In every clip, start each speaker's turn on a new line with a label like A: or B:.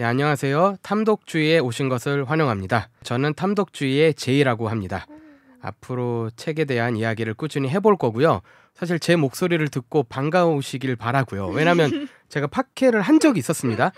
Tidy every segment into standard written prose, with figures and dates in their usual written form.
A: 네, 안녕하세요. 탐독주의에 오신 것을 환영합니다. 저는 탐독주의의 제이라고 합니다. 앞으로 책에 대한 이야기를 꾸준히 해볼 거고요. 사실 제 목소리를 듣고 반가우시길 바라고요. 왜냐하면 제가 팟캐를 한 적이 있었습니다.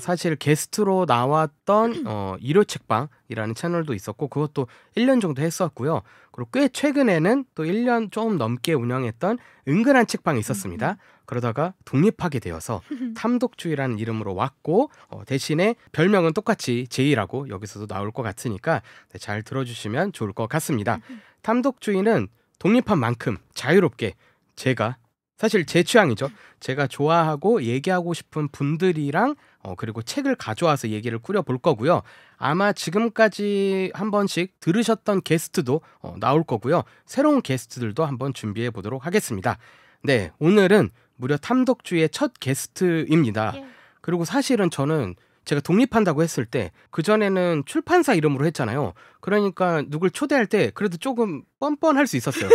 A: 사실 게스트로 나왔던 일요 책방이라는 채널도 있었고 그것도 1년 정도 했었고요. 그리고 꽤 최근에는 또 1년 좀 넘게 운영했던 은근한 책방이 있었습니다. 그러다가 독립하게 되어서 탐독주의라는 이름으로 왔고 대신에 별명은 똑같이 제이라고 여기서도 나올 것 같으니까 네, 잘 들어주시면 좋을 것 같습니다. 탐독주의는 독립한 만큼 자유롭게 제가 사실 제 취향이죠. 제가 좋아하고 얘기하고 싶은 분들이랑 그리고 책을 가져와서 얘기를 꾸려볼 거고요. 아마 지금까지 한 번씩 들으셨던 게스트도 나올 거고요. 새로운 게스트들도 한번 준비해 보도록 하겠습니다. 네, 오늘은 무려 탐독주의의 첫 게스트입니다.
B: 예.
A: 그리고 사실은 저는 제가 독립한다고 했을 때 그전에는 출판사 이름으로 했잖아요. 그러니까 누굴 초대할 때 그래도 조금 뻔뻔할 수 있었어요.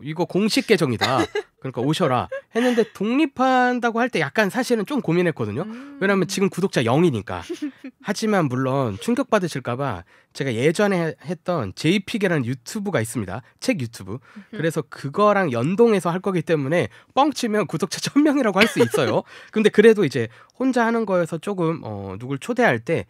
A: 이거 공식 계정이다. 그러니까 오셔라 했는데 독립한다고 할 때 약간 사실은 좀 고민했거든요. 왜냐하면 지금 구독자 0이니까. 하지만 물론 충격받으실까봐 제가 예전에 했던 제이픽이라는 유튜브가 있습니다. 책 유튜브. 그래서 그거랑 연동해서 할 거기 때문에 뻥치면 구독자 1000명이라고 할 수 있어요. 근데 그래도 이제 혼자 하는 거여서 조금 누굴 초대할 때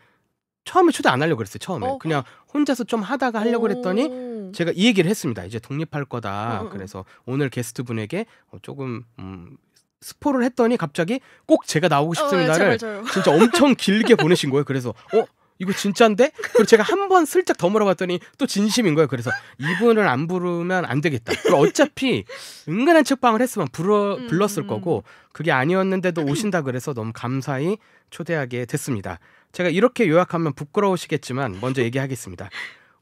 A: 처음에 초대 안 하려고 그랬어요. 처음에 그냥 혼자서 좀 하다가 하려고 그랬더니 제가 이 얘기를 했습니다. 이제 독립할 거다. 그래서 오늘 게스트분에게 조금 스포를 했더니 갑자기 꼭 제가 나오고 싶습니다를
B: 저요.
A: 진짜 엄청 길게 보내신 거예요. 그래서 이거 진짜인데? 그리고 제가 한 번 슬쩍 더 물어봤더니 또 진심인 거예요. 그래서 이분을 안 부르면 안 되겠다. 그리고 어차피 은근한 책방을 했으면 불렀을 거고 그게 아니었는데도 오신다 그래서 너무 감사히 초대하게 됐습니다. 제가 이렇게 요약하면 부끄러우시겠지만 먼저 얘기하겠습니다.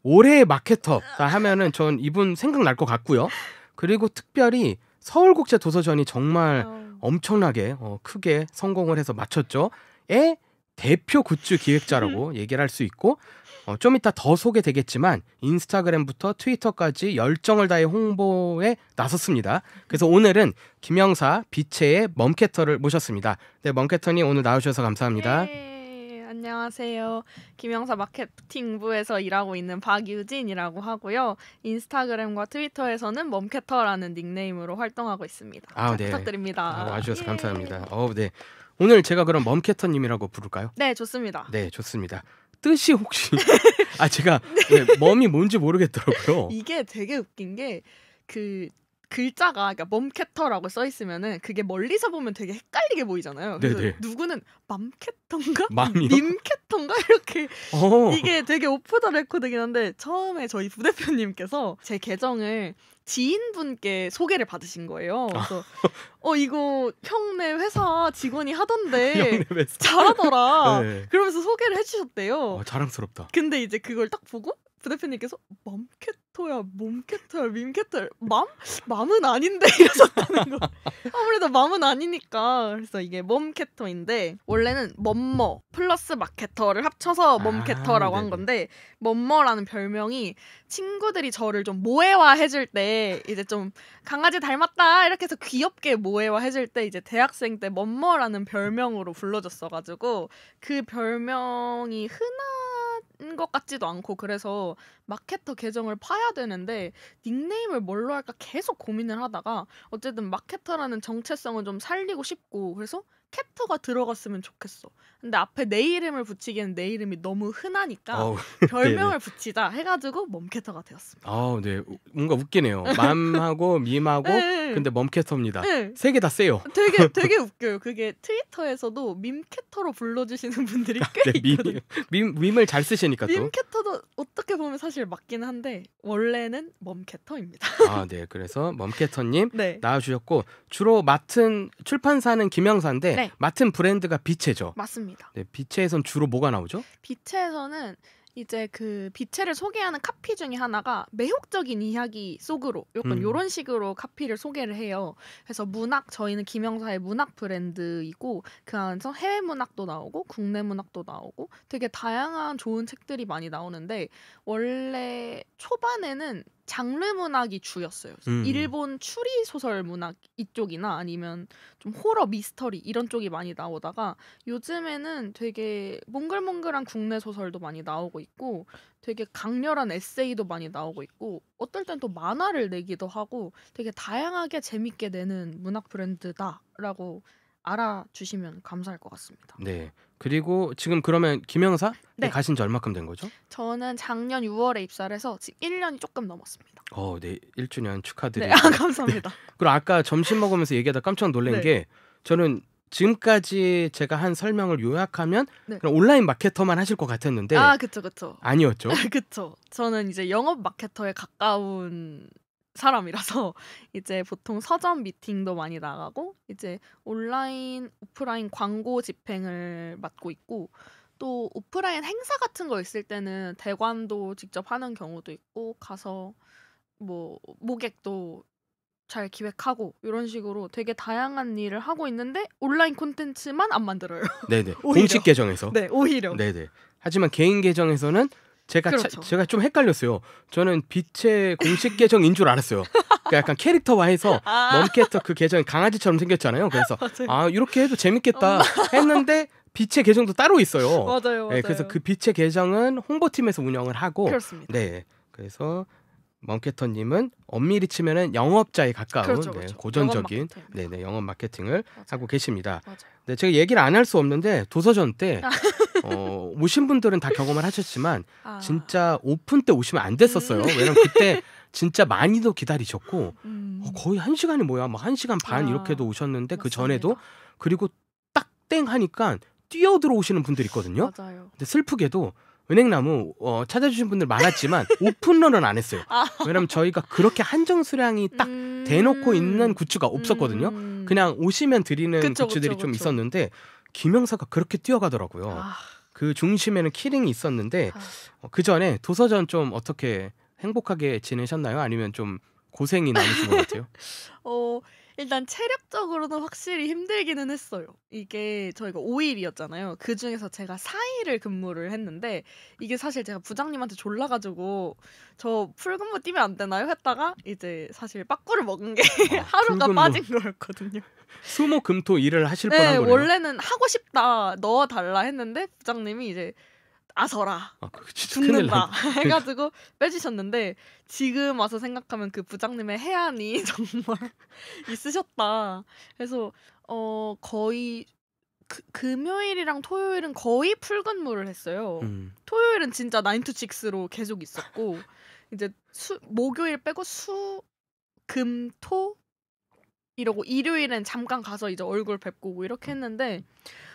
A: 올해의 마케터다 하면은 전 이분 생각날 것 같고요. 그리고 특별히 서울국제도서전이 정말 엄청나게 크게 성공을 해서 마쳤죠. 의 대표 굿즈 기획자라고 얘기를 할 수 있고 좀 이따 더 소개되겠지만 인스타그램부터 트위터까지 열정을 다해 홍보에 나섰습니다. 그래서 오늘은 김영사 비체의 멈캐터를 모셨습니다. 네, 멈캐터님 오늘 나와주셔서 감사합니다.
B: 네, 안녕하세요. 김영사 마케팅부에서 일하고 있는 박유진이라고 하고요. 인스타그램과 트위터에서는 멈캐터라는 닉네임으로 활동하고 있습니다. 잘
A: 네.
B: 부탁드립니다.
A: 와주셔서 감사합니다. 네. 오늘 제가 그럼 멈캐터님이라고 부를까요?
B: 네, 좋습니다.
A: 네, 좋습니다. 뜻이 혹시 제가 멈이 뭔지 모르겠더라고요.
B: 이게 되게 웃긴 게 그 글자가 그러니까 멈캐터라고 써 있으면은 그게 멀리서 보면 되게 헷갈리게 보이잖아요. 그래서
A: 네네.
B: 누구는 맘캐터인가?
A: 맘이요?
B: 밈캐터인가? 이렇게 이게 되게 오프 더 레코드긴 한데 처음에 저희 부대표님께서 제 계정을 지인분께 소개를 받으신 거예요. 그래서 이거 형네 회사 직원이 하던데 잘하더라.
A: 네.
B: 그러면서 소개를 해주셨대요.
A: 자랑스럽다.
B: 근데 이제 그걸 딱 보고 부대표님께서 맘캐터야, 몸캐터야, 밈캐터야, 맘은 아닌데 이러셨다는 거. 아무래도 맘은 아니니까. 그래서 이게 멈캐터인데 원래는 멈머 플러스 마케터를 합쳐서 멈캐터라고 한 건데 멈머라는 별명이 친구들이 저를 좀 모해화 해줄 때 이제 좀 강아지 닮았다 이렇게 해서 귀엽게 모해화 해줄 때 이제 대학생 때 멈머라는 별명으로 불러줬어가지고 그 별명이 흔한 것 같지도 않고 그래서 마케터 계정을 파야 되는데 닉네임을 뭘로 할까 계속 고민을 하다가 어쨌든 마케터라는 정체성을 좀 살리고 싶고 그래서 캐터가 들어갔으면 좋겠어. 근데 앞에 내 이름을 붙이기에는 내 이름이 너무 흔하니까 별명을 붙이자 해가지고 멈캐터가 되었습니다.
A: 네. 뭔가 웃기네요. 맘하고 밈하고 근데 멈캐터입니다. 세 개 다 세요.
B: 되게 웃겨요. 그게 트위터에서도 밈캐터로 불러주시는 분들이 꽤 있거든요.
A: 밈을 잘 쓰시니까 또.
B: 밈캐터도 어떻게 보면 사실 맞긴 한데 원래는 멈캐터입니다.
A: 네. 그래서 멈캐터님
B: 네.
A: 나와주셨고 주로 맡은 출판사는 김영사인데
B: 네.
A: 맡은 브랜드가 비체죠.
B: 맞습니다.
A: 네, 비체에선 주로 뭐가 나오죠?
B: 비체에서는 이제 그 비체를 소개하는 카피 중에 하나가 매혹적인 이야기 속으로 약간 이런 식으로 카피를 소개를 해요. 그래서 문학 저희는 김영사의 문학 브랜드이고 그 안에서 해외 문학도 나오고 국내 문학도 나오고 되게 다양한 좋은 책들이 많이 나오는데 원래 초반에는 장르 문학이 주였어요. 일본 추리 소설 문학 이쪽이나 아니면 좀 호러 미스터리 이런 쪽이 많이 나오다가 요즘에는 되게 몽글몽글한 국내 소설도 많이 나오고 있고 되게 강렬한 에세이도 많이 나오고 있고 어떨 땐 또 만화를 내기도 하고 되게 다양하게 재밌게 내는 문학 브랜드다라고 알아주시면 감사할 것 같습니다.
A: 네. 그리고 지금 그러면 김영사에
B: 네.
A: 가신 지 얼마큼 된 거죠?
B: 저는 작년 6월에 입사를 해서 지금 1년이 조금 넘었습니다.
A: 네. 1주년
B: 네,
A: 축하드리고.
B: 감사합니다.
A: 그리고 아까 점심 먹으면서 얘기하다 깜짝 놀란
B: 네.
A: 게 저는 지금까지 제가 한 설명을 요약하면
B: 네.
A: 그냥 온라인 마케터만 하실 것 같았는데
B: 그쵸.
A: 아니었죠.
B: 그쵸. 저는 이제 영업 마케터에 가까운 사람이라서 이제 보통 서점 미팅도 많이 나가고 이제 온라인, 오프라인 광고 집행을 맡고 있고 또 오프라인 행사 같은 거 있을 때는 대관도 직접 하는 경우도 있고 가서 뭐 모객도 잘 기획하고 이런 식으로 되게 다양한 일을 하고 있는데 온라인 콘텐츠만 안 만들어요.
A: 네네.
B: 오히려.
A: 공식 계정에서.
B: 네, 오히려.
A: 네네. 하지만 개인 계정에서는 제가
B: 그렇죠.
A: 제가 좀 헷갈렸어요. 저는 빛의 공식 계정인 줄 알았어요. 그러니까 약간 캐릭터화해서 멈캐터 그 계정이 강아지처럼 생겼잖아요. 그래서
B: 맞아요.
A: 이렇게 해도 재밌겠다 했는데 빛의 계정도 따로 있어요.
B: 맞아요.
A: 네, 그래서 그 빛의 계정은 홍보팀에서 운영을 하고
B: 그렇습니다.
A: 네. 그래서 멍캐터님은 엄밀히 치면은 영업자에 가까운
B: 그렇죠.
A: 네, 고전적인
B: 영업 마케터입니다.
A: 네네 영업 마케팅을
B: 맞아요.
A: 하고 계십니다.
B: 맞아요.
A: 네, 제가 얘기를 안 할 수 없는데 도서전 때 오신 분들은 다 경험을 하셨지만 진짜 오픈 때 오시면 안 됐었어요. 왜냐면 그때 진짜 많이도 기다리셨고 거의 1시간이 뭐야, 막 1시간 반 이렇게도 오셨는데 그 전에도 그리고 딱 땡 하니까 뛰어 들어오시는 분들이 있거든요.
B: 맞아요.
A: 근데 슬프게도 은행나무 찾아주신 분들 많았지만 오픈런은 안 했어요. 왜냐면 저희가 그렇게 한정 수량이 딱 대놓고 있는 굿즈가 없었거든요. 그냥 오시면 드리는 굿즈들이 좀 있었는데 김영사가 그렇게 뛰어가더라고요. 그 중심에는 키링이 있었는데 그 전에 도서전 좀 어떻게 행복하게 지내셨나요? 아니면 좀 고생이 많으신 것 같아요?
B: 일단 체력적으로는 확실히 힘들기는 했어요. 이게 저희가 5일이었잖아요. 그 중에서 제가 4일을 근무를 했는데 이게 사실 제가 부장님한테 졸라가지고 저 풀근무 뛰면 안 되나요? 했다가 이제 사실 빠꾸를 먹은 게 하루가
A: 풀근무.
B: 빠진 거였거든요.
A: 수목금토 일을 하실 뻔한
B: 네,
A: 거네요.
B: 원래는 하고 싶다 넣어달라 했는데 부장님이 이제 아서라
A: 그거 진짜 큰일
B: 죽는다
A: 났네.
B: 해가지고 빼주셨는데 지금 와서 생각하면 그 부장님의 해안이 정말 있으셨다. 그래서 거의 금요일이랑 토요일은 거의 풀근무를 했어요. 토요일은 진짜 9 to 6로 계속 있었고 이제 목요일 빼고 수, 금, 토 이러고 일요일엔 잠깐 가서 이제 얼굴 뵙고 뭐 이렇게 했는데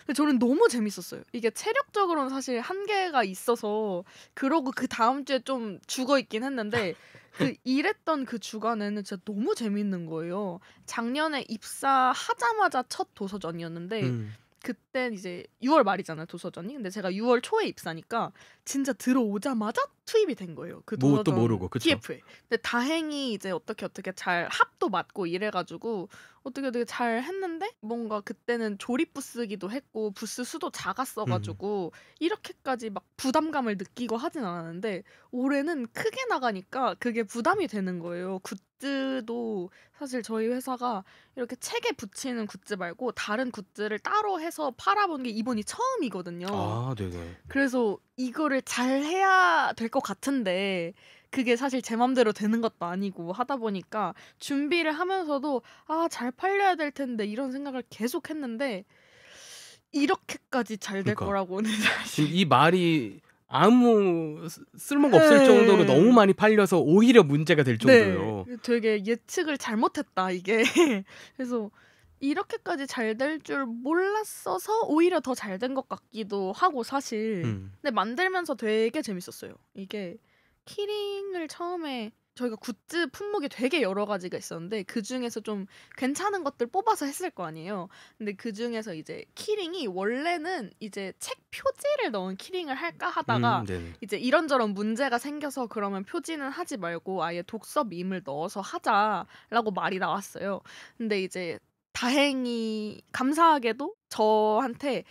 B: 근데 저는 너무 재밌었어요. 이게 체력적으로는 사실 한계가 있어서 그러고 그 다음 주에 좀 죽어 있긴 했는데 그 일했던 그 주간에는 진짜 너무 재밌는 거예요. 작년에 입사하자마자 첫 도서전이었는데 그때 이제 6월 말이잖아요, 도서전이. 근데 제가 6월 초에 입사니까 진짜 들어오자마자 투입이 된 거예요. 그 도서전
A: 뭣도 모르고, 그쵸?
B: TF에. 근데 다행히 이제 어떻게 잘 합도 맞고 이래가지고 어떻게 잘 했는데 뭔가 그때는 조립 부스기도 했고 부스 수도 작았어가지고 이렇게까지 막 부담감을 느끼고 하진 않았는데 올해는 크게 나가니까 그게 부담이 되는 거예요. 굿즈도 사실 저희 회사가 이렇게 책에 붙이는 굿즈 말고 다른 굿즈를 따로 해서 팔아본 게 이번이 처음이거든요.
A: 아, 네네.
B: 그래서 이거를 잘 해야 될 것 같은데 그게 사실 제 맘대로 되는 것도 아니고 하다 보니까 준비를 하면서도 잘 팔려야 될 텐데 이런 생각을 계속 했는데 이렇게까지 잘 될
A: 그러니까.
B: 거라고는
A: 지금
B: 사실
A: 이 말이 아무 쓸모가 없을 정도로 너무 많이 팔려서 오히려 문제가 될 정도예요.
B: 네, 되게 예측을 잘못했다 이게. 그래서 이렇게까지 잘 될 줄 몰랐어서 오히려 더 잘 된 것 같기도 하고 사실. 근데 만들면서 되게 재밌었어요. 이게 키링을 처음에 저희가 굿즈 품목이 되게 여러 가지가 있었는데 그 중에서 좀 괜찮은 것들 뽑아서 했을 거 아니에요. 근데 그 중에서 이제 키링이 원래는 이제 책 표지를 넣은 키링을 할까 하다가 이제 이런저런 문제가 생겨서 그러면 표지는 하지 말고 아예 독서 밈을 넣어서 하자라고 말이 나왔어요. 근데 이제 다행히 감사하게도 저한테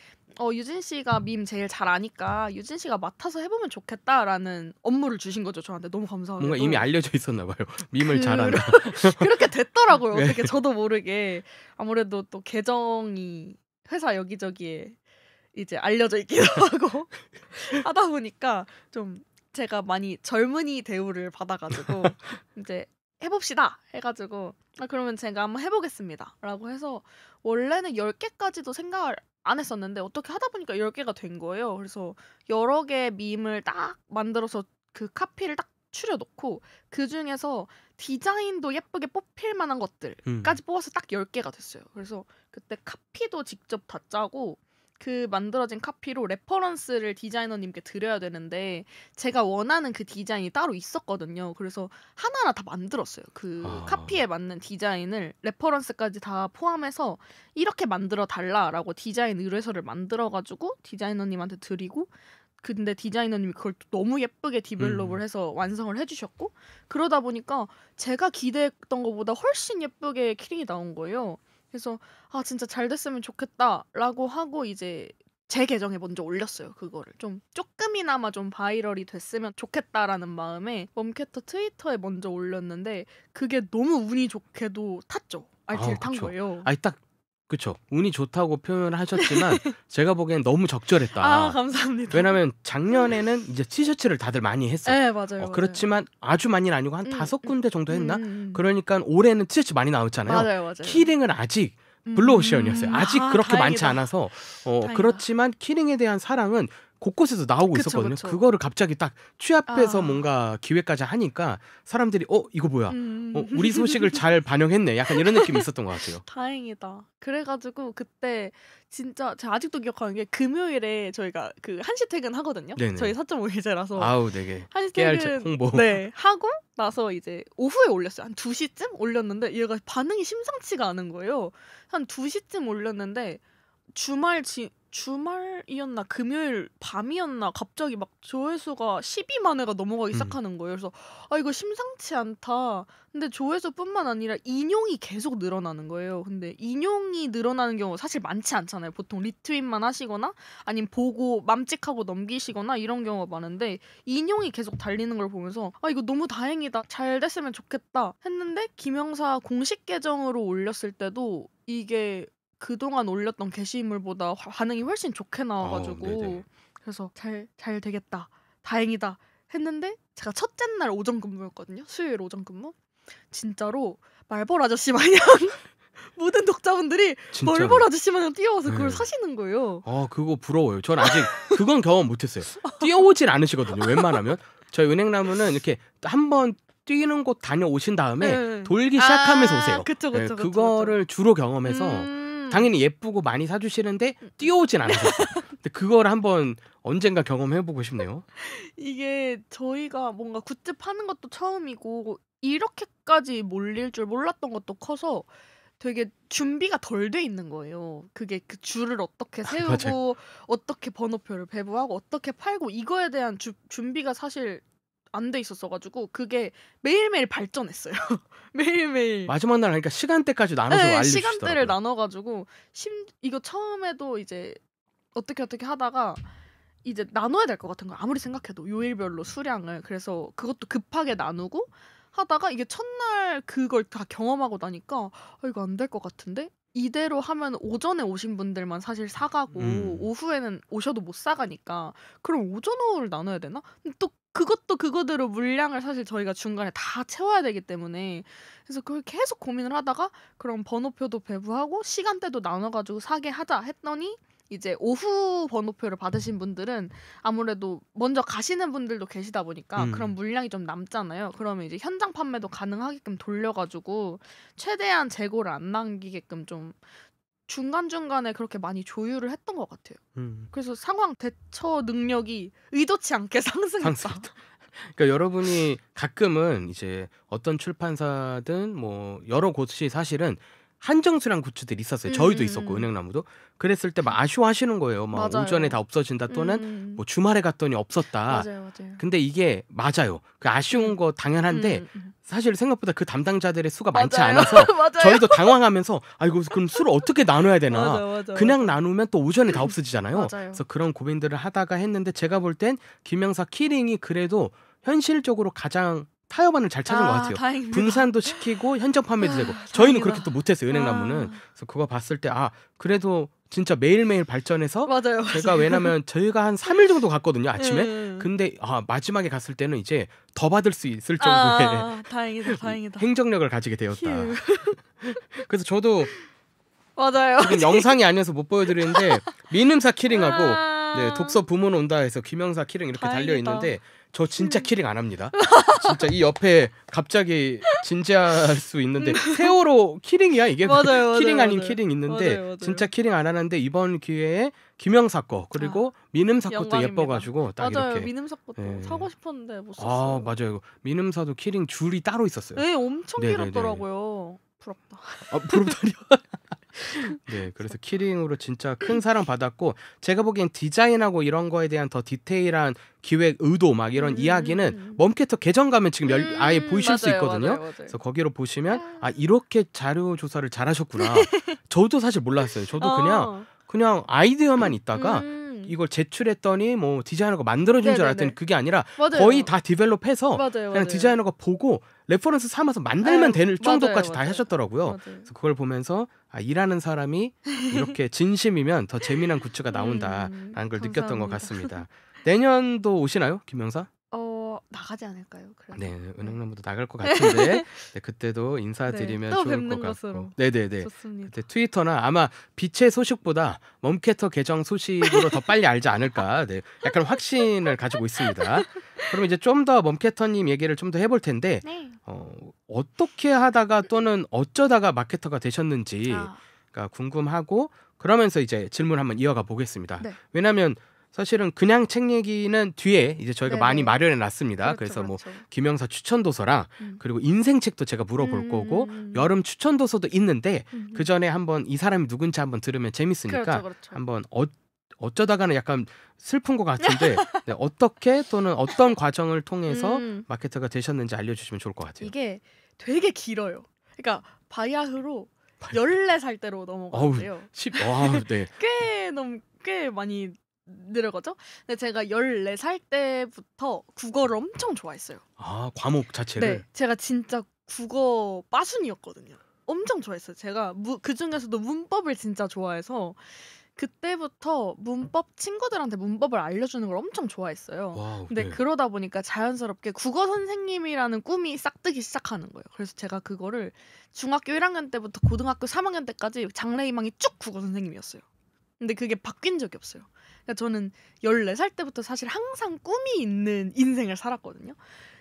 B: 유진 씨가 밈 제일 잘 아니까 유진 씨가 맡아서 해보면 좋겠다라는 업무를 주신 거죠 저한테. 너무 감사하게도.
A: 뭔가 이미 알려져 있었나 봐요. 밈을 잘한다.
B: 그렇게 됐더라고요.
A: 네.
B: 어떻게 저도 모르게. 아무래도 또 계정이 회사 여기저기에 이제 알려져 있기도 하고 하다 보니까 좀 제가 많이 젊은이 대우를 받아가지고 이제 해봅시다 해가지고 그러면 제가 한번 해보겠습니다 라고 해서 원래는 10개까지도 생각을 안 했었는데 어떻게 하다 보니까 10개가 된 거예요. 그래서 여러 개 밈을 딱 만들어서 그 카피를 딱 추려놓고 그 중에서 디자인도 예쁘게 뽑힐 만한 것들까지 뽑아서 딱 10개가 됐어요. 그래서 그때 카피도 직접 다 짜고 그 만들어진 카피로 레퍼런스를 디자이너님께 드려야 되는데 제가 원하는 그 디자인이 따로 있었거든요. 그래서 하나하나 다 만들었어요. 그 카피에 맞는 디자인을 레퍼런스까지 다 포함해서 이렇게 만들어 달라라고 디자인 의뢰서를 만들어가지고 디자이너님한테 드리고 근데 디자이너님이 그걸 또 너무 예쁘게 디벨롭을 해서 완성을 해주셨고 그러다 보니까 제가 기대했던 것보다 훨씬 예쁘게 키링이 나온 거예요. 그래서 진짜 잘 됐으면 좋겠다라고 하고 이제 제 계정에 먼저 올렸어요. 그거를 좀 조금이나마 좀 바이럴이 됐으면 좋겠다라는 마음에 멈캐터 트위터에 먼저 올렸는데 그게 너무 운이 좋게도 탔죠. RT를 탄 거예요.
A: 아니 딱 그쵸. 운이 좋다고 표현을 하셨지만 제가 보기엔 너무 적절했다.
B: 감사합니다.
A: 왜냐면 작년에는 이제 티셔츠를 다들 많이 했어요.
B: 네, 맞아요.
A: 그렇지만 아주 많이는 아니고 한 5군데 정도 했나? 그러니까 올해는 티셔츠 많이 나왔잖아요.
B: 맞아요.
A: 키링은 아직 블루오션이었어요. 아직 그렇게
B: 다행이다.
A: 많지 않아서 그렇지만 키링에 대한 사랑은 곳곳에서 나오고 있었거든요.
B: 그쵸.
A: 그거를 갑자기 딱 취합해서 뭔가 기획까지 하니까 사람들이 이거 뭐야? 우리 소식을 잘 반영했네. 약간 이런 느낌이 있었던 것 같아요.
B: 다행이다. 그래가지고 그때 진짜 제가 아직도 기억하는 게 금요일에 저희가 그 1시 퇴근 하거든요.
A: 네네.
B: 저희 4.5일제라서
A: 아우 되게
B: 1시
A: 깨알
B: 퇴근
A: 홍보.
B: 네 하고 나서 이제 오후에 올렸어요. 한 2시쯤 올렸는데 얘가 반응이 심상치가 않은 거예요. 한 2시쯤 올렸는데 주말이었나 금요일 밤이었나 갑자기 막 조회수가 12만 회가 넘어가기 시작하는 거예요. 그래서 이거 심상치 않다. 근데 조회수뿐만 아니라 인용이 계속 늘어나는 거예요. 근데 인용이 늘어나는 경우 사실 많지 않잖아요. 보통 리트윗만 하시거나 아니면 보고 맘찍하고 넘기시거나 이런 경우가 많은데 인용이 계속 달리는 걸 보면서 이거 너무 다행이다. 잘 됐으면 좋겠다 했는데 김영사 공식 계정으로 올렸을 때도 이게 그동안 올렸던 게시물보다 반응이 훨씬 좋게 나와가지고 그래서 잘 되겠다 다행이다 했는데 제가 첫째 날 오전 근무였거든요. 수요일 오전 근무. 진짜로 말벌 아저씨 마냥 모든 독자분들이 말벌 아저씨 마냥 뛰어와서 그걸 사시는 거예요.
A: 그거 부러워요. 전 아직 그건 경험 못했어요. 뛰어오진 않으시거든요. 웬만하면 저희 은행나무는 이렇게 한번 뛰는 곳 다녀오신 다음에 돌기 시작하면서 오세요.
B: 그쵸.
A: 그거를 주로 경험해서 당연히 예쁘고 많이 사주시는데 뛰어오진 않으셨어요. 근데 그걸 한번 언젠가 경험해보고 싶네요.
B: 이게 저희가 뭔가 굿즈 파는 것도 처음이고 이렇게까지 몰릴 줄 몰랐던 것도 커서 되게 준비가 덜 돼 있는 거예요. 그게 그 줄을 어떻게 세우고 어떻게 번호표를 배부하고 어떻게 팔고 이거에 대한 준비가 사실 안 돼 있었어가지고 그게 매일매일 발전했어요. 매일매일
A: 마지막 날 하니까 시간대까지 나눠서 알려주시더라고요.
B: 시간대를 나눠가지고 이거 처음에도 이제 어떻게 하다가 이제 나눠야 될 것 같은 거야. 아무리 생각해도 요일별로 수량을. 그래서 그것도 급하게 나누고 하다가 이게 첫날 그걸 다 경험하고 나니까 이거 안 될 것 같은데? 이대로 하면 오전에 오신 분들만 사실 사가고 오후에는 오셔도 못 사가니까 그럼 오전 오후를 나눠야 되나? 또 그것도 그거대로 물량을 사실 저희가 중간에 다 채워야 되기 때문에 그래서 그걸 계속 고민을 하다가 그럼 번호표도 배부하고 시간대도 나눠가지고 사게 하자 했더니 이제 오후 번호표를 받으신 분들은 아무래도 먼저 가시는 분들도 계시다 보니까 그런 물량이 좀 남잖아요. 그러면 이제 현장 판매도 가능하게끔 돌려가지고 최대한 재고를 안 남기게끔 좀 중간중간에 그렇게 많이 조율을 했던 것 같아요. 그래서 상황 대처 능력이 의도치 않게 상승했다.
A: 그러니까 여러분이 가끔은 이제 어떤 출판사든 뭐 여러 곳이 사실은 한정수량 굿즈들이 있었어요. 저희도 있었고 은행나무도. 그랬을 때 막 아쉬워하시는 거예요. 막
B: 맞아요.
A: 오전에 다 없어진다 또는 뭐 주말에 갔더니 없었다.
B: 맞아요.
A: 근데 이게 맞아요. 그 아쉬운 거 당연한데 사실 생각보다 그 담당자들의 수가 많지
B: 맞아요.
A: 않아서
B: 맞아요.
A: 저희도 당황하면서 이거 그럼 술을 어떻게 나눠야 되나.
B: 맞아.
A: 그냥 나누면 또 오전에 다 없어지잖아요.
B: 맞아요.
A: 그래서 그런 고민들을 하다가 했는데 제가 볼 땐 김영사 키링이 그래도 현실적으로 가장 타협안을 잘 찾은 것 같아요.
B: 다행입니다.
A: 분산도 시키고 현장 판매도 되고 저희는
B: 다행이다.
A: 그렇게 또 못했어요. 은행나무는. 그래서 그거 봤을 때 그래도 진짜 매일매일 발전해서
B: 맞아요.
A: 제가 왜냐면 저희가 한 3일 정도 갔거든요. 아침에.
B: 음.
A: 근데 마지막에 갔을 때는 이제 더 받을 수 있을 정도의
B: 다행이다.
A: 행정력을 가지게 되었다.
B: 휴.
A: 그래서 저도
B: 맞아요.
A: 지금 영상이 아니어서 못 보여드리는데 민음사 키링하고
B: 아.
A: 독서 부문 온다 해서 김영사 키링 이렇게
B: 다행이다.
A: 달려 있는데 저 진짜 키링 안 합니다. 진짜 이 옆에 갑자기 진지할 수 있는데 세월호 키링이야 이게.
B: 맞아요.
A: 키링 아닌
B: 맞아요.
A: 키링 있는데
B: 맞아요.
A: 진짜 키링 안 하는데 이번 기회에 김영사 거 그리고 민음사 것도
B: 영광입니다.
A: 예뻐가지고 딱
B: 맞아요.
A: 이렇게.
B: 민음사 것도
A: 네.
B: 사고 싶었는데 못 샀어요.
A: 맞아요. 민음사도 키링 줄이 따로 있었어요.
B: 네, 엄청
A: 네네네.
B: 길었더라고요. 부럽다.
A: 부럽다니요. 네, 그래서 키링으로 진짜 큰 사랑 받았고 제가 보기엔 디자인하고 이런 거에 대한 더 디테일한 기획 의도 막 이런 이야기는 멈캐터 계정 가면 지금 아예 보이실 수 있거든요.
B: 맞아요.
A: 그래서 거기로 보시면 이렇게 자료 조사를 잘하셨구나. 저도 사실 몰랐어요. 저도 그냥 아이디어만 있다가 이걸 제출했더니 뭐 디자이너가 만들어준 줄 알았더니 그게 아니라
B: 맞아요.
A: 거의 다 디벨롭해서
B: 맞아요.
A: 그냥 디자이너가 보고 레퍼런스 삼아서 만들면 될 정도까지 다
B: 맞아요.
A: 하셨더라고요.
B: 맞아요.
A: 그래서 그걸 보면서 일하는 사람이 이렇게 진심이면 더 재미난 굿즈가 나온다라는 걸 느꼈던 것
B: 감사합니다.
A: 같습니다. 내년도 오시나요, 김영사?
B: 나가지 않을까요? 그래도.
A: 네, 은행나무도 나갈 것 같은데 네, 그때도 인사드리면
B: 또
A: 좋을
B: 뵙는
A: 것
B: 것으로.
A: 같고. 네네네.
B: 좋습니다.
A: 그때 트위터나 아마 빛의 소식보다 멈캐터 계정 소식으로 더 빨리 알지 않을까. 네, 약간 확신을 가지고 있습니다. 그럼 이제 좀 더 멈캐터님 얘기를 좀 더 해볼 텐데
B: 네.
A: 어떻게 하다가 또는 어쩌다가 마케터가 되셨는지 가 궁금하고 그러면서 이제 질문 한번 이어가 보겠습니다.
B: 네.
A: 왜냐하면 사실은 그냥 책 얘기는 뒤에 이제 저희가
B: 네네.
A: 많이 마련해 놨습니다.
B: 그렇죠,
A: 그래서 뭐
B: 그렇죠.
A: 김영사 추천 도서랑 그리고 인생책도 제가 물어볼 거고 여름 추천 도서도 있는데 그 전에 한번 이 사람이 누군지 한번 들으면 재밌으니까
B: 그렇죠.
A: 한번 어쩌다가는 약간 슬픈 것 같은데 네, 어떻게 또는 어떤 과정을 통해서 마케터가 되셨는지 알려주시면 좋을 것 같아요.
B: 이게 되게 길어요. 그러니까 바야흐로 14살 때로 넘어갔어요.
A: 네.
B: 꽤 많이 늘어가죠? 근데 제가 14살 때부터 국어를 엄청 좋아했어요.
A: 과목 자체를?
B: 네. 제가 진짜 국어 빠순이었거든요. 엄청 좋아했어요. 제가 그중에서도 문법을 진짜 좋아해서 그때부터 친구들한테 문법을 알려주는 걸 엄청 좋아했어요.
A: 와우,
B: 근데
A: 네.
B: 그러다 보니까 자연스럽게 국어 선생님이라는 꿈이 싹 뜨기 시작하는 거예요. 그래서 제가 그거를 중학교 1학년 때부터 고등학교 3학년 때까지 장래희망이 쭉 국어 선생님이었어요. 근데 그게 바뀐 적이 없어요. 그러니까 저는 14살 때부터 사실 항상 꿈이 있는 인생을 살았거든요.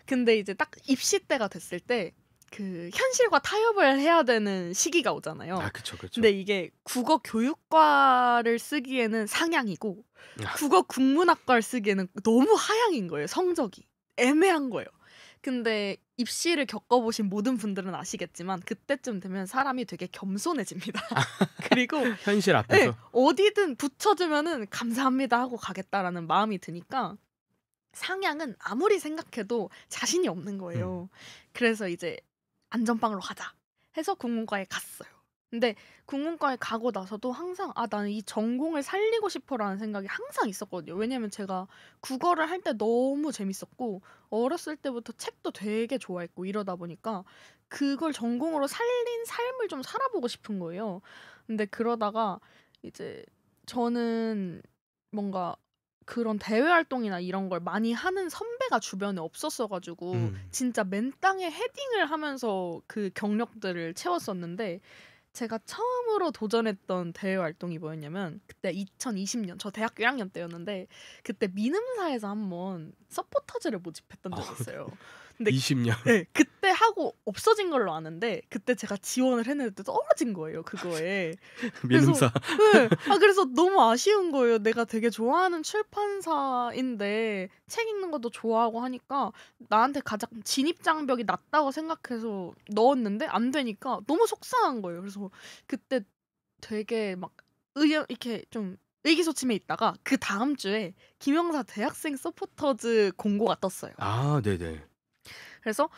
B: 근데 이제 딱 입시 때가 됐을 때 그 현실과 타협을 해야 되는 시기가 오잖아요.
A: 그쵸.
B: 근데 이게 국어 교육과를 쓰기에는 상향이고 국어 국문학과를 쓰기에는 너무 하향인 거예요. 성적이 애매한 거예요. 근데 입시를 겪어보신 모든 분들은 아시겠지만 그때쯤 되면 사람이 되게 겸손해집니다. 그리고
A: 현실 앞에서
B: 네, 어디든 붙여주면은 감사합니다 하고 가겠다라는 마음이 드니까 상향은 아무리 생각해도 자신이 없는 거예요. 그래서 이제 안전빵으로 가자 해서 국문과에 갔어요. 근데 국문과에 가고 나서도 항상 나는 이 전공을 살리고 싶어라는 생각이 항상 있었거든요. 왜냐면 제가 국어를 할 때 너무 재밌었고 어렸을 때부터 책도 되게 좋아했고 이러다 보니까 그걸 전공으로 살린 삶을 좀 살아보고 싶은 거예요. 근데 그러다가 이제 저는 뭔가 그런 대외 활동이나 이런 걸 많이 하는 선배가 주변에 없었어가지고 진짜 맨 땅에 헤딩을 하면서 그 경력들을 채웠었는데 제가 처음으로 도전했던 대외 활동이 뭐였냐면 그때 2020년 저 대학교 1학년 때였는데 그때 민음사에서 한번 서포터즈를 모집했던 적이 있어요. 근데
A: 20년.
B: 네, 그때 하고 없어진 걸로 아는데 그때 제가 지원을 했는데 떨어진 거예요. 그거에.
A: 민음사.
B: 네. 그래서 너무 아쉬운 거예요. 내가 되게 좋아하는 출판사인데 책 읽는 것도 좋아하고 하니까 나한테 가장 진입 장벽이 낮다고 생각해서 넣었는데 안 되니까 너무 속상한 거예요. 그래서 그때 되게 막 이렇게 좀 의기소침해 있다가 그 다음 주에 김영사 대학생 서포터즈 공고가 떴어요.
A: 아, 네네.
B: 그래서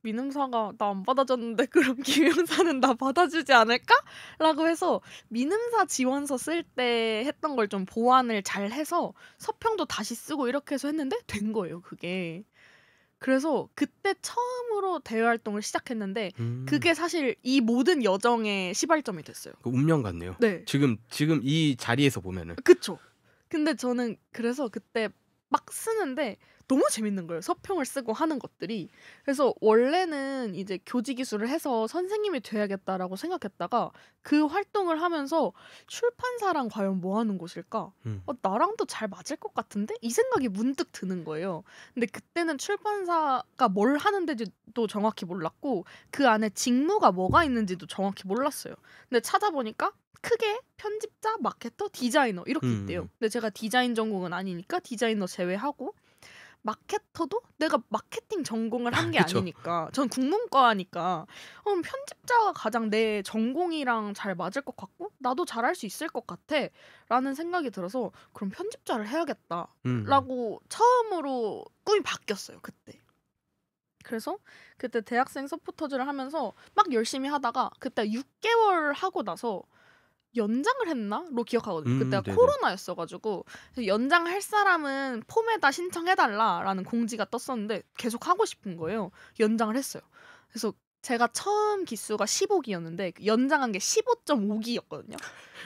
B: 민음사가 나 안 받아줬는데 그럼 김영사는 나 받아주지 않을까? 라고 해서 민음사 지원서 쓸 때 했던 걸 좀 보완을 잘 해서 서평도 다시 쓰고 이렇게 해서 했는데 된 거예요, 그게. 그래서 그때 처음으로 대외 활동을 시작했는데 그게 사실 이 모든 여정의 시발점이 됐어요.
A: 그 운명 같네요.
B: 네.
A: 지금 이 자리에서 보면은.
B: 그쵸. 근데 저는 그래서 그때 막 쓰는데 너무 재밌는 거예요. 서평을 쓰고 하는 것들이. 그래서 원래는 이제 교직 기술을 해서 선생님이 돼야겠다라고 생각했다가 그 활동을 하면서 출판사랑 과연 뭐 하는 곳일까? 나랑도 잘 맞을 것 같은데? 이 생각이 문득 드는 거예요. 근데 그때는 출판사가 뭘 하는지도 정확히 몰랐고 그 안에 직무가 뭐가 있는지도 정확히 몰랐어요. 근데 찾아보니까 크게 편집자, 마케터, 디자이너 이렇게 있대요. 근데 제가 디자인 전공은 아니니까 디자이너 제외하고 마케터도 내가 마케팅 전공을 한 게 아니니까 전 국문과니까 편집자가 가장 내 전공이랑 잘 맞을 것 같고 나도 잘할 수 있을 것 같아 라는 생각이 들어서 그럼 편집자를 해야겠다 라고 처음으로 꿈이 바뀌었어요. 그때. 그래서 그때 대학생 서포터즈를 하면서 막 열심히 하다가 그때 6개월 하고 나서 연장을 했나?로 기억하거든요. 그때가
A: 네네.
B: 코로나였어가지고 연장할 사람은 폼에다 신청해달라라는 공지가 떴었는데 계속 하고 싶은 거예요. 연장을 했어요. 그래서 제가 처음 기수가 15기였는데 연장한 게 15.5기였거든요.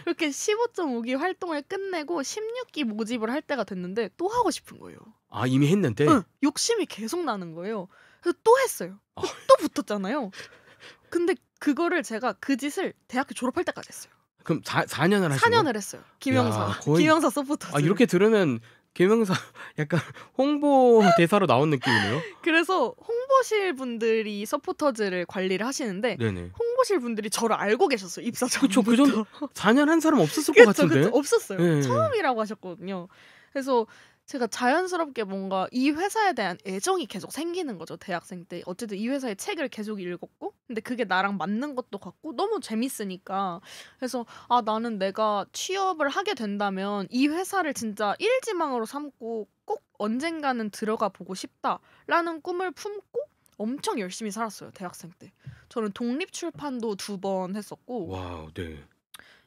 B: 그렇게 15.5기 활동을 끝내고 16기 모집을 할 때가 됐는데 또 하고 싶은 거예요.
A: 아, 이미 했는데?
B: 응, 욕심이 계속 나는 거예요. 그래서 또 했어요. 또 붙었잖아요. 근데 그거를 제가 그 짓을 대학교 졸업할 때까지 했어요.
A: 그럼 4년을 하신
B: 4년을 했어요. 김영사. 김영사 서포터즈.
A: 이렇게 들으면 김영사 약간 홍보 대사로 나온 느낌이네요.
B: 그래서 홍보실 분들이 서포터즈를 관리를 하시는데
A: 네네.
B: 홍보실 분들이 저를 알고 계셨어요. 입사 전부터.
A: 그쵸. 그 정도 4년 한 사람 없었을 것 같은데.
B: 없었어요.
A: 네.
B: 처음이라고 하셨거든요. 그래서 제가 자연스럽게 뭔가 이 회사에 대한 애정이 계속 생기는 거죠. 대학생 때. 어쨌든 이 회사의 책을 계속 읽었고 근데 그게 나랑 맞는 것도 같고 너무 재밌으니까 그래서 나는 내가 취업을 하게 된다면 이 회사를 진짜 일지망으로 삼고 꼭 언젠가는 들어가 보고 싶다라는 꿈을 품고 엄청 열심히 살았어요. 대학생 때. 저는 독립출판도 2번 했었고
A: 와우, 네.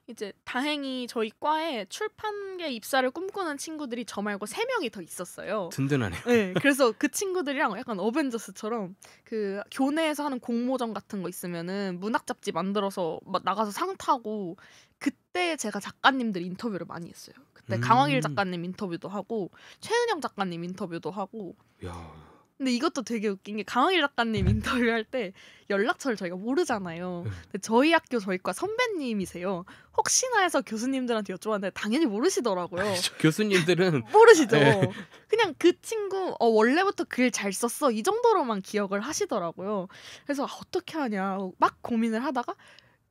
B: 이제 다행히 저희 과에 출판계 입사를 꿈꾸는 친구들이 저 말고 3명이 더 있었어요.
A: 든든하네요.
B: 네, 그래서 그 친구들이랑 약간 어벤져스처럼 그 교내에서 하는 공모전 같은 거 있으면은 문학 잡지 만들어서 막 나가서 상 타고 그때 제가 작가님들 인터뷰를 많이 했어요. 그때 강황일 작가님 인터뷰도 하고 최은영 작가님 인터뷰도 하고.
A: 야.
B: 근데 이것도 되게 웃긴 게 강황일 작가님 인터뷰할 때 연락처를 저희가 모르잖아요. 근데 저희 학교 저희과 선배님이세요. 혹시나 해서 교수님들한테 여쭤봤는데 당연히 모르시더라고요.
A: 교수님들은
B: 모르시죠.
A: 네.
B: 그냥 그 친구 원래부터 글 잘 썼어 이 정도로만 기억을 하시더라고요. 그래서 어떻게 하냐 막 고민을 하다가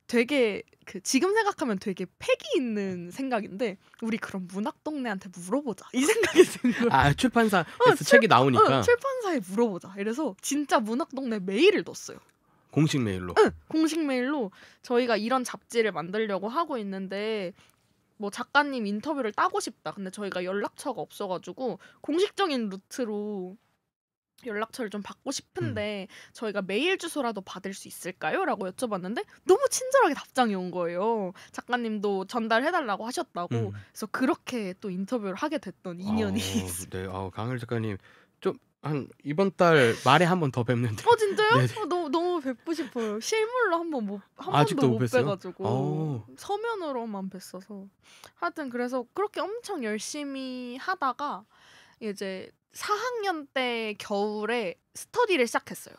B: 되게 지금 생각하면 되게 패기 있는 생각인데 우리 그럼 문학동네한테 물어보자 이 생각이 든 거예요.
A: 출판사에서 책이 나오니까
B: 출판사에 물어보자. 이래서 진짜 문학동네 메일을 넣었어요.
A: 공식 메일로.
B: 응, 공식 메일로 저희가 이런 잡지를 만들려고 하고 있는데 뭐 작가님 인터뷰를 따고 싶다. 근데 저희가 연락처가 없어가지고 공식적인 루트로 연락처를 좀 받고 싶은데 저희가 메일 주소라도 받을 수 있을까요? 라고 여쭤봤는데 너무 친절하게 답장이 온 거예요. 작가님도 전달해달라고 하셨다고. 그래서 그렇게 또 인터뷰를 하게 됐던 인연이 있어요.
A: 네, 강일 작가님 좀 한 이번 달 말에 한 번 더 뵙는데.
B: 진짜요? 너무 뵙고 싶어요. 실물로 한 번도 못 뵈가지고 서면으로만 뵀어서. 하여튼 그래서 그렇게 엄청 열심히 하다가 이제 4학년 때 겨울에 스터디를 시작했어요.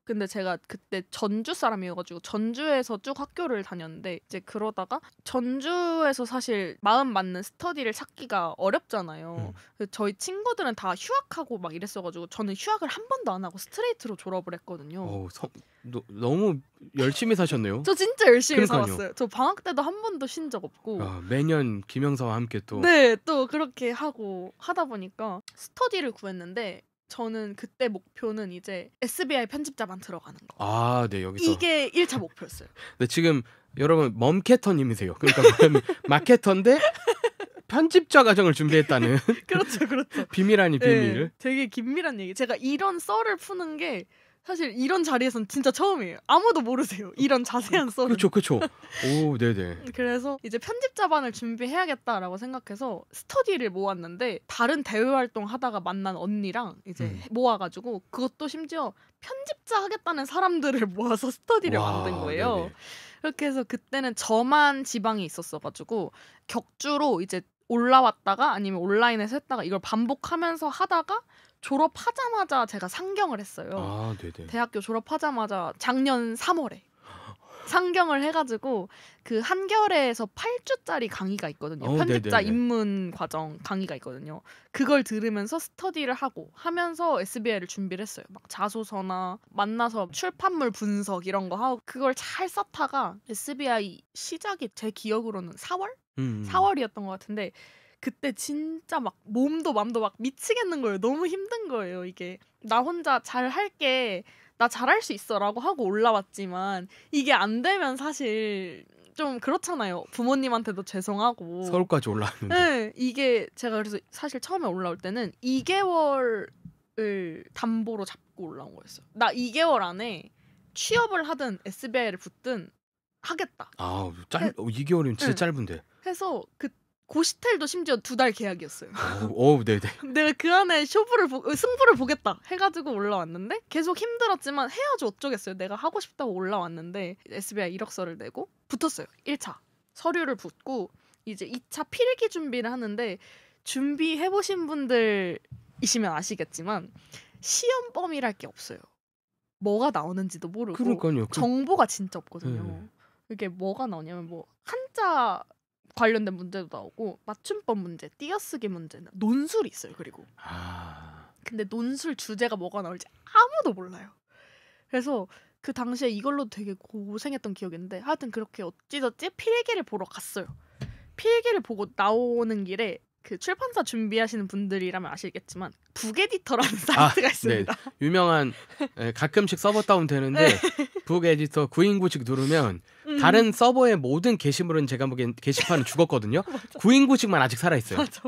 B: 근데 제가 그때 전주 사람이어가지고 전주에서 쭉 학교를 다녔는데 이제 그러다가 전주에서 사실 마음 맞는 스터디를 찾기가 어렵잖아요. 그래서 저희 친구들은 다 휴학하고 막 이랬어가지고 저는 휴학을 한 번도 안 하고 스트레이트로 졸업을 했거든요.
A: 너무 열심히 사셨네요.
B: 저 진짜 열심히
A: 그러니까요.
B: 살았어요. 저 방학 때도 한 번도 쉰 적 없고
A: 매년 김영사와 함께 또
B: 네, 또 그렇게 하고 하다 보니까 스터디를 구했는데 저는 그때 목표는 이제 SBI 편집자만 들어가는 거.
A: 네, 여기서
B: 이게 1차 목표였어요.
A: 네, 지금 여러분 멈캐터님이세요. 그러니까 마케터인데 편집자 과정을 준비했다는
B: 그렇죠.
A: 비밀 아닌 비밀.
B: 네, 되게 긴밀한 얘기. 제가 이런 썰을 푸는 게 사실 이런 자리에선 진짜 처음이에요. 아무도 모르세요. 이런 자세한 썰은.
A: 그렇죠. 오, 네네.
B: 그래서 이제 편집자반을 준비해야겠다라고 생각해서 스터디를 모았는데 다른 대외 활동 하다가 만난 언니랑 이제 모아가지고 그것도 심지어 편집자 하겠다는 사람들을 모아서 스터디를 만든 거예요.
A: 네네.
B: 그렇게 해서 그때는 저만 지방에 있었어가지고 격주로 이제 올라왔다가 아니면 온라인에서 했다가 이걸 반복하면서 하다가 졸업하자마자 제가 상경을 했어요.
A: 네네.
B: 대학교 졸업하자마자 작년 3월에 상경을 해가지고 그 한겨레에서 8주짜리 강의가 있거든요. 편집자
A: 네네네.
B: 입문 과정 강의가 있거든요. 그걸 들으면서 스터디를 하면서 SBI를 준비를 했어요. 막 자소서나 만나서 출판물 분석 이런 거 하고 그걸 잘 쌓다가 SBI 시작이 제 기억으로는 4월? 4월이었던 것 같은데 그때 진짜 막 몸도 맘도 막 미치겠는 거예요. 너무 힘든 거예요. 이게 나 혼자 잘할게, 나 잘할 수 있어라고 하고 올라왔지만 이게 안 되면 사실 좀 그렇잖아요. 부모님한테도 죄송하고.
A: 서울까지 올라왔는데.
B: 네, 이게 제가 그래서 사실 처음에 올라올 때는 2개월을 담보로 잡고 올라온 거였어요. 나 2개월 안에 취업을 하든 SBI를 붙든 하겠다.
A: 2개월이면 진짜 짧은데.
B: 해서 그 고시텔도 심지어 2달 계약이었어요.
A: 네네.
B: 내가 그 안에 승부를 보겠다 해가지고 올라왔는데 계속 힘들었지만 해야지 어쩌겠어요. 내가 하고 싶다고 올라왔는데 SBI 이력서를 내고 붙었어요. 1차 서류를 붙고 이제 2차 필기 준비를 하는데 준비해보신 분들이시면 아시겠지만 시험범위랄 게 없어요. 뭐가 나오는지도 모르고
A: 그러니까요.
B: 정보가 진짜 없거든요. 이게 뭐가 나오냐면 뭐 한자 관련된 문제도 나오고 맞춤법 문제, 띄어쓰기 문제, 논술이 있어요. 그리고 근데 논술 주제가 뭐가 나올지 아무도 몰라요. 그래서 그 당시에 이걸로 되게 고생했던 기억이 있는데 하여튼 그렇게 어찌저찌 필기를 보러 갔어요. 필기를 보고 나오는 길에 그 출판사 준비하시는 분들이라면 아시겠지만 북에디터라는 사이트가 있습니다.
A: 네. 유명한 가끔씩 서버 다운 되는데 북에디터 9인구씩 누르면 다른 서버의 모든 게시물은 제가 보기엔 게시판은 죽었거든요. 9인구씩만 아직 살아있어요.
B: 맞아.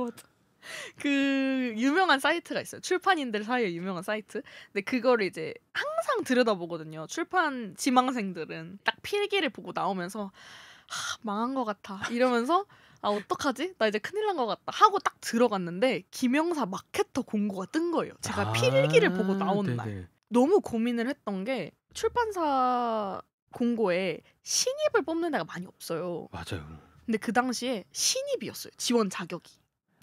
B: 그 유명한 사이트가 있어요. 출판인들 사이에 유명한 사이트. 근데 그거를 이제 항상 들여다보거든요. 출판 지망생들은 딱 필기를 보고 나오면서 망한 것 같아 이러면서 어떡하지? 나 이제 큰일 난 것 같다 하고 딱 들어갔는데 김영사 마케터 공고가 뜬 거예요. 제가 필기를 보고 나온 날. 너무 고민을 했던 게 출판사 공고에 신입을 뽑는 데가 많이 없어요.
A: 맞아요.
B: 근데 그 당시에 신입이었어요. 지원 자격이.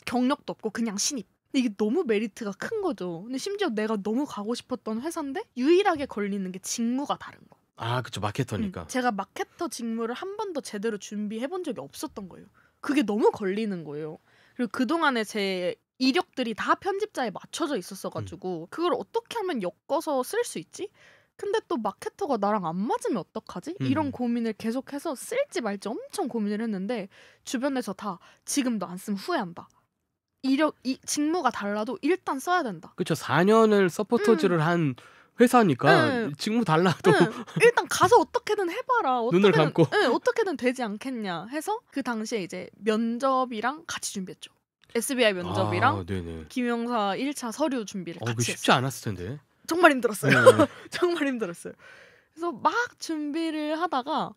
B: 경력도 없고 그냥 신입. 근데 이게 너무 메리트가 큰 거죠. 근데 심지어 내가 너무 가고 싶었던 회사인데 유일하게 걸리는 게 직무가 다른 거.
A: 그쵸. 마케터니까.
B: 제가 마케터 직무를 한 번도 제대로 준비해본 적이 없었던 거예요. 그게 너무 걸리는 거예요. 그리고 그동안에 제 이력들이 다 편집자에 맞춰져 있었어가지고 그걸 어떻게 하면 엮어서 쓸 수 있지? 근데 또 마케터가 나랑 안 맞으면 어떡하지? 이런 고민을 계속해서 쓸지 말지 엄청 고민을 했는데 주변에서 다 지금도 안 쓰면 후회한다. 직무가 달라도 일단 써야 된다.
A: 그렇죠. 4년을 서포터즈를 한 회사니까 직무 달라도
B: 일단 가서 어떻게든 해봐라.
A: 눈을 감고
B: 어떻게든 되지 않겠냐 해서 그 당시에 이제 면접이랑 같이 준비했죠. SBI 면접이랑 김영사 1차 서류 준비를 같이 했어요.
A: 쉽지 않았을 텐데.
B: 정말 힘들었어요. 정말 힘들었어요. 그래서 막 준비를 하다가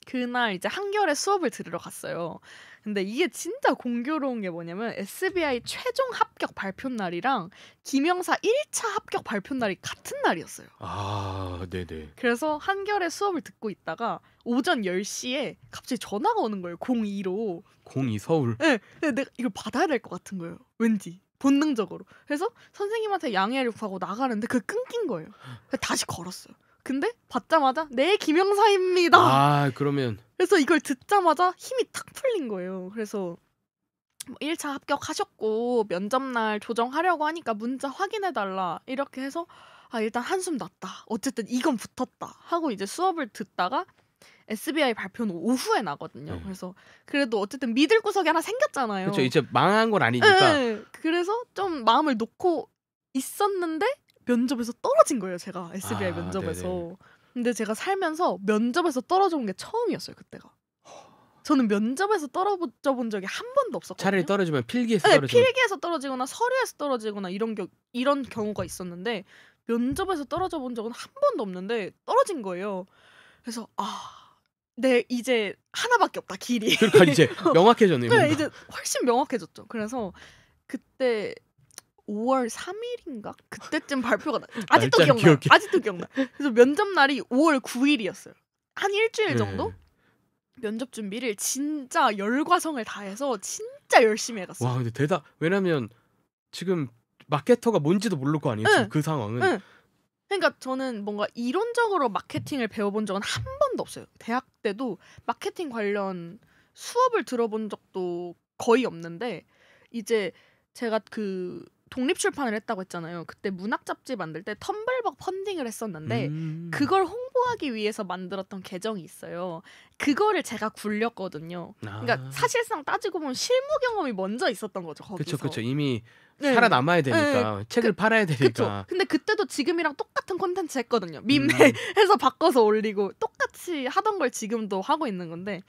B: 그날 이제 한겨레 수업을 들으러 갔어요. 근데 이게 진짜 공교로운 게 뭐냐면 SBI 최종 합격 발표 날이랑 김영사 1차 합격 발표 날이 같은 날이었어요.
A: 네네.
B: 그래서 한겨레 수업을 듣고 있다가 오전 10시에 갑자기 전화가 오는 거예요. 02로.
A: 02 서울.
B: 네. 근데 내가 이걸 받아야 될 것 같은 거예요. 왠지. 본능적으로. 그래서 선생님한테 양해를 구하고 나가는데 그 끊긴 거예요. 그래서 다시 걸었어요. 근데 받자마자 네 김영사입니다.
A: 아 그러면
B: 그래서 이걸 듣자마자 힘이 탁 풀린 거예요. 그래서 1차 합격하셨고 면접날 조정하려고 하니까 문자 확인해달라 이렇게 해서 일단 한숨 났다. 어쨌든 이건 붙었다 하고 이제 수업을 듣다가 SBI 발표는 오후에 나거든요.
A: 네.
B: 그래서 그래도 어쨌든 믿을 구석이 하나 생겼잖아요.
A: 그렇죠. 이제 망한 건 아니니까.
B: 네. 그래서 좀 마음을 놓고 있었는데 면접에서 떨어진 거예요. 제가 SBI 면접에서.
A: 네네.
B: 근데 제가 살면서 면접에서 떨어져본 게 처음이었어요. 그때가. 저는 면접에서 떨어져 본 적이 한 번도 없었거든요.
A: 차라리 떨어지면 필기에서
B: 네,
A: 떨어지면.
B: 필기에서 떨어지거나 서류에서 떨어지거나 이런 경우가 있었는데 면접에서 떨어져 본 적은 한 번도 없는데 떨어진 거예요. 그래서 네, 이제 하나밖에 없다 길이.
A: 그러니까 이제 명확해졌네요.
B: 네, 이제 훨씬 명확해졌죠. 그래서 그때 5월 3일인가 그때쯤 발표가 아직도
A: 날짜를
B: 기억나.
A: 기억해.
B: 아직도 기억나. 그래서 면접 날이 5월 9일이었어요. 한 일주일 정도
A: 네.
B: 면접 준비를 진짜 열과성을 다해서 진짜 열심히 해갔어요.
A: 와 근데 왜냐면 지금 마케터가 뭔지도 모를 거 아니에요.
B: 네.
A: 지금 그 상황은.
B: 네. 그러니까 저는 뭔가 이론적으로 마케팅을 배워본 적은 한 번도 없어요. 대학 때도 마케팅 관련 수업을 들어본 적도 거의 없는데 이제 제가 그 독립출판을 했다고 했잖아요. 그때 문학 잡지 만들 때 텀블벅 펀딩을 했었는데 그걸 홍보하기 위해서 만들었던 계정이 있어요. 그거를 제가 굴렸거든요. 그러니까 사실상 따지고 보면 실무 경험이 먼저 있었던 거죠. 거기서.
A: 그렇죠. 이미
B: 네.
A: 살아남아야 되니까
B: 네.
A: 책을 팔아야 되니까.
B: 그쵸. 근데 그때도 지금이랑 똑같은 콘텐츠 했거든요. 밈해서 바꿔서 올리고 똑같이 하던 걸 지금도 하고 있는 건데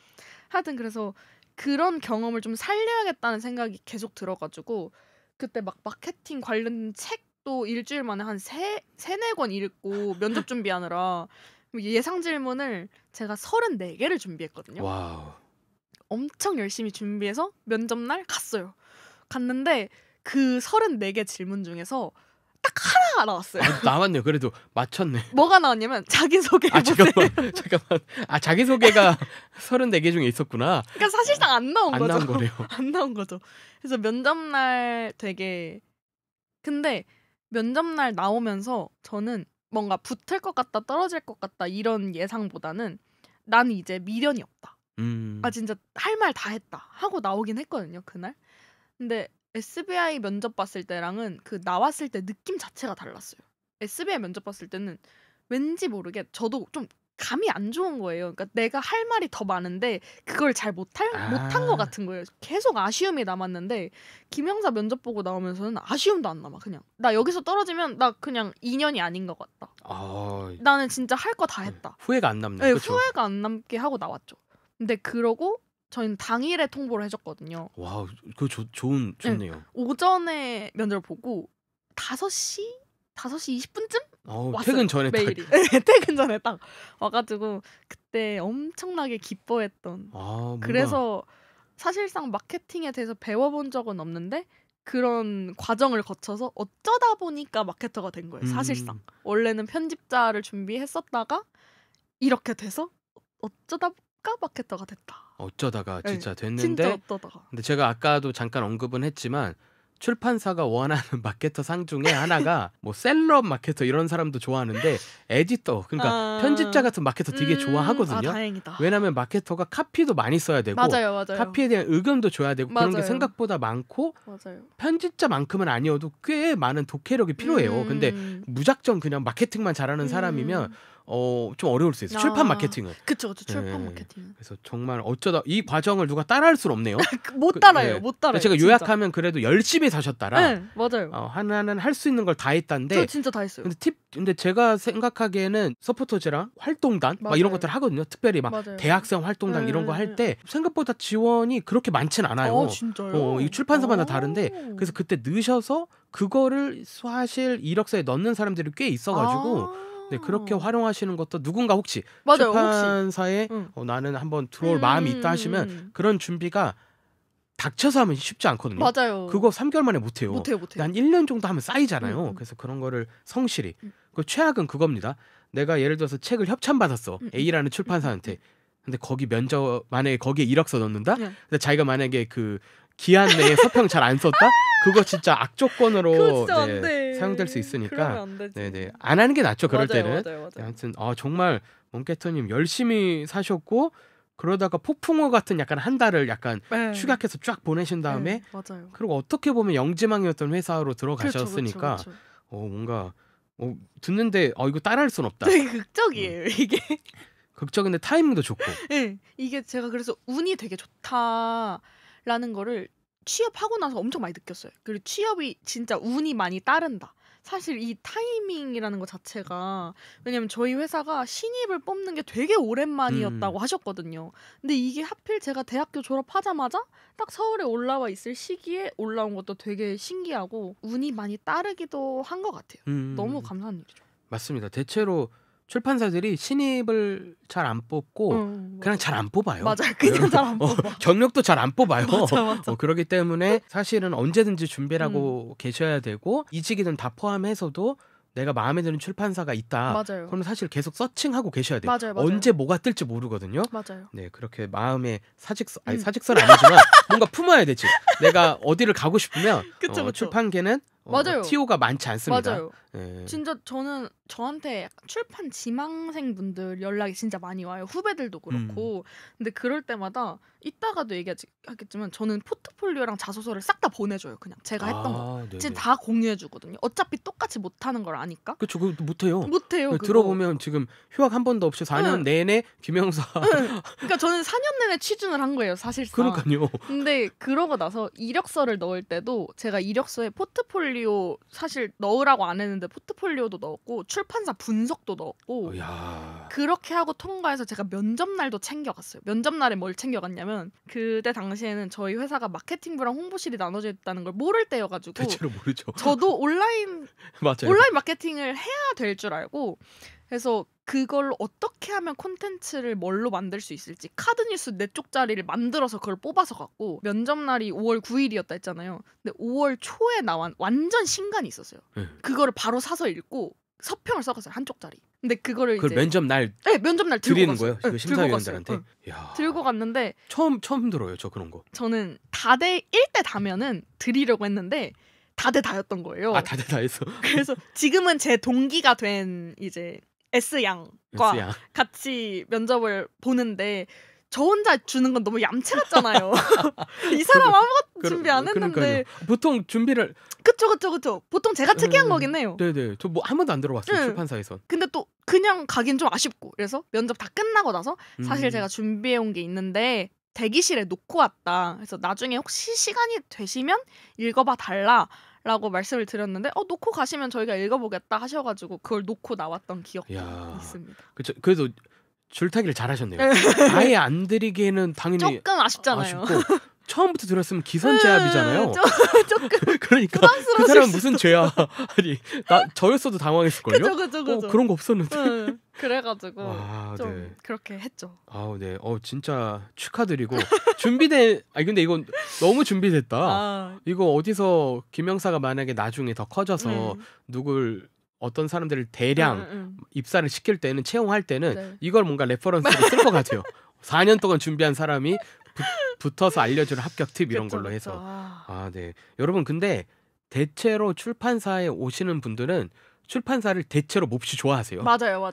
B: 하여튼 그래서 그런 경험을 좀 살려야겠다는 생각이 계속 들어가지고 그때 막 마케팅 관련 책도 일주일 만에 한 세네 권 읽고 면접 준비하느라 예상 질문을 제가 34개를 준비했거든요.
A: 와우.
B: 엄청 열심히 준비해서 면접날 갔어요. 갔는데 그 34개 질문 중에서 딱 하나가 나왔어요.
A: 나왔네요. 그래도 맞췄네.
B: 뭐가 나왔냐면 자기소개해보세요.
A: 잠깐만. 자기소개가 34개 중에 있었구나.
B: 그러니까 사실상 안 나온 거죠.
A: 안 나온 거네요.
B: 안 나온 거죠. 그래서 면접날 되게 근데 면접날 나오면서 저는 뭔가 붙을 것 같다 떨어질 것 같다 이런 예상보다는 난 이제 미련이 없다. 진짜 할 말 다 했다 하고 나오긴 했거든요 그날. 근데 SBI 면접 봤을 때랑은 그 나왔을 때 느낌 자체가 달랐어요. SBI 면접 봤을 때는 왠지 모르게 저도 좀 감이 안 좋은 거예요. 그러니까 내가 할 말이 더 많은데 그걸 잘 못한 것 같은 거예요. 계속 아쉬움이 남았는데 김영사 면접 보고 나오면서는 아쉬움도 안 남아. 그냥 나 여기서 떨어지면 나 그냥 인연이 아닌 것 같다. 나는 진짜 할 거 다 했다.
A: 후회가 안 남네.
B: 네,
A: 그쵸?
B: 후회가 안 남게 하고 나왔죠. 근데 그러고 저희는 당일에 통보를 해줬거든요.
A: 와, 그거 좋네요.
B: 오전에 면접을 보고 5시 20분쯤 왔어요.
A: 퇴근 전에
B: 메일이. 퇴근 전에 딱 와가지고 그때 엄청나게 기뻐했던. 그래서 사실상 마케팅에 대해서 배워본 적은 없는데 그런 과정을 거쳐서 어쩌다 보니까 마케터가 된 거예요. 사실상 원래는 편집자를 준비했었다가 이렇게 돼서 어쩌다가 마케터가 됐다.
A: 어쩌다가 진짜 됐는데.
B: 진짜 어쩌다가.
A: 근데 제가 아까도 잠깐 언급은 했지만 출판사가 원하는 마케터 상 중에 하나가 뭐 셀럽 마케터 이런 사람도 좋아하는데 에디터 그러니까 편집자 같은 마케터 되게 좋아하거든요.
B: 다행이다.
A: 왜냐하면 마케터가 카피도 많이 써야 되고
B: 맞아요.
A: 카피에 대한 의견도 줘야 되고 그런 게
B: 맞아요.
A: 생각보다 많고
B: 맞아요.
A: 편집자만큼은 아니어도 꽤 많은 독해력이 필요해요. 근데 무작정 그냥 마케팅만 잘하는 사람이면 좀 어려울 수 있어요. 출판 마케팅은.
B: 그쵸. 출판 마케팅은.
A: 그래서 정말 어쩌다 이 과정을 누가 따라할 수는 없네요.
B: 못 따라요. 못 따라요.
A: 제가
B: 진짜.
A: 요약하면 그래도 열심히 사셨다라.
B: 네, 맞아요.
A: 하나는 할 수 있는 걸 다 했다는데.
B: 저 진짜 다 했어요.
A: 근데 제가 생각하기에는 서포터즈랑 활동단 막 이런 것들 하거든요. 특별히 막
B: 맞아요.
A: 대학생 활동단 이런 거 할 때 생각보다 지원이 그렇게 많진 않아요.
B: 진짜요?
A: 이 출판사마다 다른데 그래서 그때 넣으셔서 그거를 사실 이력서에 넣는 사람들이 꽤 있어가지고. 네, 그렇게 활용하시는 것도 누군가 혹시 출판사에 나는 한번 들어올 마음이 있다 하시면 그런 준비가 닥쳐서 하면 쉽지 않거든요.
B: 맞아요.
A: 그거 3개월 만에 못해요.
B: 못해요.
A: 한 1년 정도 하면 쌓이잖아요. 그래서 그런 거를 성실히. 그 최악은 그겁니다. 내가 예를 들어서 책을 협찬받았어. A라는 출판사한테. 근데 거기 면접 만약에 거기에 이력서 넣는다? 근데 자기가 만약에 그 기한 내에 서평 잘 안 썼다? 그거 진짜 악조건으로
B: 그거 진짜 안 돼.
A: 사용될 수 있으니까
B: 그러면 안 되지.
A: 네네 안 하는 게 낫죠. 그럴
B: 맞아요,
A: 때는.
B: 맞아요, 맞아요.
A: 네, 아무튼 정말 멍캐터님 열심히 사셨고 그러다가 폭풍우 같은 약간 한 달을 약간
B: 네.
A: 축약해서 쫙 보내신 다음에
B: 네, 맞아요.
A: 그리고 어떻게 보면 영지망이었던 회사로 들어가셨으니까
B: 그렇죠.
A: 뭔가 듣는데 이거 따라할 순 없다.
B: 되게 극적이에요 이게.
A: 극적인데 타이밍도 좋고.
B: 네, 이게 제가 그래서 운이 되게 좋다라는 거를 취업하고 나서 엄청 많이 느꼈어요. 그리고 취업이 진짜 운이 많이 따른다. 사실 이 타이밍이라는 것 자체가 왜냐면 저희 회사가 신입을 뽑는 게 되게 오랜만이었다고 하셨거든요. 근데 이게 하필 제가 대학교 졸업하자마자 딱 서울에 올라와 있을 시기에 올라온 것도 되게 신기하고 운이 많이 따르기도 한 것 같아요. 너무 감사한 일이죠.
A: 맞습니다. 대체로 출판사들이 신입을 잘 안 뽑고 그냥 잘 안 뽑아요.
B: 맞아요. 그냥 잘 안 뽑아.
A: 경력도 잘 안 뽑아요.
B: 맞아.
A: 그렇기 때문에 사실은 언제든지 준비를 하고 계셔야 되고 이직이든 다 포함해서도 내가 마음에 드는 출판사가 있다.
B: 맞아요.
A: 그럼 사실 계속 서칭하고 계셔야 돼요.
B: 맞아요.
A: 언제 뭐가 뜰지 모르거든요.
B: 맞아요.
A: 네, 그렇게 마음에 사직서 사직서는 아니지만 뭔가 품어야 되지. 내가 어디를 가고 싶으면
B: 그쵸.
A: 출판계는
B: 맞아요.
A: TO가 많지 않습니다.
B: 맞아요.
A: 네.
B: 진짜 저는 저한테 약간 출판 지망생 분들 연락이 진짜 많이 와요. 후배들도 그렇고. 근데 그럴 때마다 이따가도 얘기하겠지만 저는 포트폴리오랑 자소서를 싹 다 보내줘요. 그냥 제가 했던 거. 진짜 다 공유해주거든요. 어차피 똑같이 못하는 걸 아니까.
A: 그렇죠. 그것도 못해요.
B: 못해요. 그거.
A: 들어보면 지금 휴학 한 번도 없이 4년 내내 김영사.
B: 그러니까 저는 4년 내내 취준을 한 거예요. 사실상.
A: 그러니까요.
B: 근데 그러고 나서 이력서를 넣을 때도 제가 이력서에 포트폴리오 사실 넣으라고 안 했는데 포트폴리오도 넣었고 출판사 분석도 넣었고 그렇게 하고 통과해서 제가 면접날도 챙겨갔어요. 면접날에 뭘 챙겨갔냐면 그때 당시에는 저희 회사가 마케팅부랑 홍보실이 나눠져 있다는 걸 모를 때여가지고
A: 대체로 모르죠.
B: 저도 온라인
A: 맞아요.
B: 온라인 마케팅을 해야 될 줄 알고 그래서 그걸로 어떻게 하면 콘텐츠를 뭘로 만들 수 있을지 카드뉴스 4쪽짜리를 만들어서 그걸 뽑아서 갖고 면접날이 5월 9일이었다 했잖아요. 근데 5월 초에 나온 완전 신간이 있었어요. 그거를 바로 사서 읽고 서평을 써갔어요. 1쪽짜리. 근데 그거를
A: 이제
B: 면접날 들고
A: 드리는
B: 갔어요.
A: 거예요? 심사위원들한테?
B: 들고 갔는데
A: 처음 들어요. 저 그런 거.
B: 저는 다대 1대 다면은 드리려고 했는데 다대 다였던 거예요.
A: 다대 다했어.
B: 그래서 지금은 제 동기가 된 이제 S양과 같이 면접을 보는데 저 혼자 주는 건 너무 얌체 같잖아요. 이 사람 아무것도 준비 안 했는데.
A: 그러니까요. 보통 준비를
B: 그쵸. 보통 제가 특이한 거긴 해요.
A: 네네. 저 뭐 한 번도 안 들어봤어요. 출판사에선.
B: 근데 또 그냥 가긴 좀 아쉽고 그래서 면접 다 끝나고 나서 사실 제가 준비해온 게 있는데 대기실에 놓고 왔다. 그래서 나중에 혹시 시간이 되시면 읽어봐 달라라고 말씀을 드렸는데 놓고 가시면 저희가 읽어보겠다 하셔가지고 그걸 놓고 나왔던 기억이 있습니다.
A: 그렇죠. 그래도 줄타기를 잘하셨네요. 아예 안 드리기에는 당연히
B: 조금 아쉽잖아요.
A: 아쉽고 처음부터 들었으면 기선제압이잖아요.
B: 조금
A: 그러니까 그 사람은 무슨 죄야? 아니 저였어도 당황했을걸요?
B: 그죠.
A: 그런 거 없었는데.
B: 그래가지고 좀 그렇게 했죠.
A: 네. 진짜 축하드리고 준비된. 근데 이건 너무 준비됐다. 이거 어디서 김영사가 만약에 나중에 더 커져서 누굴 어떤 사람들을 대량 입사를 시킬 때는 채용할 때는 이걸 뭔가 레퍼런스로 쓸 것 같아요. 4년 동안 준비한 사람이 붙어서 알려주는 합격 팁 이런 걸로 해서. 네. 여러분 근데 대체로 출판사에 오시는 분들은 출판사를 대체로 몹시 좋아하세요.
B: 맞아요.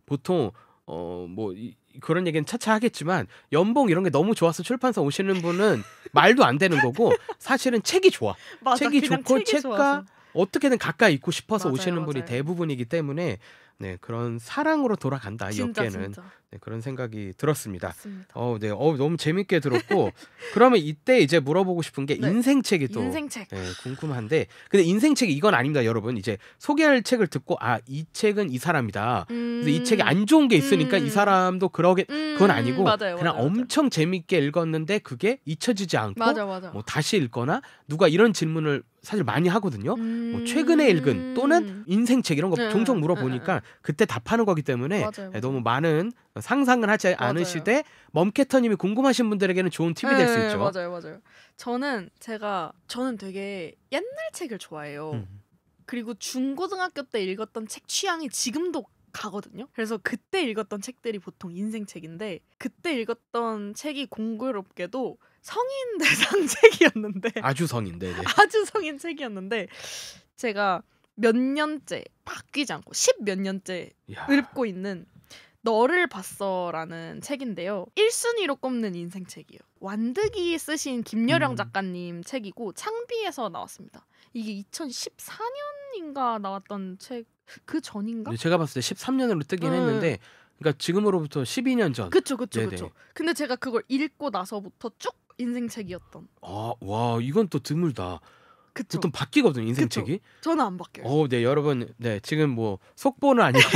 A: 보통 그런 얘기는 차차 하겠지만 연봉 이런 게 너무 좋아서 출판사 오시는 분은 말도 안 되는 거고 사실은 책이 좋아. 책이 좋고 책과 어떻게든 가까이 있고 싶어서 오시는 분이 대부분이기 때문에 그런 사랑으로 돌아간다 이 업계는. 그런 생각이 들었습니다. 너무 재밌게 들었고 그러면 이때 이제 물어보고 싶은 게 인생책이 또 궁금한데 근데 인생책이 이건 아닙니다, 여러분. 이제 소개할 책을 듣고 이 책은 이 사람이다. 근데 이 책이 안 좋은 게 있으니까 이 사람도 그건 아니고 그냥 엄청 재밌게 읽었는데 그게 잊혀지지 않고 뭐 다시 읽거나 누가 이런 질문을 사실 많이 하거든요. 뭐 최근에 읽은 또는 인생책 이런 거 종종 물어보니까 그때 답하는 거기 때문에 너무 많은 상상을 하지 않으시되 멈캐터님이 궁금하신 분들에게는 좋은 팁이 될 수 있죠.
B: 맞아요. 저는 되게 옛날 책을 좋아해요. 그리고 중고등학교 때 읽었던 책 취향이 지금도 가거든요. 그래서 그때 읽었던 책들이 보통 인생책인데 그때 읽었던 책이 공교롭게도 성인 대상 책이었는데
A: 아주 성인. 네네.
B: 아주 성인 책이었는데 제가 몇 년째 바뀌지 않고 10몇 년째
A: 이야.
B: 읽고 있는 너를 봤어라는 책인데요. 1순위로 꼽는 인생책이에요. 완득이 쓰신 김여령 작가님 책이고 창비에서 나왔습니다. 이게 2014년인가 나왔던 책 그 전인가?
A: 네, 제가 봤을 때 13년으로 뜨긴
B: 응.
A: 했는데 그러니까 지금으로부터 12년 전.
B: 그쵸.
A: 네네.
B: 근데 제가 그걸 읽고 나서부터 쭉 인생책이었던.
A: 와 이건 또 드물다.
B: 그쵸.
A: 보통 바뀌거든요 인생책이.
B: 저는 안 바뀌어요.
A: 네 여러분, 네 지금 뭐 속보는 아니고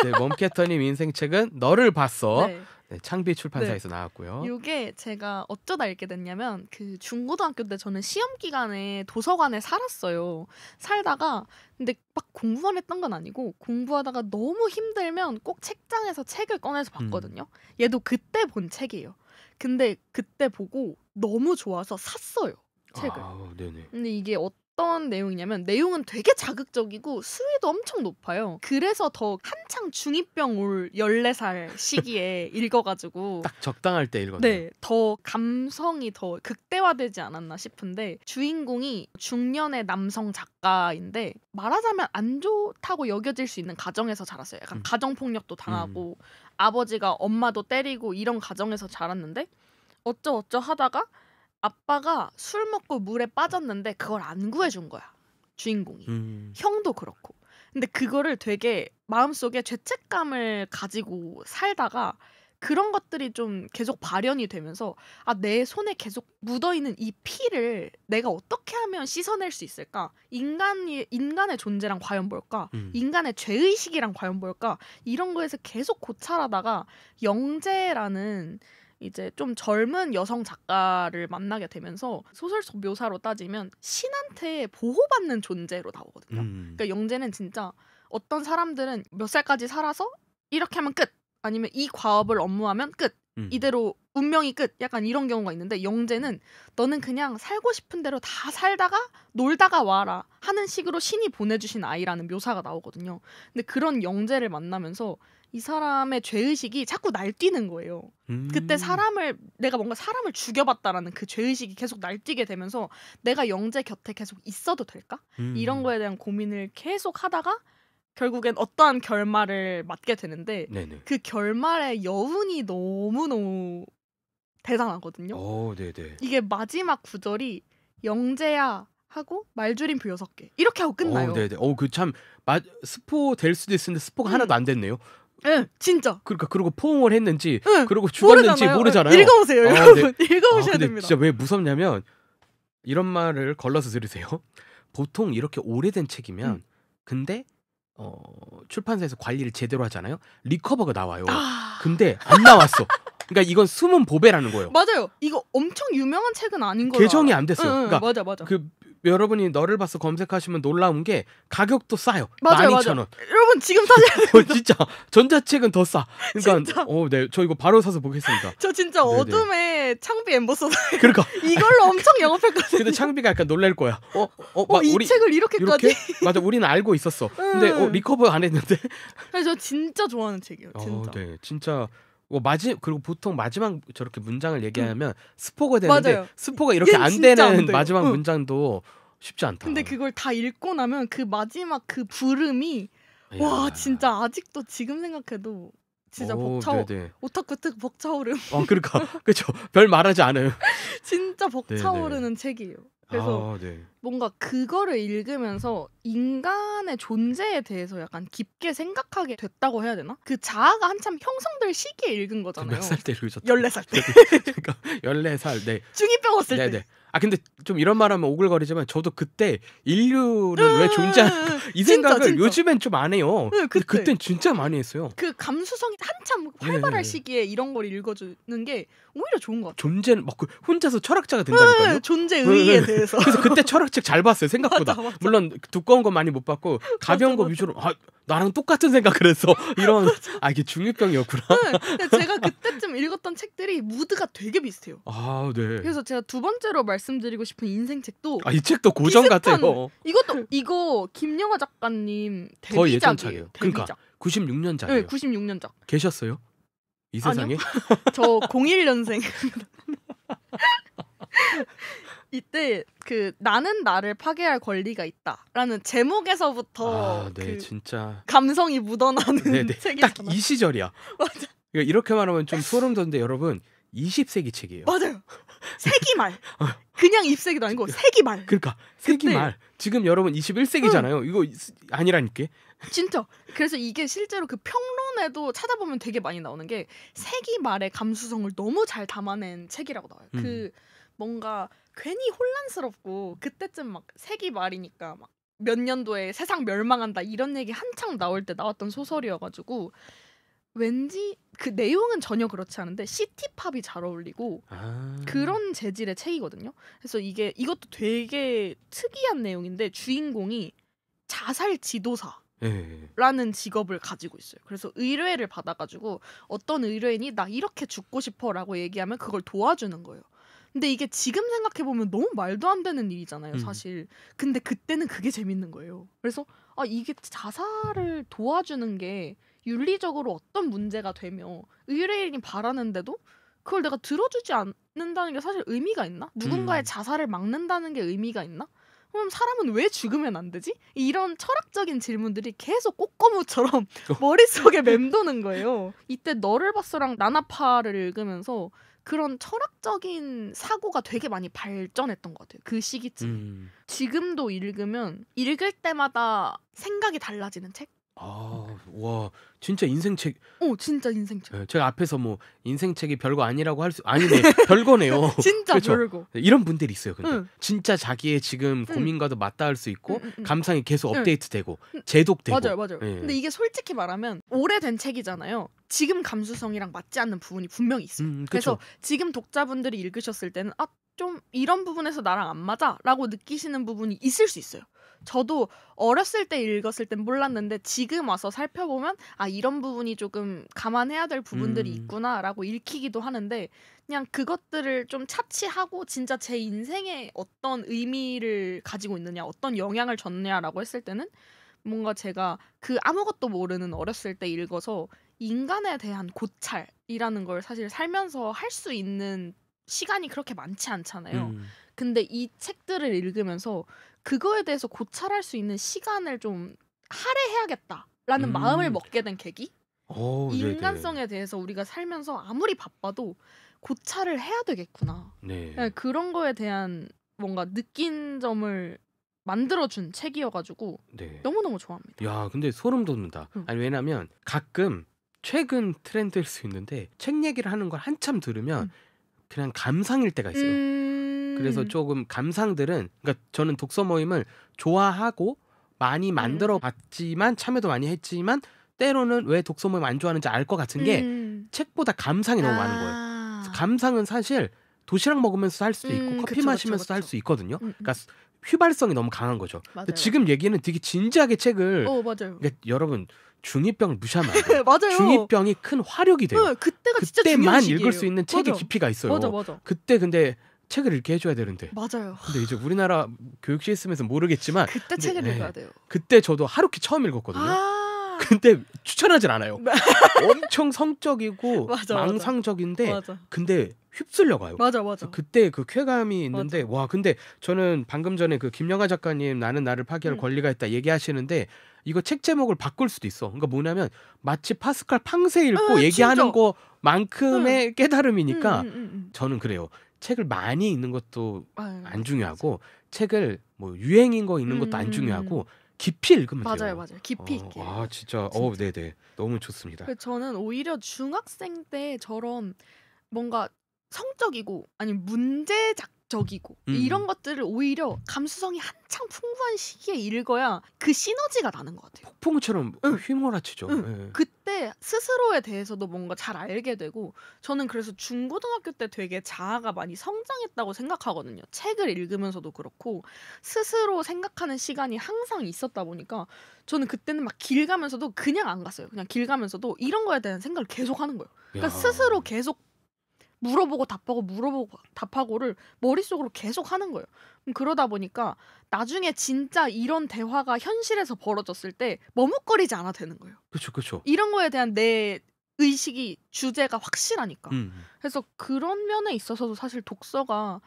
A: 네, 멈캐터님 인생책은 너를 봤어.
B: 네.
A: 네, 창비 출판사에서 나왔고요.
B: 이게 제가 어쩌다 읽게 됐냐면 그 중고등학교 때 저는 시험 기간에 도서관에 살았어요. 살다가 근데 막 공부만 했던 건 아니고 공부하다가 너무 힘들면 꼭 책장에서 책을 꺼내서 봤거든요. 얘도 그때 본 책이에요. 근데 그때 보고 너무 좋아서 샀어요. 책을.
A: 네네.
B: 근데 이게 어떤 내용이냐면 내용은 되게 자극적이고 수위도 엄청 높아요. 그래서 더 한창 중2병 올 14살 시기에 읽어가지고
A: 딱 적당할 때 읽었네요.
B: 네, 더 감성이 더 극대화되지 않았나 싶은데 주인공이 중년의 남성 작가인데 말하자면 안 좋다고 여겨질 수 있는 가정에서 자랐어요. 약간 가정폭력도 당하고 아버지가 엄마도 때리고 이런 가정에서 자랐는데 어쩌 하다가 아빠가 술 먹고 물에 빠졌는데 그걸 안 구해준 거야. 주인공이. 형도 그렇고. 근데 그거를 되게 마음속에 죄책감을 가지고 살다가 그런 것들이 좀 계속 발현이 되면서 내 손에 계속 묻어있는 이 피를 내가 어떻게 하면 씻어낼 수 있을까? 인간의 존재랑 과연 뭘까? 인간의 죄의식이랑 과연 뭘까? 이런 거에서 계속 고찰하다가 영재라는 이제 좀 젊은 여성 작가를 만나게 되면서 소설 속 묘사로 따지면 신한테 보호받는 존재로 나오거든요. 그러니까 영재는 진짜 어떤 사람들은 몇 살까지 살아서 이렇게 하면 끝 아니면 이 과업을 업무하면 끝 이대로 운명이 끝 약간 이런 경우가 있는데 영재는 너는 그냥 살고 싶은 대로 다 살다가 놀다가 와라 하는 식으로 신이 보내주신 아이라는 묘사가 나오거든요. 근데 그런 영재를 만나면서 이 사람의 죄의식이 자꾸 날뛰는 거예요. 그때 내가 뭔가 사람을 죽여봤다라는 그 죄의식이 계속 날뛰게 되면서 내가 영재 곁에 계속 있어도 될까? 이런 거에 대한 고민을 계속 하다가 결국엔 어떠한 결말을 맞게 되는데
A: 네네.
B: 그 결말의 여운이 너무너무 대단하거든요.
A: 네네.
B: 이게 마지막 구절이 영재야 하고 말줄임 부 6개 이렇게 하고 끝나요.
A: 네네. 그 참 스포 될 수도 있는데 스포가 하나도 안 됐네요.
B: 네, 진짜.
A: 그러니까 그리고 포옹을 했는지
B: 응,
A: 그리고 죽었는지 모르잖아요.
B: 읽어보세요, 여러분.
A: 네.
B: 읽어보셔야
A: 근데
B: 됩니다.
A: 진짜 왜 무섭냐면 이런 말을 걸러서 들으세요. 보통 이렇게 오래된 책이면 근데 출판사에서 관리를 제대로 하잖아요. 리커버가 나와요. 근데 안 나왔어. 그러니까 이건 숨은 보배라는 거예요.
B: 맞아요. 이거 엄청 유명한 책은 아닌 거예요.
A: 개정이 안 됐어요. 그러니까
B: 맞아.
A: 여러분이 너를 봤어 검색하시면 놀라운 게 가격도 싸요.
B: 맞아요.
A: 12,000원.
B: 여러분 지금 사셔야 돼요.
A: 진짜 전자책은 더 싸. 그러니까
B: 진짜.
A: 네. 저 이거 바로 사서 보겠습니다.
B: 저 진짜
A: 네네.
B: 어둠의 창비 엠버서
A: 그러니까
B: 이걸로 엄청 영업했거든요.
A: 근데 창비가 약간 놀랄 거야.
B: 이
A: 우리
B: 책을 이렇게까지?
A: 이렇게? 맞아. 우리는 알고 있었어. 근데 리커버 안 했는데.
B: 그래서 저 진짜 좋아하는 책이에요. 진짜.
A: 네. 진짜 그리고 보통 마지막 저렇게 문장을 얘기하면 스포가 되는데
B: 맞아요.
A: 스포가 이렇게 안
B: 진짜 안
A: 되는
B: 돼요.
A: 마지막 문장도 쉽지 않다.
B: 근데 그걸 다 읽고 나면 그 마지막 그 부름이 와 진짜 아직도 지금 생각해도 진짜
A: 네네.
B: 오타쿠 특 벅차오름.
A: 그러니까 그렇죠. 별 말하지 않아요.
B: 진짜 벅차오르는 책이에요. 그래서 뭔가 그거를 읽으면서 인간의 존재에 대해서 약간 깊게 생각하게 됐다고 해야 되나? 그 자아가 한참 형성될 시기에 읽은 거잖아요.
A: 몇 살 때 읽으셨죠?
B: 14살 때.
A: 그러니까 14살. 네.
B: 중2병 왔을 때.
A: 네네. 근데 좀 이런 말하면 오글거리지만 저도 그때 인류는 왜 존재할까 이 생각을
B: 진짜.
A: 요즘엔 좀 안 해요. 근데 그땐 진짜 많이 했어요.
B: 그 감수성이 한참 활발할 시기에 이런 걸 읽어주는 게 오히려 좋은 것 같아요.
A: 존재는 막 존재서 철학자가 된다니까요.
B: 존재 의의에 대해서.
A: 그래서 그때 철학책 잘 봤어요. 생각보다.
B: 맞아.
A: 물론 두꺼운 거 많이 못 봤고 가벼운 거 위주로 나랑 똑같은 생각을 했어. 이런 이게 중2병이었구나.
B: 근데 제가 그때쯤 읽었던 책들이 무드가 되게 비슷해요.
A: 네.
B: 그래서 제가 두 번째로 말씀드리고 싶은 인생책도
A: 이 책도 고전 같아요.
B: 이거 김영하 작가님
A: 더 예전
B: 데뷔작이에요.
A: 책이에요. 그러니까 96년작이에요.
B: 네, 96년작.
A: 계셨어요? 이 세상에?
B: 저 01년생. 이때 그 나는 나를 파괴할 권리가 있다라는 제목에서부터
A: 네,
B: 그
A: 진짜.
B: 감성이 묻어나는
A: 네네.
B: 책이잖아.
A: 딱 이 시절이야.
B: 맞아.
A: 이렇게 말하면 좀 소름 돋는데 여러분 20세기 책이에요.
B: 맞아요. 세기말. 그냥 입세기도 아니고 세기말.
A: 그러니까 세기말. 지금 여러분 21세기잖아요. 이거 아니라니까.
B: 진짜. 그래서 이게 실제로 그 평론에도 찾아보면 되게 많이 나오는 게 세기말의 감수성을 너무 잘 담아낸 책이라고 나와요. 그 뭔가 괜히 혼란스럽고 그때쯤 막 세기말이니까 막 몇 년도에 세상 멸망한다 이런 얘기 한창 나올 때 나왔던 소설이어가지고 왠지 그 내용은 전혀 그렇지 않은데 시티팝이 잘 어울리고 그런 재질의 책이거든요. 그래서 이것도 되게 특이한 내용인데 주인공이 자살 지도사라는 직업을 가지고 있어요. 그래서 의뢰를 받아가지고 어떤 의뢰인이 나 이렇게 죽고 싶어라고 얘기하면 그걸 도와주는 거예요. 근데 이게 지금 생각해보면 너무 말도 안 되는 일이잖아요, 사실. 근데 그때는 그게 재밌는 거예요. 그래서 이게 자살을 도와주는 게 윤리적으로 어떤 문제가 되며 의뢰인이 바라는데도 그걸 내가 들어주지 않는다는 게 사실 의미가 있나? 누군가의 자살을 막는다는 게 의미가 있나? 그럼 사람은 왜 죽으면 안 되지? 이런 철학적인 질문들이 계속 꽃고무처럼 머릿속에 맴도는 거예요. 이때 너를 봤어랑 나나파를 읽으면서 그런 철학적인 사고가 되게 많이 발전했던 것 같아요. 그 시기쯤. 지금도 읽으면 읽을 때마다 생각이 달라지는 책?
A: 와, 진짜 인생책.
B: 진짜 인생책.
A: 네, 제가 앞에서 뭐 인생책이 별거 아니라고 아니네. 별거네요.
B: 진짜
A: 그렇죠?
B: 별거.
A: 이런 분들이 있어요. 근데 진짜 자기의 지금 고민과도 맞닿을 수 있고 감상이 계속 업데이트되고 재독되고.
B: 맞아요. 근데 이게 솔직히 말하면 오래된 책이잖아요. 지금 감수성이랑 맞지 않는 부분이 분명히 있어요. 그래서 지금 독자분들이 읽으셨을 때는 좀 이런 부분에서 나랑 안 맞아라고 느끼시는 부분이 있을 수 있어요. 저도 어렸을 때 읽었을 땐 몰랐는데 지금 와서 살펴보면 이런 부분이 조금 감안해야 될 부분들이 있구나라고 읽히기도 하는데 그냥 그것들을 좀 차치하고 진짜 제 인생에 어떤 의미를 가지고 있느냐 어떤 영향을 줬냐라고 했을 때는 뭔가 제가 그 아무것도 모르는 어렸을 때 읽어서 인간에 대한 고찰이라는 걸 사실 살면서 할 수 있는 시간이 그렇게 많지 않잖아요. 근데 이 책들을 읽으면서 그거에 대해서 고찰할 수 있는 시간을 좀 할애해야겠다라는 마음을 먹게 된 계기? 인간성에 대해서 우리가 살면서 아무리 바빠도 고찰을 해야 되겠구나. 그런 거에 대한 뭔가 느낀 점을 만들어준 책이어가지고 너무너무 좋아합니다.
A: 야, 근데 소름 돋는다. 아니 왜냐면 가끔 최근 트렌드일 수 있는데 책 얘기를 하는 걸 한참 들으면 그냥 감상일 때가 있어요. 그래서 조금 감상들은 그러니까 저는 독서 모임을 좋아하고 많이 만들어 봤지만 참여도 많이 했지만 때로는 왜 독서 모임 안 좋아하는지 알 것 같은 게 책보다 감상이 너무 많은 거예요. 그래서 감상은 사실 도시락 먹으면서 할 수도 있고 커피 마시면서 할 수 있거든요. 그러니까 휘발성이 너무 강한 거죠. 근데 지금 얘기는 되게 진지하게 책을
B: 맞아요.
A: 그러니까 여러분 중2병을 무시하면 안 돼요.
B: 맞아요.
A: 중2병이 큰 화력이 돼요.
B: 그때가 진짜
A: 그때만
B: 중요한 시기예요.
A: 읽을 수 있는 책의 깊이가 있어요.
B: 맞아.
A: 그때 근데 책을 읽게 해줘야 되는데.
B: 맞아요.
A: 근데 이제 우리나라 교육 시스템에서 모르겠지만
B: 그때 책을 읽어야 돼요.
A: 그때 저도 하루키 처음 읽었거든요. 근데 추천하진 않아요. 엄청 성적이고 망상적인데 근데 휩쓸려가요.
B: 맞아.
A: 그때 그 쾌감이 있는데 와 근데 저는 방금 전에 그 김영하 작가님 나는 나를 파괴할 권리가 있다 얘기하시는데 이거 책 제목을 바꿀 수도 있어. 그러니까 뭐냐면 마치 파스칼 팡세 읽고 얘기하는 거만큼의 깨달음이니까 저는 그래요. 책을 많이 읽는 것도 안 중요하고 책을 뭐 유행인 거 읽는 것도 안 중요하고 깊이 읽으면 돼요.
B: 맞아요. 깊이 있게.
A: 진짜. 네네. 너무 좋습니다.
B: 저는 오히려 중학생 때 저런 뭔가 성적이고 아니면 문제작적이고 이런 것들을 오히려 감수성이 한창 풍부한 시기에 읽어야 그 시너지가 나는 것 같아요.
A: 폭풍우처럼 휘몰아치죠.
B: 그때 스스로에 대해서도 뭔가 잘 알게 되고 저는 그래서 중고등학교 때 되게 자아가 많이 성장했다고 생각하거든요. 책을 읽으면서도 그렇고 스스로 생각하는 시간이 항상 있었다 보니까 저는 그때는 막 길 가면서도 그냥 안 갔어요. 그냥 길 가면서도 이런 거에 대한 생각을 계속 하는 거예요. 그러니까 스스로 계속 물어보고 답하고를 머릿속으로 계속 하는 거예요. 그러다 보니까 나중에 진짜 이런 대화가 현실에서 벌어졌을 때 머뭇거리지 않아도 되는 거예요.
A: 그렇죠.
B: 이런 거에 대한 내 의식이 주제가 확실하니까. 그래서 그런 면에 있어서도 사실 독서가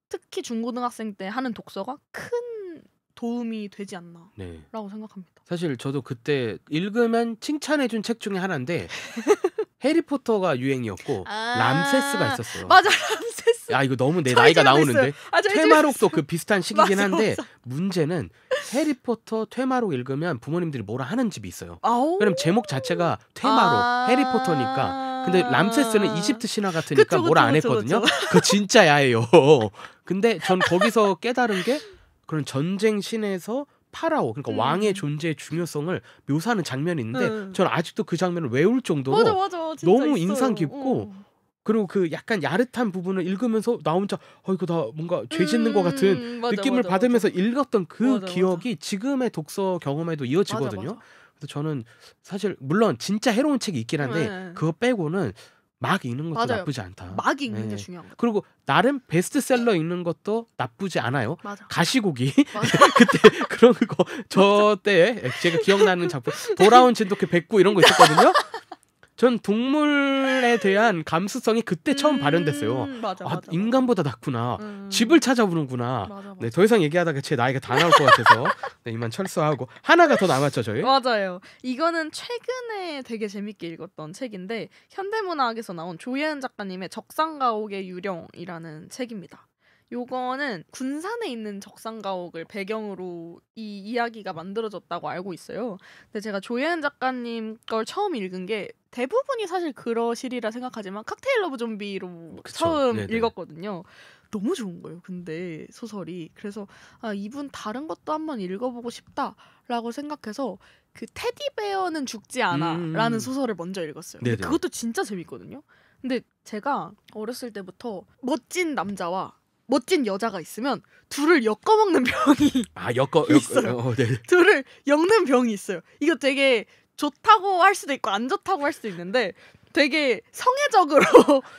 B: 특히 중고등학생 때 하는 독서가 큰 도움이 되지 않나라고
A: 네.
B: 생각합니다.
A: 사실 저도 그때 읽으면 칭찬해준 책 중에 하나인데 해리포터가 유행이었고 람세스가 있었어요.
B: 맞아, 람세스.
A: 야 이거 너무 내 나이가 나오는데
B: 저희
A: 퇴마록도 그 비슷한 시기긴
B: 맞아,
A: 한데
B: 맞아.
A: 문제는 해리포터 퇴마록 읽으면 부모님들이 뭐라 하는 집이 있어요.
B: 아오.
A: 그럼 제목 자체가 퇴마록 해리포터니까. 근데 람세스는 이집트 신화 같으니까
B: 그쵸,
A: 뭐라 안
B: 그쵸,
A: 했거든요. 그거 진짜 야해요. 근데 전 거기서 깨달은 게 그런 전쟁 신에서 파라오 그러니까 왕의 존재의 중요성을 묘사하는 장면이 있는데 저는 아직도 그 장면을 외울 정도로
B: 맞아, 진짜
A: 너무
B: 있어요.
A: 인상 깊고 그리고 그 약간 야릇한 부분을 읽으면서 나 혼자 이거 나 뭔가 죄 짓는 것 같은 느낌을 받으면서 읽었던 그 기억이 지금의 독서 경험에도 이어지거든요.
B: 맞아.
A: 그래서 저는 사실 물론 진짜 해로운 책이 있긴 한데 그거 빼고는 막 읽는 것도
B: 맞아요.
A: 나쁘지 않다.
B: 막 읽는 게 중요한 거예요.
A: 그리고 나름 베스트셀러 읽는 것도 나쁘지 않아요.
B: 맞아.
A: 가시고기
B: 맞아.
A: 그때 그런 거 저 때 제가 기억나는 작품 돌아온 진돗개 109 이런 거 있었거든요. 전 동물에 대한 감수성이 그때 처음 발현됐어요.
B: 맞아.
A: 인간보다 낫구나. 집을 찾아보는구나.
B: 맞아.
A: 네, 더 이상 얘기하다가 제 나이가 다 나올 것 같아서 네, 이만 철수하고 하나가 더 남았죠 저희.
B: 맞아요. 이거는 최근에 되게 재밌게 읽었던 책인데 현대문학에서 나온 조예은 작가님의 적상가옥의 유령이라는 책입니다. 요거는 군산에 있는 적상가옥을 배경으로 이 이야기가 만들어졌다고 알고 있어요. 근데 제가 조예은 작가님 걸 처음 읽은 게 대부분이 사실 그러시리라 생각하지만 칵테일 러브 좀비로
A: 그쵸.
B: 처음
A: 네네.
B: 읽었거든요. 너무 좋은 거예요. 근데 소설이. 그래서 이분 다른 것도 한번 읽어보고 싶다라고 생각해서 그 테디베어는 죽지 않아라는 소설을 먼저 읽었어요. 근데 그것도 진짜 재밌거든요. 근데 제가 어렸을 때부터 멋진 남자와 멋진 여자가 있으면 둘을 엮어먹는 병이 있어요.
A: 네.
B: 둘을 엮는 병이 있어요. 이거 되게 좋다고 할 수도 있고 안 좋다고 할 수도 있는데 되게 성애적으로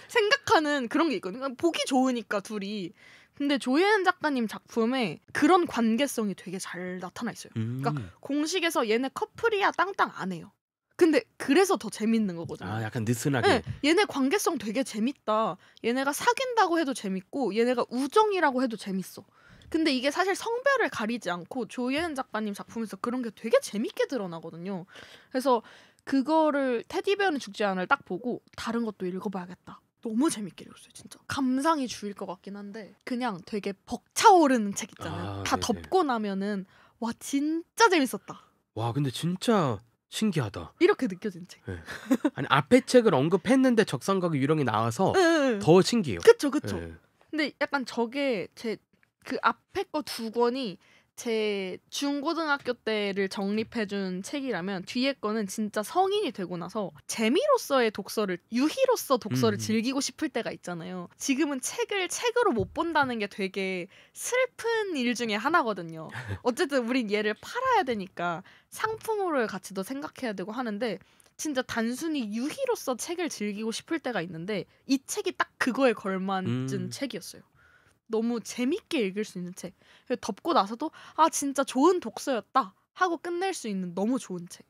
B: 생각하는 그런 게 있거든요. 보기 좋으니까 둘이. 근데 조예은 작가님 작품에 그런 관계성이 되게 잘 나타나 있어요. 그러니까 공식에서 얘네 커플이야 땅땅 안 해요. 근데 그래서 더 재밌는 거거든요.
A: 약간 느슨하게.
B: 네, 얘네 관계성 되게 재밌다. 얘네가 사귄다고 해도 재밌고 얘네가 우정이라고 해도 재밌어. 근데 이게 사실 성별을 가리지 않고 조예은 작가님 작품에서 그런 게 되게 재밌게 드러나거든요. 그래서 그거를 테디베어는 죽지 않아를 딱 보고 다른 것도 읽어봐야겠다. 너무 재밌게 읽었어요. 진짜. 감상이 주일 것 같긴 한데 그냥 되게 벅차오르는 책 있잖아요. 다
A: 네네.
B: 덮고 나면은 와 진짜 재밌었다.
A: 와 근데 진짜 신기하다.
B: 이렇게 느껴지는 책.
A: 네. 아니 앞에 책을 언급했는데 적상가옥 유령이 나와서 더 신기해요.
B: 그쵸.
A: 네.
B: 근데 약간 저게 제 그 앞에 거 두 권이 제 중고등학교 때를 정립해준 책이라면 뒤에 거는 진짜 성인이 되고 나서 재미로서의 독서를 유희로서 독서를 즐기고 싶을 때가 있잖아요. 지금은 책을 책으로 못 본다는 게 되게 슬픈 일 중에 하나거든요. 어쨌든 우린 얘를 팔아야 되니까 상품으로의 가치도 생각해야 되고 하는데 진짜 단순히 유희로서 책을 즐기고 싶을 때가 있는데 이 책이 딱 그거에 걸맞은 책이었어요. 너무 재밌게 읽을 수 있는 책. 덮고 나서도 진짜 좋은 독서였다 하고 끝낼 수 있는 너무 좋은 책.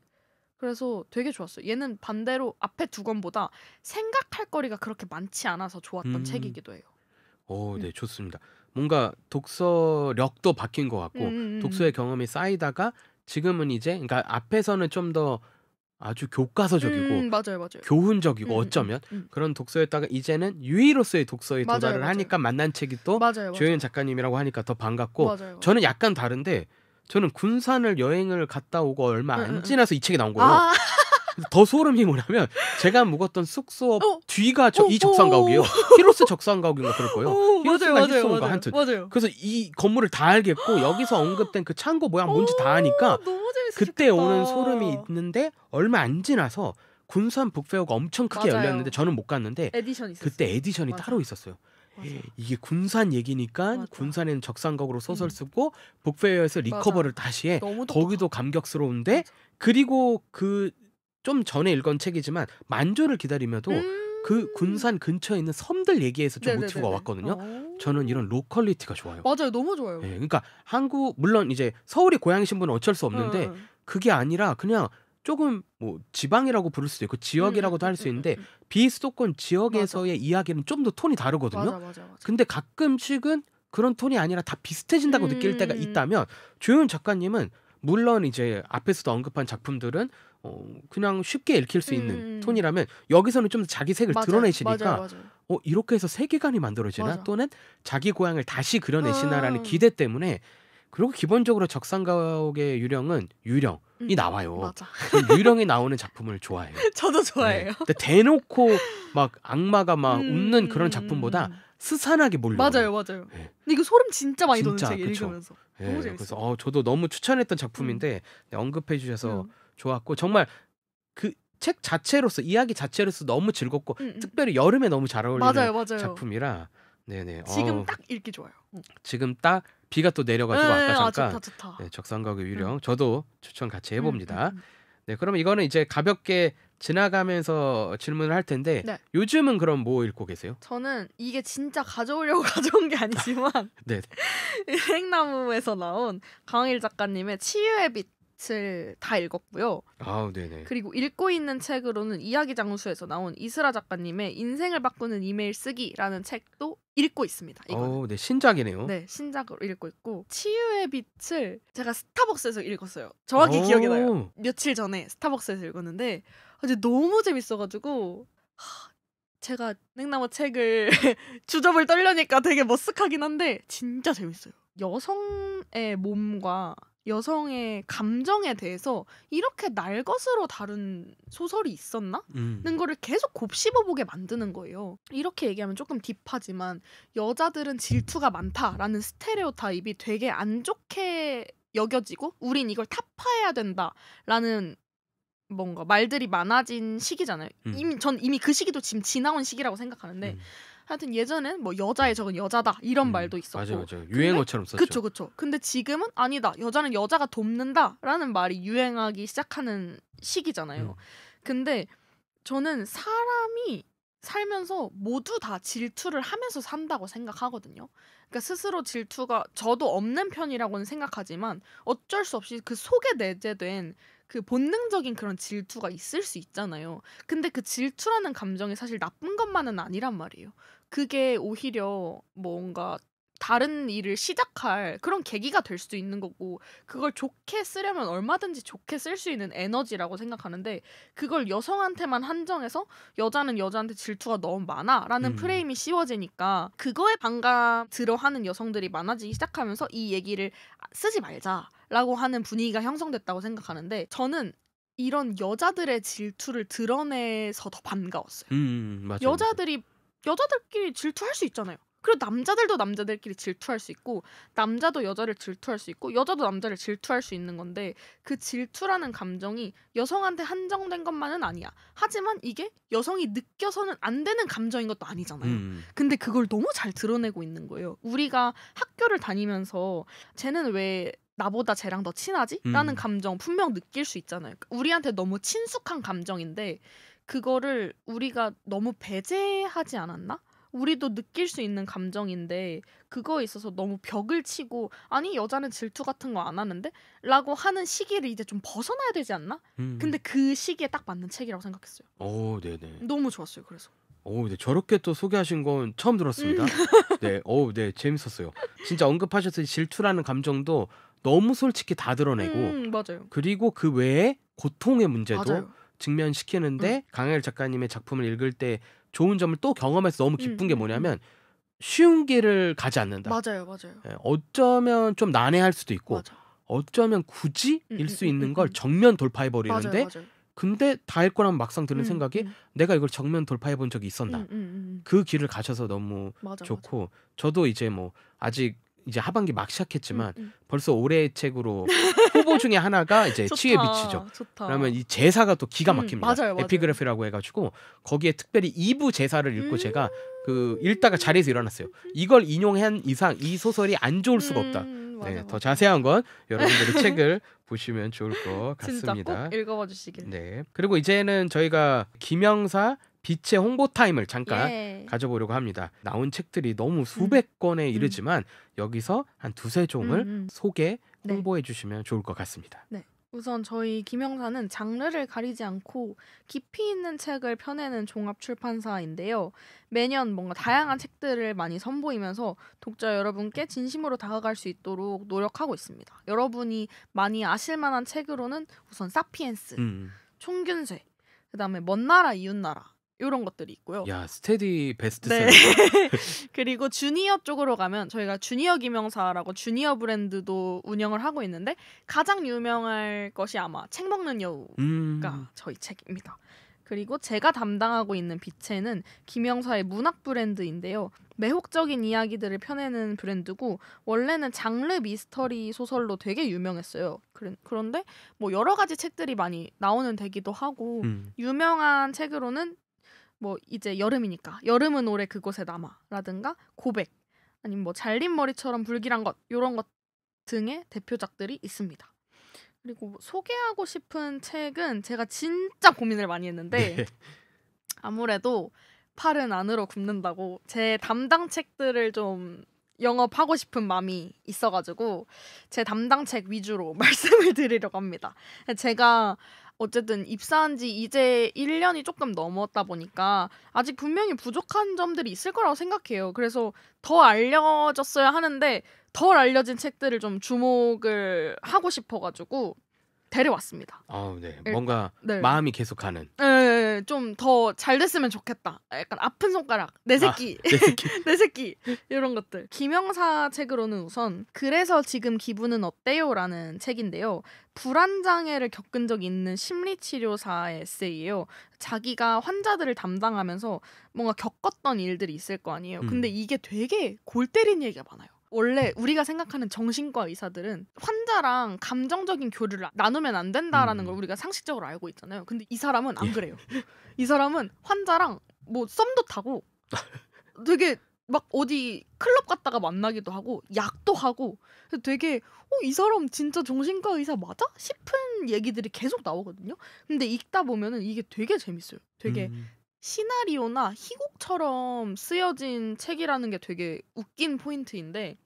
B: 그래서 되게 좋았어요. 얘는 반대로 앞에 두 권보다 생각할 거리가 그렇게 많지 않아서 좋았던 책이기도 해요.
A: 네, 좋습니다. 뭔가 독서력도 바뀐 것 같고 독서의 경험이 쌓이다가 지금은 이제 그러니까 앞에서는 좀 더 아주 교과서적이고
B: 맞아요.
A: 교훈적이고 어쩌면 그런 독서였다가 이제는 유희로서의 독서에 도달을 하니까 만난 책이 또 조예은 작가님이라고 하니까 더 반갑고
B: 맞아요.
A: 저는 약간 다른데 저는 군산을 여행을 갔다 오고 얼마 안 지나서 이 책이 나온 거예요. 더 소름이 뭐냐면 제가 묵었던 숙소 뒤가 이 적상가옥이에요. 히로스 적상가옥인가 그럴 거예요. 히로스가 히소인가 하여튼. 그래서 이 건물을 다 알겠고 여기서 언급된 그 창고 모양 뭔지 다 아니까 그때 오는 소름이 있는데 얼마 안 지나서 군산 북페어가 엄청 크게 열렸는데 저는 못 갔는데
B: 에디션 있었어요.
A: 그때 에디션이 따로 있었어요. 이게 군산 얘기니까 군산에는 적상가옥으로 소설 쓰고 북페어에서 리커버를 다시 해. 거기도 감격스러운데 그리고 그 좀 전에 읽은 책이지만 만조를 기다리며도 그 군산 근처에 있는 섬들 얘기해서 좀 모티브가
B: 네네네네.
A: 왔거든요. 저는 이런 로컬리티가 좋아요.
B: 맞아요, 너무 좋아요.
A: 예, 그러니까 한국 물론 이제 서울이 고향이신 분은 어쩔 수 없는데
B: 응, 응.
A: 그게 아니라 그냥 조금 뭐 지방이라고 부를 수도 있고 지역이라고도 할 수 있는데 비수도권 지역에서의 이야기는 좀 더 톤이 다르거든요.
B: 맞아.
A: 근데 가끔씩은 그런 톤이 아니라 다 비슷해진다고 느낄 때가 있다면 조윤 작가님은 물론 이제 앞에서도 언급한 작품들은 그냥 쉽게 읽힐 수 있는 톤이라면 여기서는 좀 자기 색을 드러내시니까
B: 맞아요.
A: 이렇게 해서 세계관이 만들어지나
B: 맞아.
A: 또는 자기 고향을 다시 그려내시나라는 기대 때문에 그리고 기본적으로 적상가옥의 유령이 나와요.
B: 맞아.
A: 저는 유령이 나오는 작품을 좋아해요.
B: 저도 좋아해요.
A: 네. 근데 대놓고 막 악마가 막 웃는 그런 작품보다 스산하게 몰려요.
B: 맞아요.
A: 네.
B: 근데 이거 소름 진짜 많이 돋는
A: 진짜,
B: 책
A: 그쵸.
B: 읽으면서.
A: 네,
B: 너무 재밌어요.
A: 그래서 저도 너무 추천했던 작품인데 언급해 주셔서 좋았고 정말 그 책 자체로서 이야기 자체로서 너무 즐겁고 특별히 여름에 너무 잘 어울리는
B: 맞아요.
A: 작품이라 네네.
B: 지금 딱 읽기 좋아요.
A: 지금 딱 비가 또 내려가지고 아까 잠깐
B: 좋다.
A: 네, 적상가옥의 유령 저도 추천 같이 해봅니다. 네, 그러면 이거는 이제 가볍게 지나가면서 질문을 할 텐데
B: 네. 요즘은
A: 그럼 뭐 읽고 계세요?
B: 저는 이게 진짜 가져오려고 가져온 게 아니지만
A: 네.
B: 생나무에서 나온 강일 작가님의 치유의 빛을 다 읽었고요.
A: 아, 네네.
B: 그리고 읽고 있는 책으로는 이야기 장수에서 나온 이슬아 작가님의 인생을 바꾸는 이메일 쓰기라는 책도 읽고 있습니다. 이거는.
A: 네, 신작이네요.
B: 네, 신작으로 읽고 있고 치유의 빛을 제가 스타벅스에서 읽었어요. 정확히 기억이 나요. 며칠 전에 스타벅스에서 읽었는데 근데 너무 재밌어가지고 제가 냉나무 책을 주접을 떨려니까 되게 머쓱하긴 한데 진짜 재밌어요. 여성의 몸과 여성의 감정에 대해서 이렇게 날것으로 다룬 소설이 있었나? 는 거를 계속 곱씹어보게 만드는 거예요. 이렇게 얘기하면 조금 딥하지만 여자들은 질투가 많다라는 스테레오타입이 되게 안 좋게 여겨지고 우린 이걸 타파해야 된다라는 뭔가 말들이 많아진 시기잖아요. 전 이미 그 시기도 지금 지나온 시기라고 생각하는데 하여튼 예전엔 뭐 여자의 적은 여자다 이런 말도 있었고
A: 맞아요. 유행어처럼 썼죠.
B: 그쵸. 근데 지금은 아니다. 여자는 여자가 돕는다라는 말이 유행하기 시작하는 시기잖아요. 근데 저는 사람이 살면서 모두 다 질투를 하면서 산다고 생각하거든요. 그러니까 스스로 질투가 저도 없는 편이라고는 생각하지만 어쩔 수 없이 그 속에 내재된 그 본능적인 그런 질투가 있을 수 있잖아요. 근데 그 질투라는 감정이 사실 나쁜 것만은 아니란 말이에요. 그게 오히려 뭔가 다른 일을 시작할 그런 계기가 될 수도 있는 거고 그걸 좋게 쓰려면 얼마든지 좋게 쓸 수 있는 에너지라고 생각하는데 그걸 여성한테만 한정해서 여자는 여자한테 질투가 너무 많아라는 프레임이 씌워지니까 그거에 반감 들어하는 여성들이 많아지기 시작하면서 이 얘기를 쓰지 말자라고 하는 분위기가 형성됐다고 생각하는데 저는 이런 여자들의 질투를 드러내서 더 반가웠어요.
A: 맞아요.
B: 여자들끼리 질투할 수 있잖아요. 그리고 남자들도 남자들끼리 질투할 수 있고 남자도 여자를 질투할 수 있고 여자도 남자를 질투할 수 있는 건데 그 질투라는 감정이 여성한테 한정된 것만은 아니야. 하지만 이게 여성이 느껴서는 안 되는 감정인 것도 아니잖아요. 근데 그걸 너무 잘 드러내고 있는 거예요. 우리가 학교를 다니면서 쟤는 왜 나보다 쟤랑 더 친하지? 라는 감정 분명 느낄 수 있잖아요. 우리한테 너무 친숙한 감정인데 그거를 우리가 너무 배제하지 않았나? 우리도 느낄 수 있는 감정인데 그거에 있어서 너무 벽을 치고 아니 여자는 질투 같은 거 안 하는데? 라고 하는 시기를 이제 좀 벗어나야 되지 않나? 근데 그 시기에 딱 맞는 책이라고 생각했어요.
A: 네네.
B: 너무 좋았어요. 그래서.
A: 네, 저렇게 또 소개하신 건 처음 들었습니다. 네, 네, 재밌었어요. 진짜 언급하셨듯이 질투라는 감정도 너무 솔직히 다 드러내고
B: 맞아요.
A: 그리고 그 외에 고통의 문제도
B: 맞아요.
A: 직면시키는데 강혜일 작가님의 작품을 읽을 때 좋은 점을 또 경험해서 너무 기쁜 게 뭐냐면 쉬운 길을 가지 않는다.
B: 맞아요.
A: 어쩌면 좀 난해할 수도 있고
B: 맞아.
A: 어쩌면 굳이 일 수 있는 걸 정면 돌파해 버리는데
B: 맞아요.
A: 근데 다 할 거라면 막상 드는 생각이 내가 이걸 정면 돌파해 본 적이 있었나. 그 길을 가셔서 너무 좋고 저도 이제 뭐 아직 이제 하반기 막 시작했지만 벌써 올해의 책으로 후보 중에 하나가 이제 치유의 빛이죠.
B: 좋다.
A: 그러면 이 제사가 또 기가 막힙니다.
B: 맞아요.
A: 에피그래프라고 해가지고 거기에 특별히 2부 제사를 읽고 제가 그 읽다가 자리에서 일어났어요. 이걸 인용한 이상 이 소설이 안 좋을 수가 없다.
B: 맞아.
A: 더 자세한 건 여러분들이 책을 보시면 좋을 것 같습니다.
B: 진짜 꼭 읽어봐 주시길.
A: 네. 그리고 이제는 저희가 김영사 빛의 홍보 타임을 잠깐
B: 예.
A: 가져보려고 합니다. 나온 책들이 너무 수백 권에 이르지만 여기서 한 두세 종을 소개,
B: 네.
A: 홍보해 주시면 좋을 것 같습니다.
B: 네. 우선 저희 김영사는 장르를 가리지 않고 깊이 있는 책을 펴내는 종합 출판사인데요. 매년 뭔가 다양한 책들을 많이 선보이면서 독자 여러분께 진심으로 다가갈 수 있도록 노력하고 있습니다. 여러분이 많이 아실 만한 책으로는 우선 사피엔스, 총균쇠, 그다음에 먼 나라 이웃 나라 이런 것들이 있고요.
A: 야, 스테디 베스트셀러.
B: 네. 그리고 주니어 쪽으로 가면 저희가 주니어 김영사라고 주니어 브랜드도 운영을 하고 있는데 가장 유명할 것이 아마 책 먹는 여우가 저희 책입니다. 그리고 제가 담당하고 있는 빛에는 김영사의 문학 브랜드인데요. 매혹적인 이야기들을 펴내는 브랜드고 원래는 장르 미스터리 소설로 되게 유명했어요. 그런데 뭐 여러 가지 책들이 많이 나오는 되기도 하고 유명한 책으로는 뭐 이제 여름이니까 여름은 올해 그곳에 남아라든가 고백 아니면 뭐 잘린 머리처럼 불길한 것 이런 것 등의 대표작들이 있습니다. 그리고 소개하고 싶은 책은 제가 진짜 고민을 많이 했는데
A: 네.
B: 아무래도 팔은 안으로 굽는다고 제 담당 책들을 좀 영업하고 싶은 마음이 있어가지고 제 담당 책 위주로 말씀을 드리려고 합니다. 제가 어쨌든 입사한 지 이제 1년이 조금 넘었다 보니까 아직 분명히 부족한 점들이 있을 거라고 생각해요. 그래서 더 알려졌어야 하는데 덜 알려진 책들을 좀 주목을 하고 싶어가지고 데려왔습니다.
A: 네. 뭔가
B: 네.
A: 마음이 계속 가는.
B: 네, 좀 더 잘 됐으면 좋겠다. 약간 아픈 손가락, 내 새끼,
A: 내 새끼.
B: 내 새끼 이런 것들. 김영사 책으로는 우선 그래서 지금 기분은 어때요?라는 책인데요. 불안장애를 겪은 적이 있는 심리치료사의 에세이예요. 자기가 환자들을 담당하면서 뭔가 겪었던 일들이 있을 거 아니에요. 근데 이게 되게 골 때리는 얘기가 많아요. 원래 우리가 생각하는 정신과 의사들은 환자랑 감정적인 교류를 나누면 안 된다라는 걸 우리가 상식적으로 알고 있잖아요. 근데 이 사람은 안 그래요. 이 사람은 환자랑 뭐 썸도 타고 되게 막 어디 클럽 갔다가 만나기도 하고 약도 하고 되게 이 사람 진짜 정신과 의사 맞아? 싶은 얘기들이 계속 나오거든요. 근데 읽다 보면은 이게 되게 재밌어요. 되게 시나리오나 희곡처럼 쓰여진 책이라는 게 되게 웃긴 포인트인데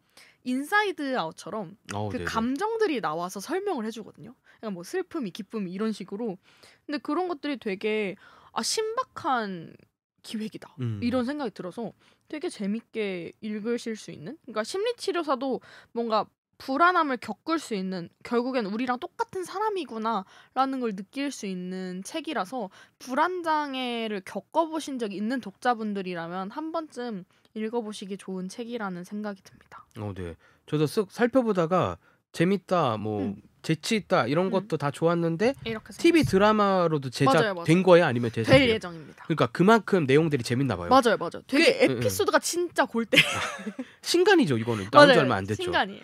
B: 인사이드 아웃처럼 그
A: 네네.
B: 감정들이 나와서 설명을 해주거든요. 그러니까 뭐 슬픔이 기쁨이 이런 식으로. 근데 그런 것들이 되게 신박한 기획이다 이런 생각이 들어서 되게 재밌게 읽으실 수 있는, 그러니까 심리치료사도 뭔가 불안함을 겪을 수 있는, 결국엔 우리랑 똑같은 사람이구나 라는 걸 느낄 수 있는 책이라서 불안장애를 겪어보신 적이 있는 독자분들이라면 한 번쯤 읽어보시기 좋은 책이라는 생각이 듭니다.
A: 네. 저도 쓱 살펴보다가 재밌다, 뭐 재치 있다 이런 것도 다 좋았는데
B: 이렇게
A: TV
B: 생겼어요.
A: 드라마로도 제작된
B: 맞아요.
A: 거예요? 아니면
B: 될
A: 제작이에요?
B: 예정입니다.
A: 그러니까 그만큼 내용들이 재밌나 봐요.
B: 맞아요. 되게
A: 꽤,
B: 에피소드가 진짜 골때
A: 신간이죠, 이거는. 나온 지 얼마 안 됐죠.
B: 신간이에요.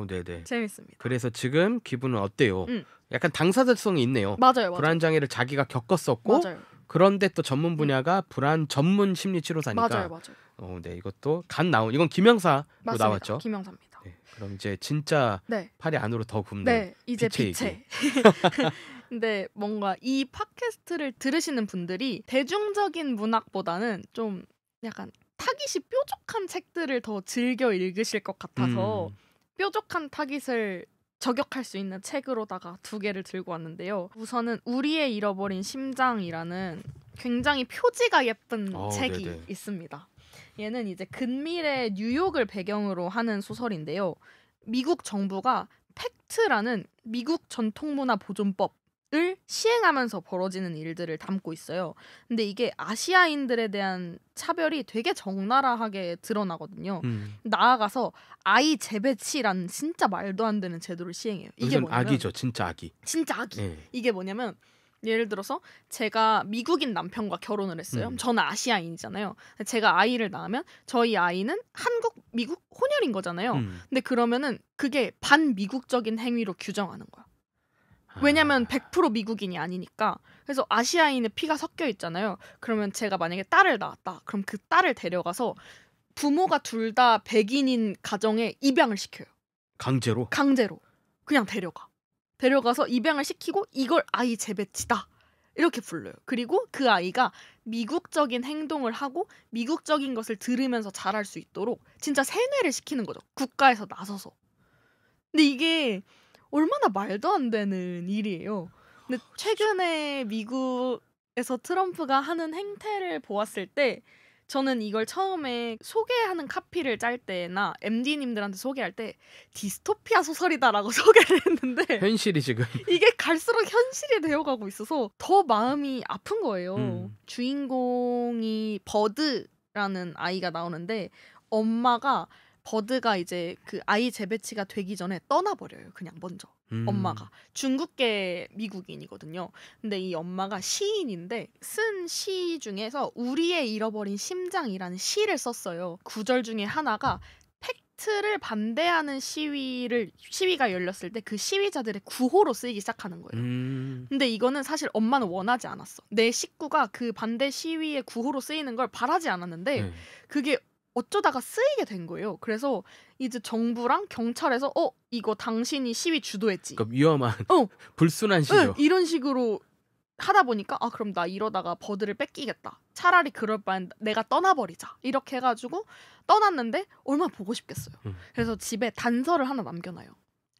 A: 네네.
B: 재밌습니다.
A: 그래서 지금 기분은 어때요? 약간 당사자성이 있네요.
B: 맞아요.
A: 불안 장애를 자기가 겪었었고
B: 맞아요.
A: 그런데 또 전문 분야가 불안 전문 심리 치료사니까.
B: 맞아요.
A: 네, 이것도 간 이건 김영사로
B: 맞습니다.
A: 나왔죠.
B: 김영사입니다.
A: 네, 그럼 이제 진짜
B: 네.
A: 팔이 안으로 더 굽는
B: 네, 이제
A: 빛의
B: 빛에. 근데 뭔가 이 팟캐스트를 들으시는 분들이 대중적인 문학보다는 좀 약간 타깃이 뾰족한 책들을 더 즐겨 읽으실 것 같아서 뾰족한 타깃을 저격할 수 있는 책으로다가 2개를 들고 왔는데요. 우선은 우리의 잃어버린 심장이라는 굉장히 표지가 예쁜 책이
A: 네네.
B: 있습니다. 얘는 이제 근미래 뉴욕을 배경으로 하는 소설인데요. 미국 정부가 팩트라는 미국 전통문화 보존법을 시행하면서 벌어지는 일들을 담고 있어요. 근데 이게 아시아인들에 대한 차별이 되게 적나라하게 드러나거든요. 나아가서 아이 재배치라는 진짜 말도 안 되는 제도를 시행해요. 이게 뭐냐면
A: 악이죠, 진짜 악이.
B: 진짜 악이.
A: 네.
B: 이게 뭐냐면 예를 들어서 제가 미국인 남편과 결혼을 했어요. 저는 아시아인이잖아요. 제가 아이를 낳으면 저희 아이는 한국, 미국 혼혈인 거잖아요. 근데 그러면은 그게 반미국적인 행위로 규정하는 거야. 왜냐면 100% 미국인이 아니니까. 그래서 아시아인의 피가 섞여 있잖아요. 그러면 제가 만약에 딸을 낳았다. 그럼 그 딸을 데려가서 부모가 둘 다 백인인 가정에 입양을 시켜요. 강제로. 그냥 데려가서 입양을 시키고 이걸 아이 재배치다 이렇게 불러요. 그리고 그 아이가 미국적인 행동을 하고 미국적인 것을 들으면서 잘할 수 있도록 진짜 세뇌를 시키는 거죠. 국가에서 나서서. 근데 이게 얼마나 말도 안 되는 일이에요. 근데 최근에 미국에서 트럼프가 하는 행태를 보았을 때 저는 이걸 처음에 소개하는 카피를 짤 때나 MD님들한테 소개할 때 디스토피아 소설이다라고 소개를 했는데
A: 현실이 지금
B: 이게 갈수록 현실이 되어가고 있어서 더 마음이 아픈 거예요. 주인공이 버드라는 아이가 나오는데 엄마가 버드가 이제 그 아이 재배치가 되기 전에 떠나버려요. 그냥 먼저. 엄마가 중국계 미국인이거든요. 근데 이 엄마가 시인인데 쓴 시 중에서 우리의 잃어버린 심장이라는 시를 썼어요. 구절 중에 하나가 팩트를 반대하는 시위가 열렸을 때 그 시위자들의 구호로 쓰이기 시작하는 거예요. 근데 이거는 사실 엄마는 원하지 않았어. 내 식구가 그 반대 시위의 구호로 쓰이는 걸 바라지 않았는데 그게 어쩌다가 쓰이게 된 거예요. 그래서 이제 정부랑 경찰에서 이거 당신이 시위 주도했지.
A: 그러니까 위험한 불순한 시죠.
B: 이런 식으로 하다 보니까 그럼 나 이러다가 버드를 뺏기겠다. 차라리 그럴 바엔 내가 떠나버리자. 이렇게 해가지고 떠났는데 얼마나 보고 싶겠어요. 그래서 집에 단서를 하나 남겨놔요.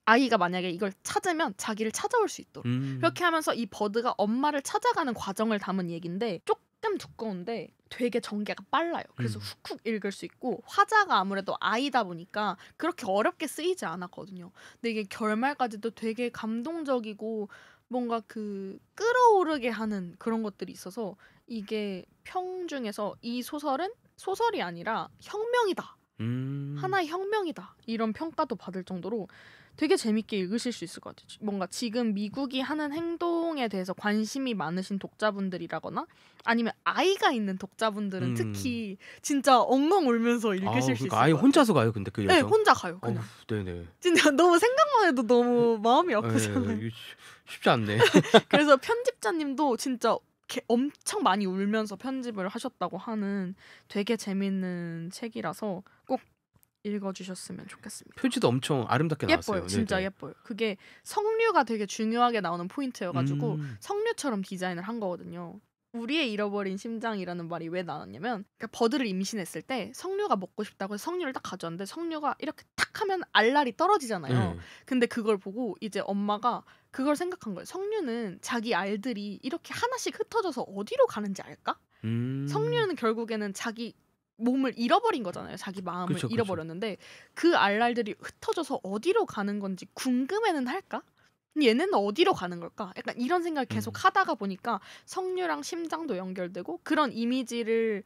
B: 아이가 만약에 이걸 찾으면 자기를 찾아올 수 있도록. 그렇게 하면서 이 버드가 엄마를 찾아가는 과정을 담은 얘기인데 조금 두꺼운데 되게 전개가 빨라요. 그래서 훅훅 읽을 수 있고 화자가 아무래도 아이다 보니까 그렇게 어렵게 쓰이지 않았거든요. 근데 이게 결말까지도 되게 감동적이고 뭔가 그 끌어오르게 하는 그런 것들이 있어서 이게 평 중에서 이 소설은 소설이 아니라 혁명이다. 하나의 혁명이다. 이런 평가도 받을 정도로 되게 재밌게 읽으실 수 있을 것 같아요. 뭔가 지금 미국이 하는 행동에 대해서 관심이 많으신 독자분들이라거나 아니면 아이가 있는 독자분들은 특히 진짜 엉엉 울면서 읽으실 수 있을 것 같아요.
A: 아예 혼자서 가요, 근데 그 여성?
B: 네, 혼자 가요. 그냥.
A: 네네.
B: 진짜 너무 생각만 해도 너무 마음이 아프잖아요.
A: 쉽지 않네.
B: 그래서 편집자님도 진짜 엄청 많이 울면서 편집을 하셨다고 하는 되게 재밌는 책이라서 꼭 읽어주셨으면 좋겠습니다.
A: 표지도 엄청 아름답게 나왔어요.
B: 예뻐요. 진짜
A: 네네.
B: 예뻐요. 그게 석류가 되게 중요하게 나오는 포인트여가지고 석류처럼 디자인을 한 거거든요. 우리의 잃어버린 심장이라는 말이 왜 나왔냐면 그러니까 버드를 임신했을 때 석류가 먹고 싶다고 해서 석류를 딱 가져왔는데 석류가 이렇게 탁 하면 알알이 떨어지잖아요. 근데 그걸 보고 이제 엄마가 그걸 생각한 거예요. 석류는 자기 알들이 이렇게 하나씩 흩어져서 어디로 가는지 알까? 석류는 결국에는 자기 몸을 잃어버린 거잖아요. 자기 마음을
A: 그쵸.
B: 잃어버렸는데 그 알알들이 흩어져서 어디로 가는 건지 궁금해는 할까? 얘네는 어디로 가는 걸까? 약간 이런 생각을 계속 하다가 보니까 석류랑 심장도 연결되고 그런 이미지를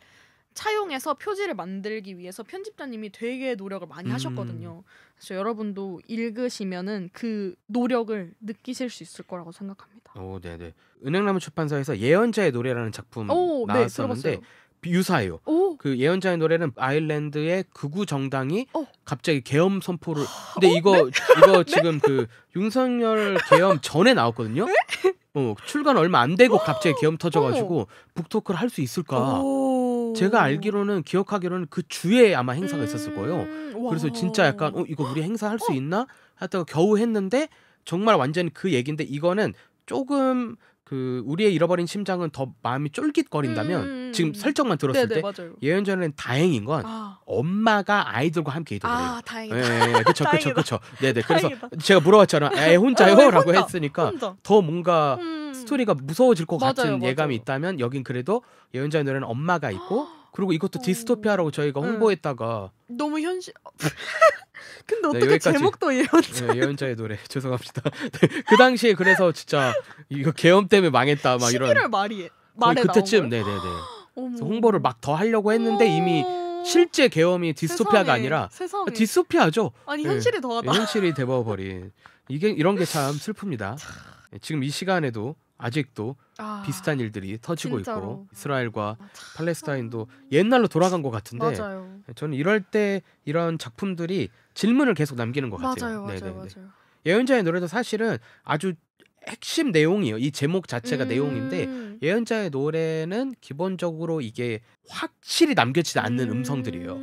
B: 차용해서 표지를 만들기 위해서 편집자님이 되게 노력을 많이 하셨거든요. 그래서 여러분도 읽으시면은 그 노력을 느끼실 수 있을 거라고 생각합니다.
A: 네네. 은행나무 출판사에서 예언자의 노래라는 작품 나왔었는데
B: 네,
A: 유사해요. 그 예언자의 노래는 아일랜드의 극우 정당이 갑자기 계엄 선포를. 근데 이거 지금 그 윤석열 계엄 전에 나왔거든요. 출간 얼마 안 되고 갑자기 계엄 터져가지고 북토크를 할 수 있을까? 제가 알기로는 기억하기로는 그 주에 아마 행사가 있었을 거예요. 그래서 진짜 약간 이거 우리 행사 할 수 있나? 하다가 겨우 했는데 정말 완전히 그 얘기인데 이거는 조금 그 우리의 잃어버린 심장은 더 마음이 쫄깃거린다면 지금 설정만 들었을
B: 네네,
A: 때
B: 맞아요.
A: 예언자는 다행인 건 엄마가 아이들과 함께 있더라고요.
B: 다행이다.
A: 네, 그렇죠. 네네. 그래서
B: 다행이다.
A: 제가 물어봤잖아. 혼자요라고
B: 혼자,
A: 했으니까
B: 혼자.
A: 더 뭔가 스토리가 무서워질 것
B: 맞아요,
A: 같은
B: 맞아요.
A: 예감이 있다면 여긴 그래도 예언자의 노래는 엄마가 있고 그리고 이것도 디스토피아라고 저희가 홍보했다가
B: 너무 현실. 근데
A: 네,
B: 어떻게
A: 여기까지.
B: 제목도 예언자.
A: 예언자의 노래 죄송합니다. 네, 그 당시에 그래서 진짜 이거 계엄 때문에 망했다 막 이런
B: 11월 말에
A: 그때쯤
B: 나온 거예요?
A: 네네네.
B: 어머.
A: 그래서 홍보를 막 더 하려고 했는데 이미 실제 계엄이 디스토피아가
B: 세상에,
A: 아니라
B: 세상에.
A: 디스토피아죠.
B: 아니
A: 네.
B: 현실이 더하다.
A: 현실이 되어버린 이게 이런 게 참 슬픕니다. 지금 이 시간에도 아직도 비슷한 일들이 터지고
B: 진짜로.
A: 있고 이스라엘과 팔레스타인도 옛날로 돌아간 것 같은데
B: 맞아요.
A: 저는 이럴 때 이런 작품들이 질문을 계속 남기는 것 같아요.
B: 맞아요.
A: 예언자의 노래도 사실은 아주 핵심 내용이에요. 이 제목 자체가 내용인데 예언자의 노래는 기본적으로 이게 확실히 남겨지지 않는 음성들이에요.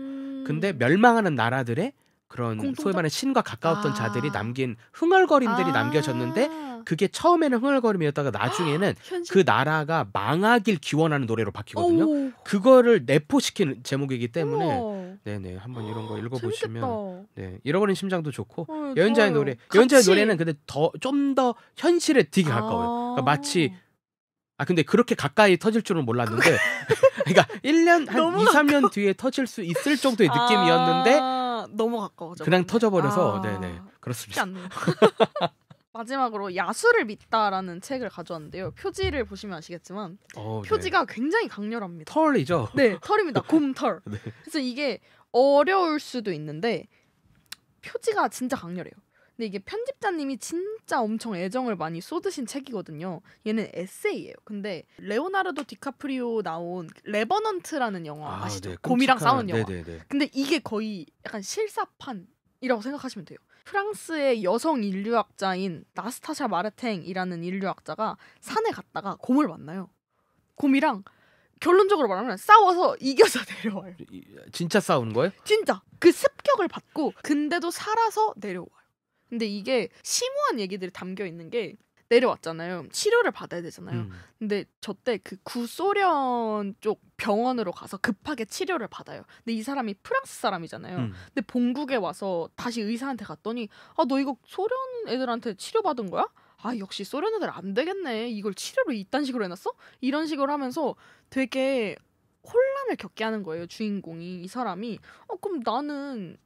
A: 근데 멸망하는 나라들의 그런
B: 공통점?
A: 소위 말하는 신과 가까웠던
B: 아.
A: 자들이 남긴 흥얼거림들이 남겨졌는데 그게 처음에는 흥얼거림이었다가 나중에는
B: 현실.
A: 그 나라가 망하길 기원하는 노래로 바뀌거든요.
B: 오.
A: 그거를 내포시키는 제목이기 때문에
B: 우와.
A: 네네 한번 이런 거
B: 재밌겠다.
A: 읽어보시면 네 잃어버린 심장도 좋고
B: 어,
A: 여연자의
B: 좋아요.
A: 노래 여연자의
B: 같이.
A: 노래는 근데 좀 더 현실에 되게 가까워요. 그러니까 마치 근데 그렇게 가까이 터질 줄은 몰랐는데 그러니까 1년 한
B: 너무
A: 2, 3년 뒤에 터질 수 있을 정도의 느낌이었는데
B: 너무 가까워져.
A: 그냥 터져버려서
B: 아.
A: 네네
B: 쉽지
A: 그렇습니다.
B: 않네요. 마지막으로 야수를 믿다라는 책을 가져왔는데요. 표지를 보시면 아시겠지만 표지가 굉장히 강렬합니다.
A: 털이죠.
B: 네, 털입니다. 곰털.
A: 네.
B: 그래서 이게 어려울 수도 있는데 표지가 진짜 강렬해요. 근데 이게 편집자님이 진짜 엄청 애정을 많이 쏟으신 책이거든요. 얘는 에세이예요. 근데 레오나르도 디카프리오 나온 레버넌트라는 영화 아시죠?
A: 네,
B: 곰이랑
A: 끔찍한-
B: 싸우는 영화.
A: 네네네.
B: 근데 이게 거의 약간 실사판이라고 생각하시면 돼요. 프랑스의 여성 인류학자인 나스타샤 마르탱이라는 인류학자가 산에 갔다가 곰을 만나요. 곰이랑 결론적으로 말하면 싸워서 이겨서 내려와요.
A: 진짜 싸우는 거예요?
B: 진짜 그 습격을 받고 근데도 살아서 내려와요. 근데 이게 심오한 얘기들이 담겨 있는 게 내려왔잖아요. 치료를 받아야 되잖아요. 근데 저때 그 구소련 쪽 병원으로 가서 급하게 치료를 받아요. 근데 이 사람이 프랑스 사람이잖아요. 근데 본국에 와서 다시 의사한테 갔더니 너 이거 소련 애들한테 치료받은 거야? 역시 소련 애들 안 되겠네. 이걸 치료를 이딴 식으로 해놨어? 이런 식으로 하면서 되게 혼란을 겪게 하는 거예요. 주인공이. 이 사람이 그럼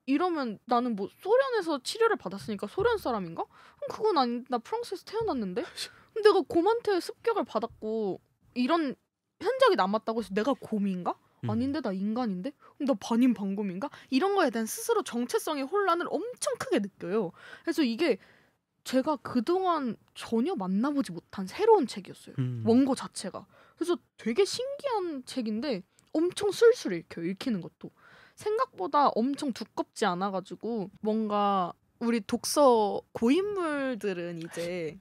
B: 이러면 나는 뭐 소련에서 치료를 받았으니까 소련 사람인가? 그건 아니, 나 프랑스에서 태어났는데? 근데 내가 곰한테 습격을 받았고 이런 흔적이 남았다고 해서 내가 곰인가? 아닌데 나 인간인데? 그럼 나 반인반곰인가? 이런 거에 대한 스스로 정체성의 혼란을 엄청 크게 느껴요. 그래서 이게 제가 그동안 전혀 만나보지 못한 새로운 책이었어요. 원고 자체가. 그래서 되게 신기한 책인데 엄청 술술 읽혀요. 읽히는 것도. 생각보다 엄청 두껍지 않아가지고 뭔가 우리 독서 고인물들은 이제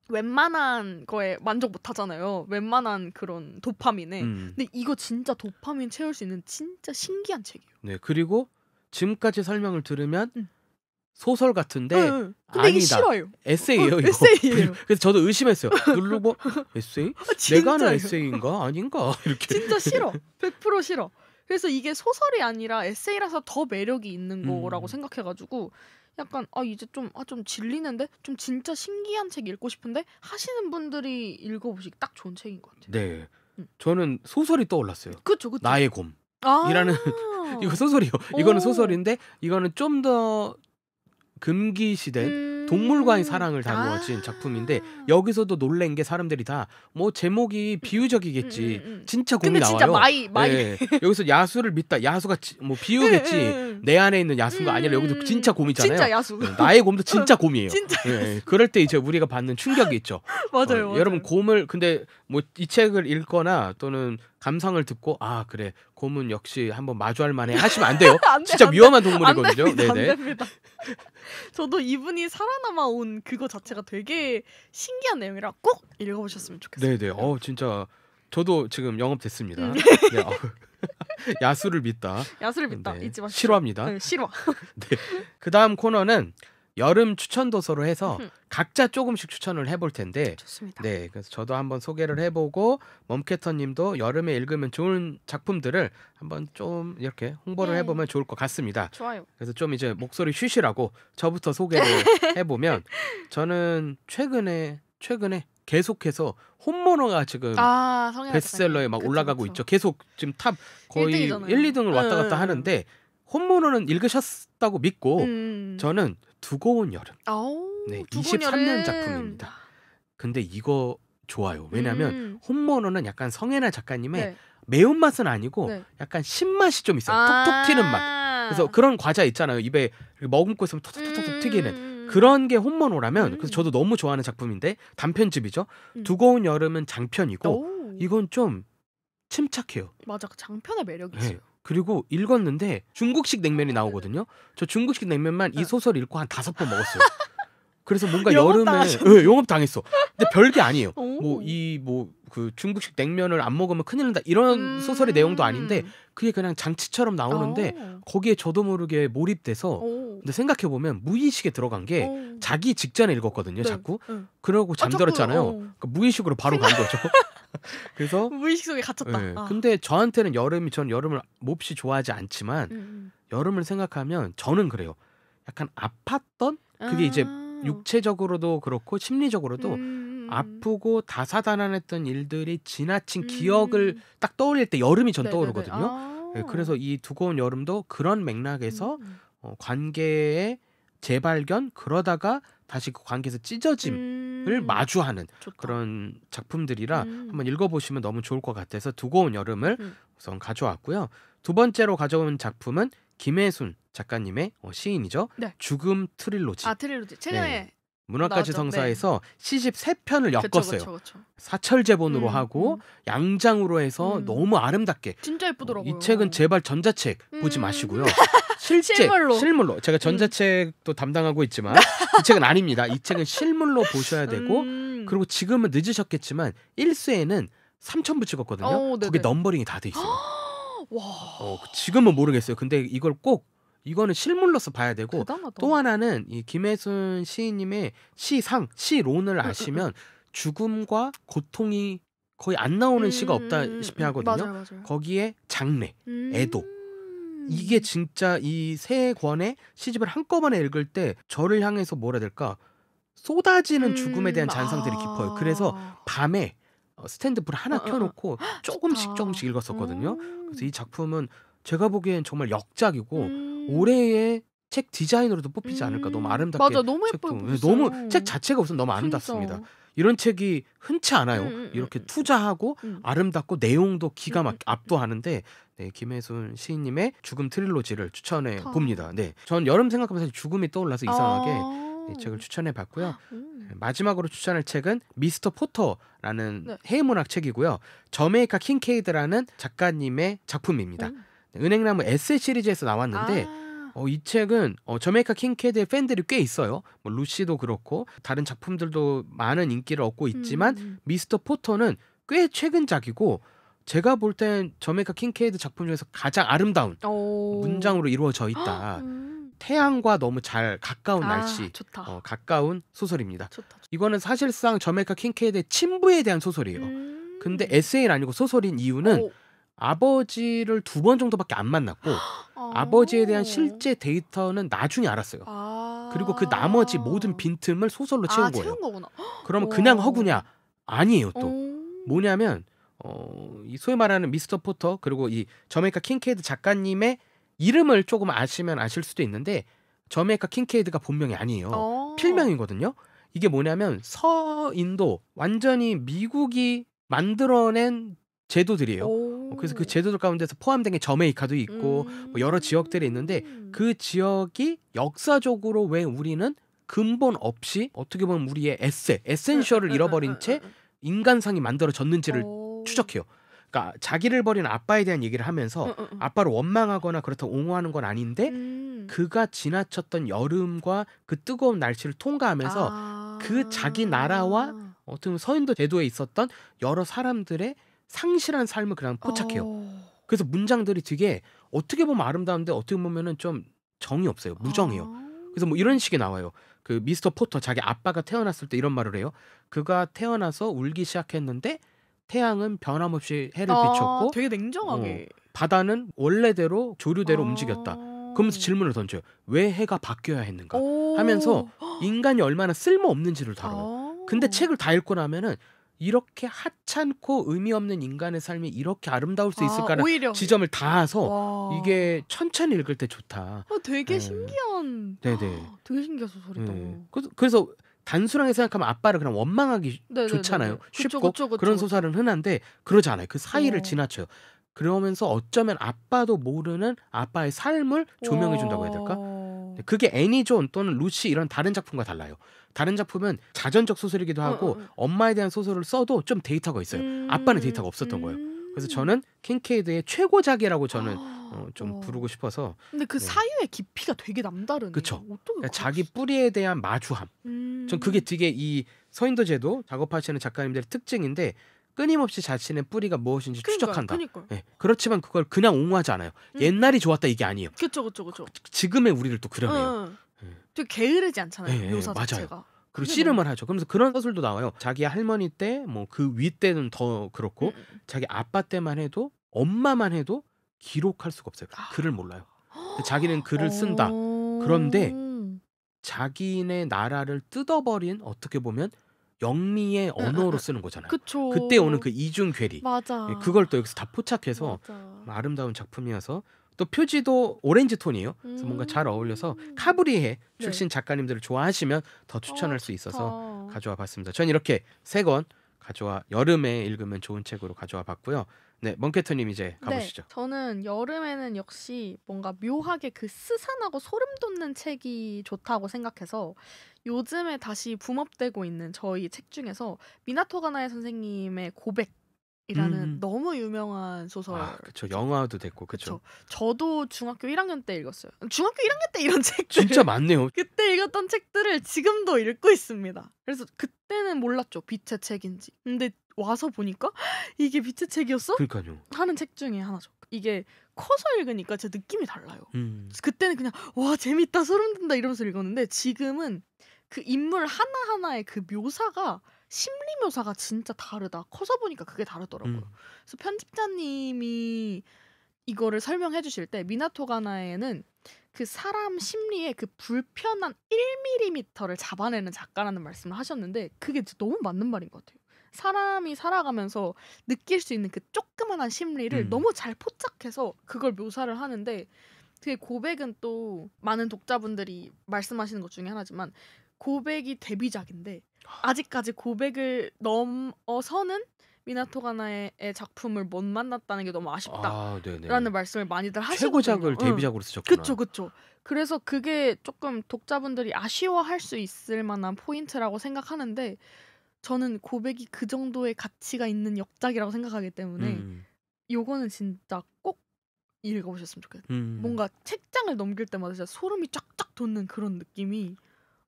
B: 웬만한 거에 만족 못하잖아요. 웬만한 그런 도파민에. 근데 이거 진짜 도파민 채울 수 있는 진짜 신기한 책이에요.
A: 네 그리고 지금까지 설명을 들으면 소설 같은데
B: 근데 이게
A: 아니다.
B: 싫어요.
A: 에세이예요 이거.
B: 에세이예요.
A: 그래서 저도 의심했어요. 누르고 에세이? 내가 하는 에세이인가? 아닌가? 이렇게.
B: 진짜 싫어. 100% 싫어. 그래서 이게 소설이 아니라 에세이라서 더 매력이 있는 거라고 생각해가지고 약간 이제 좀 질리는데 좀 진짜 신기한 책 읽고 싶은데 하시는 분들이 읽어보시기 딱 좋은 책인 것 같아요.
A: 네. 저는 소설이 떠올랐어요.
B: 그쵸.
A: 나의 곰이라는 이거 소설이요. 이거는 소설인데 이거는 좀 더 금기시된 동물과의 사랑을 다루어진 작품인데 여기서도 놀란 게 사람들이 다 뭐 제목이 비유적이겠지. 진짜 곰이
B: 근데
A: 나와요.
B: 진짜 마이.
A: 네. 여기서 야수를 믿다. 야수가 뭐 비유겠지. 내 안에 있는 야수가 아니라 여기서 진짜 곰이잖아요.
B: 진짜 야수.
A: 나의 곰도 진짜 곰이에요.
B: 진짜
A: 네. 그럴 때 이제 우리가 받는 충격이 있죠.
B: 맞아요.
A: 여러분 곰을 근데 뭐 이 책을 읽거나 또는 감상을 듣고 그래 곰은 역시 한번 마주할 만해 하시면 안 돼요. 진짜 위험한 동물이거든요.
B: 안 됩니다. 저도 이분이 살아남아 온 그거 자체가 되게 신기한 내용이라 꼭 읽어보셨으면 좋겠어요.
A: 네네. 진짜 저도 지금 영업됐습니다. 네. 야수를 믿다.
B: 야수를 믿다.
A: 네.
B: 잊지 마시고.
A: 실화입니다.
B: 네, 실화.
A: 네. 그 다음 코너는 여름 추천 도서로 해서 각자 조금씩 추천을 해볼 텐데
B: 좋습니다.
A: 네, 그래서 저도 한번 소개를 해보고 멈캐터님도 여름에 읽으면 좋은 작품들을 한번 좀 이렇게 홍보를 해보면 좋을 것 같습니다.
B: 좋아요.
A: 그래서 좀 이제 목소리 쉬시라고 저부터 소개를 해보면 저는 최근에 계속해서 홈모노가 지금 베스트셀러에 막 올라가고 있죠. 계속 지금 탑 거의
B: 1등이잖아요.
A: 1, 2등을 왔다 갔다 하는데 홈모노는 읽으셨다고 믿고 저는 두고 온 여름. 네, 23년 작품입니다. 근데 이거 좋아요. 왜냐하면 홈모노는 약간 성애나 작가님의 매운맛은 아니고 약간 신맛이 좀 있어요. 톡톡 튀는 맛. 그래서 그런 과자 있잖아요. 입에 머금고 있으면 톡톡톡 튀기는 그런 게 홈모노라면 그래서 저도 너무 좋아하는 작품인데 단편집이죠. 두고 온 여름은 장편이고 이건 좀 침착해요.
B: 맞아. 그 장편의 매력이 있어요.
A: 그리고 읽었는데 중국식 냉면이 나오거든요. 저 중국식 냉면만 이 소설 읽고 한 5번 먹었어요. 그래서 뭔가
B: 영업
A: 여름에
B: 당하셨네.
A: 영업 당했어. 근데 별게 아니에요.
B: 오.
A: 그 중국식 냉면을 안 먹으면 큰일 난다 이런 소설의 내용도 아닌데 그게 그냥 장치처럼 나오는데 거기에 저도 모르게 몰입돼서 근데 생각해 보면 무의식에 들어간 게 자기 직전에 읽었거든요.
B: 네.
A: 자꾸 그러고 잠들었잖아요. 그러니까 무의식으로 바로 간 거죠. 그래서
B: 무의식 속에 갇혔다.
A: 네. 근데 저한테는 전 여름을 몹시 좋아하지 않지만 여름을 생각하면 저는 그래요. 약간 아팠던 그게 이제 육체적으로도 그렇고 심리적으로도 아프고 다사다난했던 일들이 지나친 기억을 딱 떠올릴 때 여름이 전 떠오르거든요. 네, 그래서 이 두꺼운 여름도 그런 맥락에서 관계의 재발견 그러다가 다시 그 관계에서 찢어짐을 마주하는
B: 좋다.
A: 그런 작품들이라 한번 읽어보시면 너무 좋을 것 같아서 두꺼운 여름을 우선 가져왔고요. 두 번째로 가져온 작품은 김혜순 작가님의 시인이죠.
B: 네.
A: 죽음 트릴로지.
B: 트릴로지. 최근에
A: 문학가지성사에서 시집 3편을 엮었어요.
B: 그쵸.
A: 사철제본으로 하고 양장으로 해서 너무 아름답게.
B: 진짜 예쁘더라고요.
A: 이 책은 제발 전자책 보지 마시고요. 실물로. 제가 전자책도 담당하고 있지만 이 책은 아닙니다. 이 책은 실물로 보셔야 되고 그리고 지금은 늦으셨겠지만 1쇄에는 3,000부 찍었거든요. 거기 넘버링이 다 돼 있어요.
B: 와.
A: 지금은 모르겠어요. 근데 이거는 실물로서 봐야 되고
B: 대단하다.
A: 또 하나는 이 김혜순 시인님의 시론을 아시면 죽음과 고통이 거의 안 나오는 시가 없다시피 하거든요.
B: 맞아요.
A: 거기에 장래, 애도 이게 진짜 이 세 권의 시집을 한꺼번에 읽을 때 저를 향해서 뭐라 해야 될까 쏟아지는 죽음에 대한 잔상들이 깊어요. 그래서 밤에 스탠드 불 하나 켜놓고 조금씩 읽었었거든요. 그래서 이 작품은 제가 보기엔 정말 역작이고 올해의 책 디자이너로도 뽑히지 않을까. 너무 아름답게.
B: 맞아, 너무 예뻐요.
A: 너무 책 자체가 우선 너무 아름답습니다. 이런 책이 흔치 않아요. 이렇게 투자하고 아름답고 내용도 기가 막히게 압도하는데 김혜순 시인님의 죽음 트릴로지를 추천해 봅니다. 네, 전 여름 생각하면서 죽음이 떠올라서 이상하게 이 책을 추천해 봤고요. 마지막으로 추천할 책은 미스터 포터라는 해외문학 책이고요. 저메이카 킹케이드라는 작가님의 작품입니다. 은행나무 에세 시리즈에서 나왔는데 이 책은 저메이카 킹케이드의 팬들이 꽤 있어요. 뭐 루시도 그렇고 다른 작품들도 많은 인기를 얻고 있지만 미스터 포터는 꽤 최근작이고 제가 볼 땐 저메이카 킹케이드 작품 중에서 가장 아름다운 문장으로 이루어져 있다. 태양과 너무 잘 가까운 날씨, 가까운 소설입니다.
B: 좋다.
A: 이거는 사실상 저메이카 킹케이드의 친부에 대한 소설이에요. 근데 에세이는 아니고 소설인 이유는 아버지를 2번 정도밖에 안 만났고 아버지에 대한 실제 데이터는 나중에 알았어요. 그리고 그 나머지 모든 빈틈을 소설로 채운 거예요.
B: 채운 거구나.
A: 그러면 그냥 허구냐? 아니에요. 또 뭐냐면 이 소위 말하는 미스터 포터 그리고 이 저메이카 킹케이드 작가님의 이름을 조금 아시면 아실 수도 있는데 저메이카 킹케이드가 본명이 아니에요. 필명이거든요. 이게 뭐냐면 서인도 완전히 미국이 만들어낸 제도들이에요. 그래서 그 제도들 가운데서 포함된 게 저메이카도 있고 뭐 여러 지역들이 있는데 그 지역이 역사적으로 왜 우리는 근본 없이 어떻게 보면 우리의 에센셜을 잃어버린 채 인간상이 만들어졌는지를 추적해요. 그러니까 자기를 버린 아빠에 대한 얘기를 하면서 아빠를 원망하거나 그렇다고 옹호하는 건 아닌데 그가 지나쳤던 여름과 그 뜨거운 날씨를 통과하면서 그 자기 나라와 어떻게 보면 서인도 제도에 있었던 여러 사람들의 상실한 삶을 그냥 포착해요. 그래서 문장들이 되게 어떻게 보면 아름다운데 어떻게 보면은 좀 정이 없어요. 무정해요. 그래서 뭐 이런 식이 나와요. 그 미스터 포터 자기 아빠가 태어났을 때 이런 말을 해요. 그가 태어나서 울기 시작했는데 태양은 변함없이 해를 비췄고
B: 되게 냉정하게
A: 바다는 원래대로 조류대로 움직였다. 그러면서 질문을 던져요. 왜 해가 바뀌어야 했는가 하면서 인간이 얼마나 쓸모없는지를 다뤄요. 근데 책을 다 읽고 나면은 이렇게 하찮고 의미 없는 인간의 삶이 이렇게 아름다울 수 있을까라는
B: 오히려.
A: 지점을 닿아서 이게 천천히 읽을 때 좋다.
B: 되게 신기한.
A: 네네.
B: 되게 신기한 소설이다.
A: 그래서 단순하게 생각하면 아빠를 그냥 원망하기 좋잖아요. 쉽고
B: 그쵸.
A: 그런 소설은 흔한데 그러지 않아요. 그 사이를 지나쳐요. 그러면서 어쩌면 아빠도 모르는 아빠의 삶을 조명해 준다고 해야 될까? 그게 애니존 또는 루시 이런 다른 작품과 달라요. 다른 작품은 자전적 소설이기도 하고 엄마에 대한 소설을 써도 좀 데이터가 있어요. 아빠는 데이터가 없었던 거예요. 그래서 저는 킹케이드의 최고작이라고 저는 좀 부르고 싶어서.
B: 근데 그 사유의 깊이가 되게 남다르네요.
A: 그렇죠. 그러니까 자기 뿌리에 대한 마주함. 전 그게 되게 이 서인도제도 작업하시는 작가님들의 특징인데 끊임없이 자신의 뿌리가 무엇인지 추적한다.
B: 그니까요.
A: 예, 그렇지만 그걸 그냥 옹호하지 않아요. 옛날이 좋았다 이게 아니에요.
B: 그쵸.
A: 지금의 우리를 또 그려내요.
B: 되게 게으르지 않잖아요.
A: 예,
B: 묘사
A: 맞아요.
B: 자체가.
A: 그리고
B: 그게
A: 씨름을 하죠. 그러면서 그런 서술도 나와요. 자기 할머니 때 뭐 그 위 때는 더 그렇고 자기 아빠 때만 해도 엄마만 해도 기록할 수가 없어요. 글을 몰라요. 근데 자기는 글을 쓴다. 그런데 자기네 나라를 뜯어버린 어떻게 보면 영미의 언어로 쓰는 거잖아요.
B: 그쵸.
A: 그때 오는 그 이중 괴리.
B: 맞아.
A: 예, 그걸 또 여기서 다 포착해서
B: 맞아.
A: 아름다운 작품이어서 또 표지도 오렌지 톤이에요. 그래서 뭔가 잘 어울려서 카브리에 출신 작가님들을 좋아하시면 더 추천할 수 있어서 가져와 봤습니다. 전 이렇게 3권 가져와 여름에 읽으면 좋은 책으로 가져와 봤고요. 네, 멍케터님 이제 가보시죠.
B: 네, 저는 여름에는 역시 뭔가 묘하게 그 스산하고 소름 돋는 책이 좋다고 생각해서 요즘에 다시 붐업되고 있는 저희 책 중에서 미나토 가나에 선생님의 고백이라는 너무 유명한 소설.
A: 그렇죠. 영화도 됐고, 그렇죠.
B: 저도 중학교 1학년 때 읽었어요. 중학교 1학년 때 이런 책들
A: 진짜 많네요.
B: 그때 읽었던 책들을 지금도 읽고 있습니다. 그래서 그때는 몰랐죠, 빛의 책인지. 근데 와서 보니까 이게 빛의 책이었어?
A: 그러니까요.
B: 하는 책 중에 하나죠. 이게 커서 읽으니까 제 느낌이 달라요. 그때는 그냥 와 재밌다 소름 돋는다 이러면서 읽었는데 지금은 그 인물 하나하나의 그 묘사가 심리 묘사가 진짜 다르다. 커서 보니까 그게 다르더라고요. 그래서 편집자님이 이거를 설명해 주실 때 미나토 가나에는 그 사람 심리의 그 불편한 1mm를 잡아내는 작가라는 말씀을 하셨는데 그게 너무 맞는 말인 것 같아요. 사람이 살아가면서 느낄 수 있는 그 조그만한 심리를 너무 잘 포착해서 그걸 묘사를 하는데 되게 고백은 또 많은 독자분들이 말씀하시는 것 중에 하나지만 고백이 데뷔작인데 아직까지 고백을 넘어서는 미나토 가나의 작품을 못 만났다는 게 너무 아쉽다라는 말씀을 많이들 하시거든요.
A: 최고작을 데뷔작으로 쓰셨구나.
B: 그쵸. 그래서 그게 조금 독자분들이 아쉬워할 수 있을 만한 포인트라고 생각하는데 저는 고백이 그 정도의 가치가 있는 역작이라고 생각하기 때문에 요거는 진짜 꼭 읽어보셨으면 좋겠어요. 뭔가 책장을 넘길 때마다 진짜 소름이 쫙쫙 돋는 그런 느낌이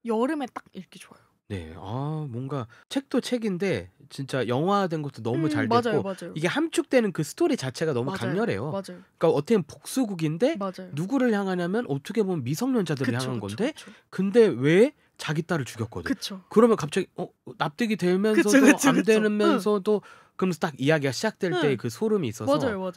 B: 여름에 딱 읽기 좋아요.
A: 네, 뭔가 책도 책인데 진짜 영화된 것도 너무 잘 됐고
B: 맞아요.
A: 이게 함축되는 그 스토리 자체가 너무 강렬해요.
B: 맞아요.
A: 그러니까 어떻게 보면 복수국인데
B: 맞아요.
A: 누구를 향하냐면 어떻게 보면 미성년자들을 향한 건데
B: 그쵸.
A: 근데 왜 자기 딸을 죽였거든.
B: 그쵸.
A: 그러면 갑자기 납득이 되면서도 안 되면서도 그러면서 딱 이야기가 시작될 때 그 소름이 있어서
B: 맞아요.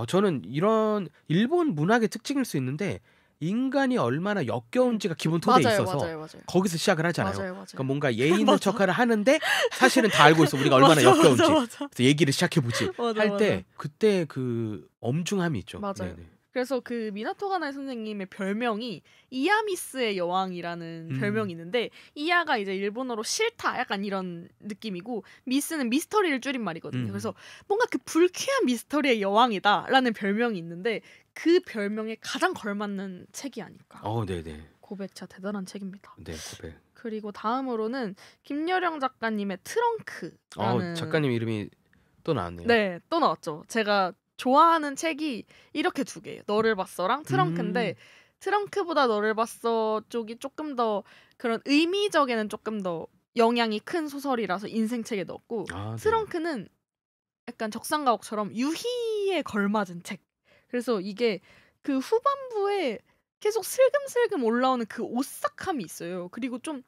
A: 저는 이런 일본 문학의 특징일 수 있는데 인간이 얼마나 역겨운지가 기본 토대에 있어서
B: 맞아요.
A: 거기서 시작을 하잖아요.
B: 맞아요.
A: 그러니까 뭔가 예의 있는 척을 하는데 사실은 다 알고 있어 우리가 얼마나 역겨운지. 그래서 얘기를 시작해보지 할 때 그때 그 엄중함이 있죠.
B: 맞아요.
A: 네네.
B: 그래서 그 미나토 가나에 선생님의 별명이 이야미스의 여왕이라는 별명이 있는데 이야가 이제 일본어로 싫다 약간 이런 느낌이고 미스는 미스터리를 줄인 말이거든요. 그래서 뭔가 그 불쾌한 미스터리의 여왕이다라는 별명이 있는데 그 별명에 가장 걸맞는 책이 아닐까.
A: 네네.
B: 고백 진짜 대단한 책입니다.
A: 네, 고백.
B: 그리고 다음으로는 김여령 작가님의 트렁크라는
A: 작가님 이름이 또 나왔네요.
B: 네, 또 나왔죠. 제가 좋아하는 책이 이렇게 2개예요. 너를 봤어랑 트렁크인데 트렁크보다 너를 봤어 쪽이 조금 더 그런 의미적에는 조금 더 영향이 큰 소설이라서 인생책에 넣었고 트렁크는 약간 적상가옥처럼 유희에 걸맞은 책. 그래서 이게 그 후반부에 계속 슬금슬금 올라오는 그 오싹함이 있어요. 그리고 좀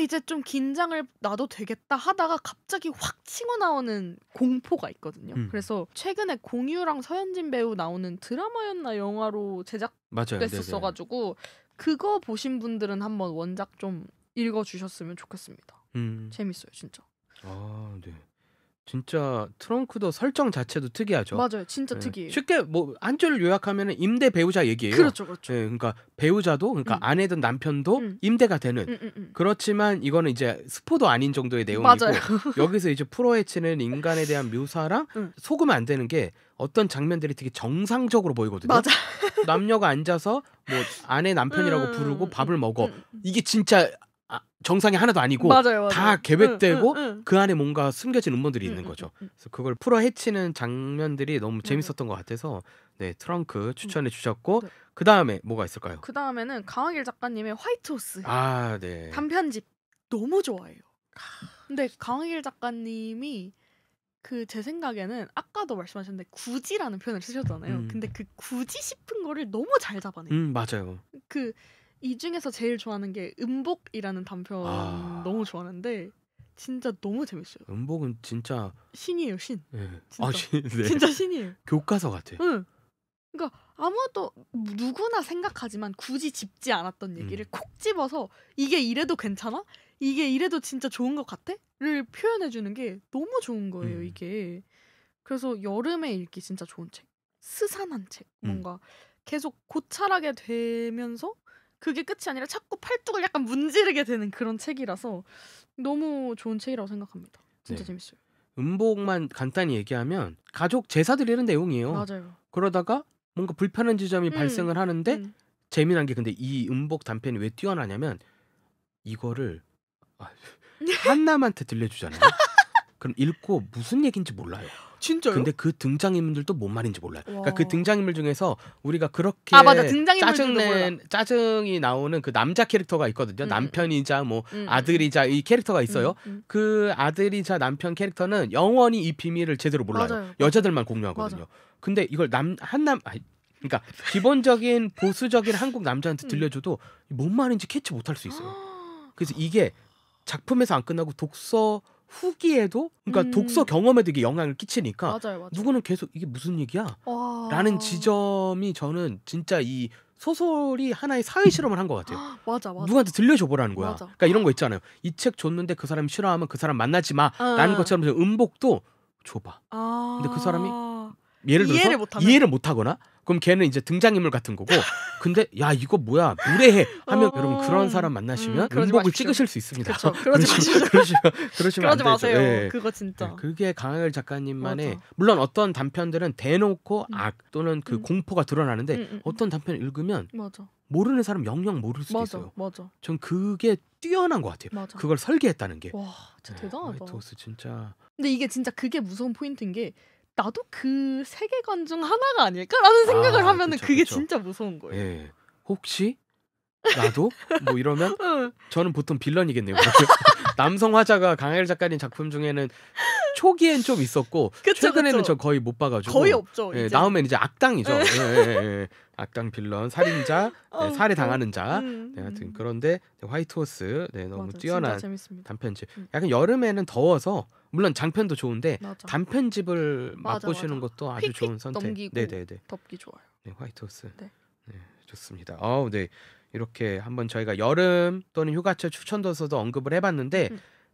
B: 이제 좀 긴장을 놔도 되겠다 하다가 갑자기 확 치고 나오는 공포가 있거든요. 그래서 최근에 공유랑 서현진 배우 나오는 드라마였나 영화로 제작됐었어가지고 그거 보신 분들은 한번 원작 좀 읽어주셨으면 좋겠습니다. 재밌어요 진짜.
A: 네. 진짜 트렁크도 설정 자체도 특이하죠.
B: 맞아요. 진짜 특이해요.
A: 쉽게 뭐 한 줄 요약하면 임대 배우자 얘기예요.
B: 그렇죠.
A: 네, 그러니까 배우자도 그러니까 아내든 남편도 임대가 되는. 그렇지만 이거는 이제 스포도 아닌 정도의 내용이고
B: 맞아요.
A: 여기서 이제 풀어헤치는 인간에 대한 묘사랑 속으면 안 되는 게 어떤 장면들이 되게 정상적으로 보이거든요.
B: 맞아.
A: 남녀가 앉아서 뭐 아내 남편이라고 부르고 밥을 먹어. 이게 진짜 정상이 하나도 아니고
B: 맞아요.
A: 다 계획되고 그 안에 뭔가 숨겨진 음모들이 있는 거죠. 그래서 그걸 풀어헤치는 장면들이 너무 재밌었던 것 같아서 네, 트렁크 추천해 주셨고 그 다음에 뭐가 있을까요?
B: 그 다음에는 강하길 작가님의 화이트호스
A: 네.
B: 단편집 너무 좋아해요. 근데 강하길 작가님이 그 제 생각에는 아까도 말씀하셨는데 굳이라는 표현을 쓰셨잖아요. 근데 그 굳이 싶은 거를 너무 잘 잡아내요.
A: 맞아요.
B: 그 이 중에서 제일 좋아하는 게 음복이라는 단편 너무 좋아하는데 진짜 너무 재밌어요.
A: 음복은 진짜
B: 신이에요, 신.
A: 네.
B: 진짜.
A: 네.
B: 진짜 신이에요.
A: 교과서 같아.
B: 응. 그러니까 아무도 누구나 생각하지만 굳이 짚지 않았던 얘기를 콕 집어서 이게 이래도 괜찮아? 이게 이래도 진짜 좋은 것 같아? 를 표현해주는 게 너무 좋은 거예요, 이게. 그래서 여름에 읽기 진짜 좋은 책. 스산한 책. 뭔가 계속 고찰하게 되면서 그게 끝이 아니라 자꾸 팔뚝을 약간 문지르게 되는 그런 책이라서 너무 좋은 책이라고 생각합니다. 진짜
A: 네.
B: 재밌어요.
A: 음복만 간단히 얘기하면 가족 제사 드리는 내용이에요.
B: 맞아요.
A: 그러다가 뭔가 불편한 지점이 발생을 하는데 재미난 게 근데 이 음복 단편이 왜 뛰어나냐면 이거를 한남한테 들려주잖아요. 그럼 읽고 무슨 얘기인지 몰라요.
B: 진짜요?
A: 근데 그 등장인물들도 뭔 말인지 몰라요. 그러니까 그
B: 와.
A: 등장인물 중에서 우리가 그렇게
B: 맞아. 등장인물들도 몰라.
A: 짜증이 나오는 그 남자 캐릭터가 있거든요. 남편이자 뭐 아들이자 이 캐릭터가 있어요. 그 아들이자 남편 캐릭터는 영원히 이 비밀을 제대로 몰라요.
B: 맞아요.
A: 여자들만 공유하거든요.
B: 맞아.
A: 근데 이걸 그러니까 기본적인 보수적인 한국 남자한테 들려줘도 뭔 말인지 캐치 못할 수 있어요. 그래서 이게 작품에서 안 끝나고 독서 후기에도 그러니까 독서 경험에도 이게 영향을 끼치니까
B: 맞아요.
A: 누구는 계속 이게 무슨 얘기야?
B: 와.
A: 라는 지점이 저는 진짜 이 소설이 하나의 사회 실험을 한 것 같아요.
B: 맞아.
A: 누구한테 들려줘 보라는 거야.
B: 맞아.
A: 그러니까 이런 거 있잖아요. 이 책 줬는데 그 사람이 싫어하면 그 사람 만나지 마라는 것처럼 음복도 줘봐. 근데 그 사람이 예를 들어서 이해를 못하거나 그럼 걔는 이제 등장인물 같은 거고 근데 야 이거 뭐야 무례해 하면 여러분 그런 사람 만나시면 음복을 찍으실 수 있습니다.
B: 그렇죠. 그러시면
A: 안 되죠.
B: 마세요.
A: 네.
B: 그거 진짜.
A: 네, 그게 강하길 작가님만의
B: 맞아.
A: 물론 어떤 단편들은 대놓고 악 또는 그 공포가 드러나는데 어떤 단편을 읽으면
B: 맞아.
A: 모르는 사람 영영 모를 수도 있어요.
B: 맞아.
A: 전 그게 뛰어난 것 같아요.
B: 맞아.
A: 그걸 설계했다는 게.
B: 와 진짜 대단하다.
A: 화이트호스 진짜.
B: 근데 이게 진짜 그게 무서운 포인트인 게 나도 그 세계관 중 하나가 아닐까라는 생각을 하면은 그게 진짜 무서운 거예요.
A: 예. 혹시 나도 뭐 이러면 저는 보통 빌런이겠네요. 남성 화자가 강하길 작가님 작품 중에는 초기엔 좀 있었고 최근에는 저 거의 못 봐가지고
B: 거의 없죠.
A: 예, 나오면 이제 악당이죠. 예. 악당 빌런 살인자 살해 당하는 자. 네, 하여튼 그런데 화이트호스 너무 뛰어난 단편집. 약간 여름에는 더워서 물론 장편도 좋은데 단편집을 맛보시는 것도 아주 좋은 선택.
B: 넘기고 덮기 좋아요.
A: 네, 화이트호스.
B: 네.
A: 좋습니다. 네. 이렇게 한번 저희가 여름 또는 휴가철 추천도서도 언급을 해봤는데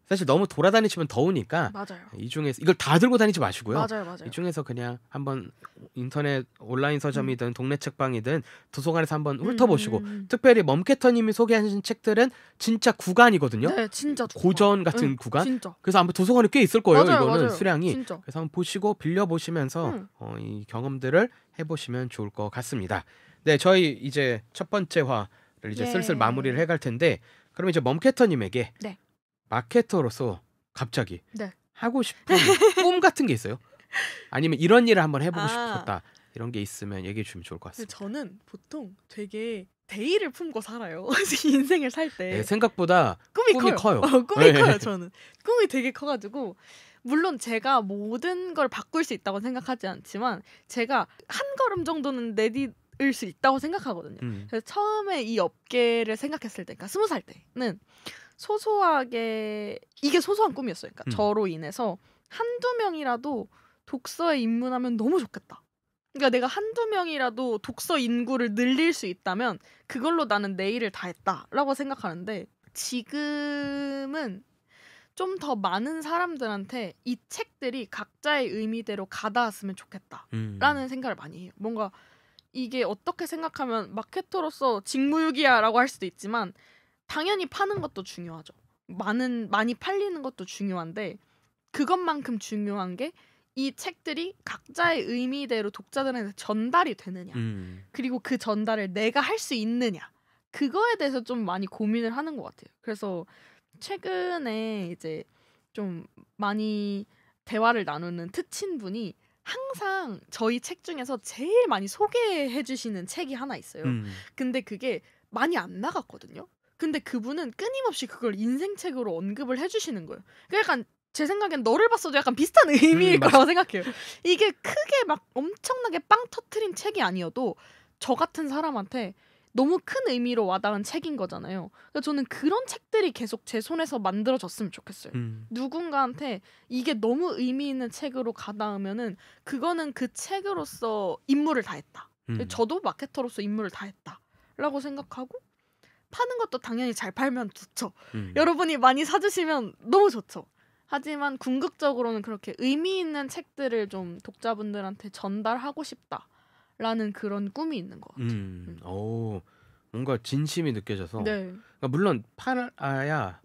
A: 사실 너무 돌아다니시면 더우니까
B: 맞아요.
A: 이 중에서 이걸 다 들고 다니지 마시고요.
B: 맞아요.
A: 이 중에서 그냥 한번 인터넷 온라인 서점이든 동네 책방이든 도서관에서 한번 훑어보시고 특별히 멈캐터님이 소개하신 책들은 진짜 구간이거든요.
B: 네, 진짜
A: 고전 같은 구간.
B: 진짜.
A: 그래서 아마 도서관에 꽤 있을 거예요.
B: 맞아요,
A: 이거는
B: 맞아요.
A: 수량이.
B: 진짜.
A: 그래서 한번 보시고 빌려보시면서 이 경험들을 해보시면 좋을 것 같습니다. 네, 저희 이제 첫 번째 화를 이제 슬슬 마무리를 해갈 텐데 그럼 이제 멈캐터님에게 마케터로서 갑자기 하고 싶은 꿈 같은 게 있어요? 아니면 이런 일을 한번 해보고 싶었다 이런 게 있으면 얘기해 주면 좋을 것 같습니다.
B: 저는 보통 되게 대의를 품고 살아요. 인생을 살 때.
A: 네, 생각보다 꿈이 커요.
B: 꿈이 커요. 저는 꿈이 되게 커가지고 물론 제가 모든 걸 바꿀 수 있다고 생각하지 않지만 제가 한 걸음 정도는 내디딜 수 있다고 생각하거든요. 그래서 처음에 이 업계를 생각했을 때, 그러니까 20살 때는 소소하게 이게 소소한 꿈이었어요. 그러니까 저로 인해서 한두 명이라도 독서에 입문하면 너무 좋겠다. 그러니까 내가 한두 명이라도 독서 인구를 늘릴 수 있다면 그걸로 나는 내 일을 다 했다라고 생각하는데 지금은 좀 더 많은 사람들한테 이 책들이 각자의 의미대로 가닿았으면 좋겠다라는 생각을 많이 해요. 뭔가 이게 어떻게 생각하면 마케터로서 직무유기야라고 할 수도 있지만 당연히 파는 것도 중요하죠. 많이 팔리는 것도 중요한데 그것만큼 중요한 게 이 책들이 각자의 의미대로 독자들한테 전달이 되느냐 그리고 그 전달을 내가 할 수 있느냐 그거에 대해서 좀 많이 고민을 하는 것 같아요. 그래서 최근에 이제 좀 많이 대화를 나누는 특친 분이 항상 저희 책 중에서 제일 많이 소개해 주시는 책이 하나 있어요. 근데 그게 많이 안 나갔거든요. 근데 그분은 끊임없이 그걸 인생책으로 언급을 해주시는 거예요. 그러니까 약간 제 생각엔 너를 봤어도 약간 비슷한 의미일 거라고 생각해요. 이게 크게 막 엄청나게 빵 터트린 책이 아니어도 저 같은 사람한테 너무 큰 의미로 와닿은 책인 거잖아요. 그러니까 저는 그런 책들이 계속 제 손에서 만들어졌으면 좋겠어요. 누군가한테 이게 너무 의미 있는 책으로 가닿으면은 그거는 그 책으로서 임무를 다했다. 저도 마케터로서 임무를 다했다라고 생각하고 파는 것도 당연히 잘 팔면 좋죠. 여러분이 많이 사주시면 너무 좋죠. 하지만 궁극적으로는 그렇게 의미 있는 책들을 좀 독자분들한테 전달하고 싶다라는 그런 꿈이 있는 것 같아요.
A: 오, 뭔가 진심이 느껴져서.
B: 네.
A: 그러니까 물론 팔려야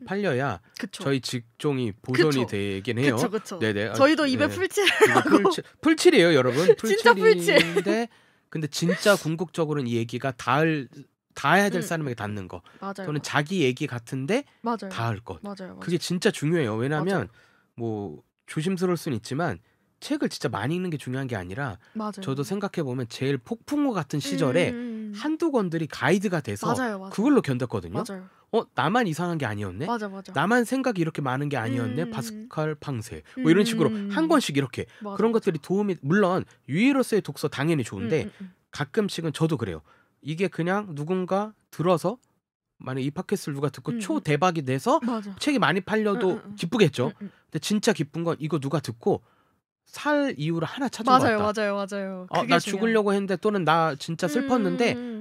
B: 그쵸.
A: 저희 직종이 보존이
B: 그쵸.
A: 되긴 해요.
B: 그쵸.
A: 네네.
B: 저희도 입에
A: 네.
B: 풀칠을
A: 이거
B: 하고
A: 풀칠이에요, 여러분.
B: 진짜 풀칠.
A: 풀칠인데 근데 진짜 궁극적으로는 이 얘기가 닿아야 될 사람에게 닿는 거.
B: 맞아요.
A: 또는 자기 얘기 같은데
B: 맞아요.
A: 닿을 것.
B: 맞아요.
A: 그게 진짜 중요해요. 왜냐하면
B: 맞아요.
A: 뭐 조심스러울 수는 있지만 책을 진짜 많이 읽는 게 중요한 게 아니라
B: 맞아요.
A: 저도 생각해 보면 제일 폭풍우 같은 시절에 한두 권들이 가이드가 돼서
B: 맞아요.
A: 그걸로 견뎠거든요.
B: 맞아요.
A: 나만 이상한 게 아니었네.
B: 맞아.
A: 나만 생각이 이렇게 많은 게 아니었네. 파스칼 팡세 뭐 이런 식으로 한 권씩 이렇게
B: 맞아,
A: 그런
B: 맞아.
A: 것들이 도움이 물론 유의로서의 독서 당연히 좋은데 가끔씩은 저도 그래요. 이게 그냥 누군가 들어서 만약 이 팟캐스트를 누가 듣고 초대박이 돼서
B: 맞아.
A: 책이 많이 팔려도 기쁘겠죠. 근데 진짜 기쁜 건 이거 누가 듣고 살 이유를 하나 찾은 것 같다.
B: 맞아요.
A: 나 죽으려고 했는데 또는 나 진짜 슬펐는데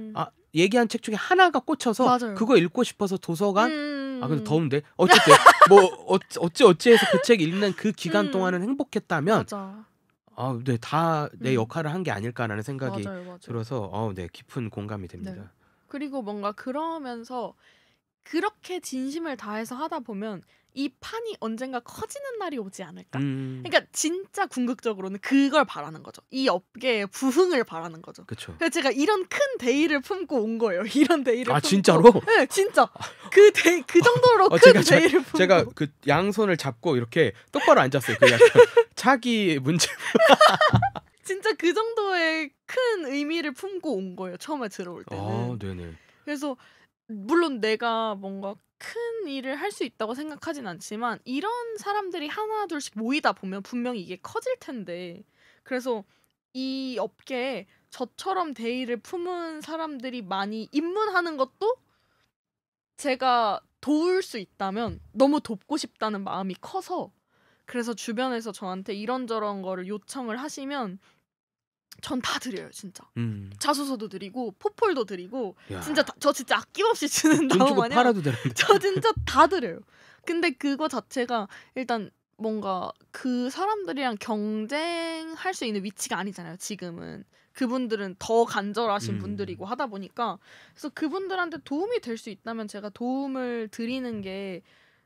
A: 얘기한 책 중에 하나가 꽂혀서
B: 맞아요.
A: 그거 읽고 싶어서 도서관 근데 더운데 어쨌든 뭐 어찌해서 그 책 읽는 그 기간 동안은 행복했다면
B: 맞아.
A: 네, 다 내 역할을 한 게 아닐까라는 생각이
B: 맞아요.
A: 들어서 네, 깊은 공감이 됩니다.
B: 네. 그리고 뭔가 그러면서 그렇게 진심을 다해서 하다 보면 이 판이 언젠가 커지는 날이 오지 않을까? 그러니까 진짜 궁극적으로는 그걸 바라는 거죠. 이 업계의 부흥을 바라는 거죠.
A: 그렇죠.
B: 그래서 제가 이런 큰 대의를 품고 온 거예요. 이런 대의를 품고.
A: 진짜로?
B: 네, 진짜. 그 정도로 큰 대의를 품고.
A: 제가 그 양손을 잡고 이렇게 똑바로 앉았어요. 그 약간 차기 문제.
B: 진짜 그 정도의 큰 의미를 품고 온 거예요. 처음에 들어올 때는.
A: 네네.
B: 그래서 물론 내가 뭔가 큰 일을 할 수 있다고 생각하진 않지만 이런 사람들이 하나 둘씩 모이다 보면 분명히 이게 커질 텐데 그래서 이 업계에 저처럼 대의를 품은 사람들이 많이 입문하는 것도 제가 도울 수 있다면 너무 돕고 싶다는 마음이 커서 그래서 주변에서 저한테 이런저런 거를 요청을 하시면 전 다 드려요 진짜. 자소서도 드리고 포폴도 드리고
A: 야.
B: 진짜 저 진짜 아낌없이 주는
A: 돈
B: 나무
A: 주고
B: 마냥
A: 팔아도 되는데.
B: 저 진짜 다 드려요. 근데 그거 자체가 일단 뭔가 그 사람들이랑 경쟁할 수 있는 위치가 아니잖아요. 지금은 그분들은 더 간절하신 분들이고 하다 보니까 그래서 그분들한테 도움이 될 수 있다면 제가 도움을 드리는 게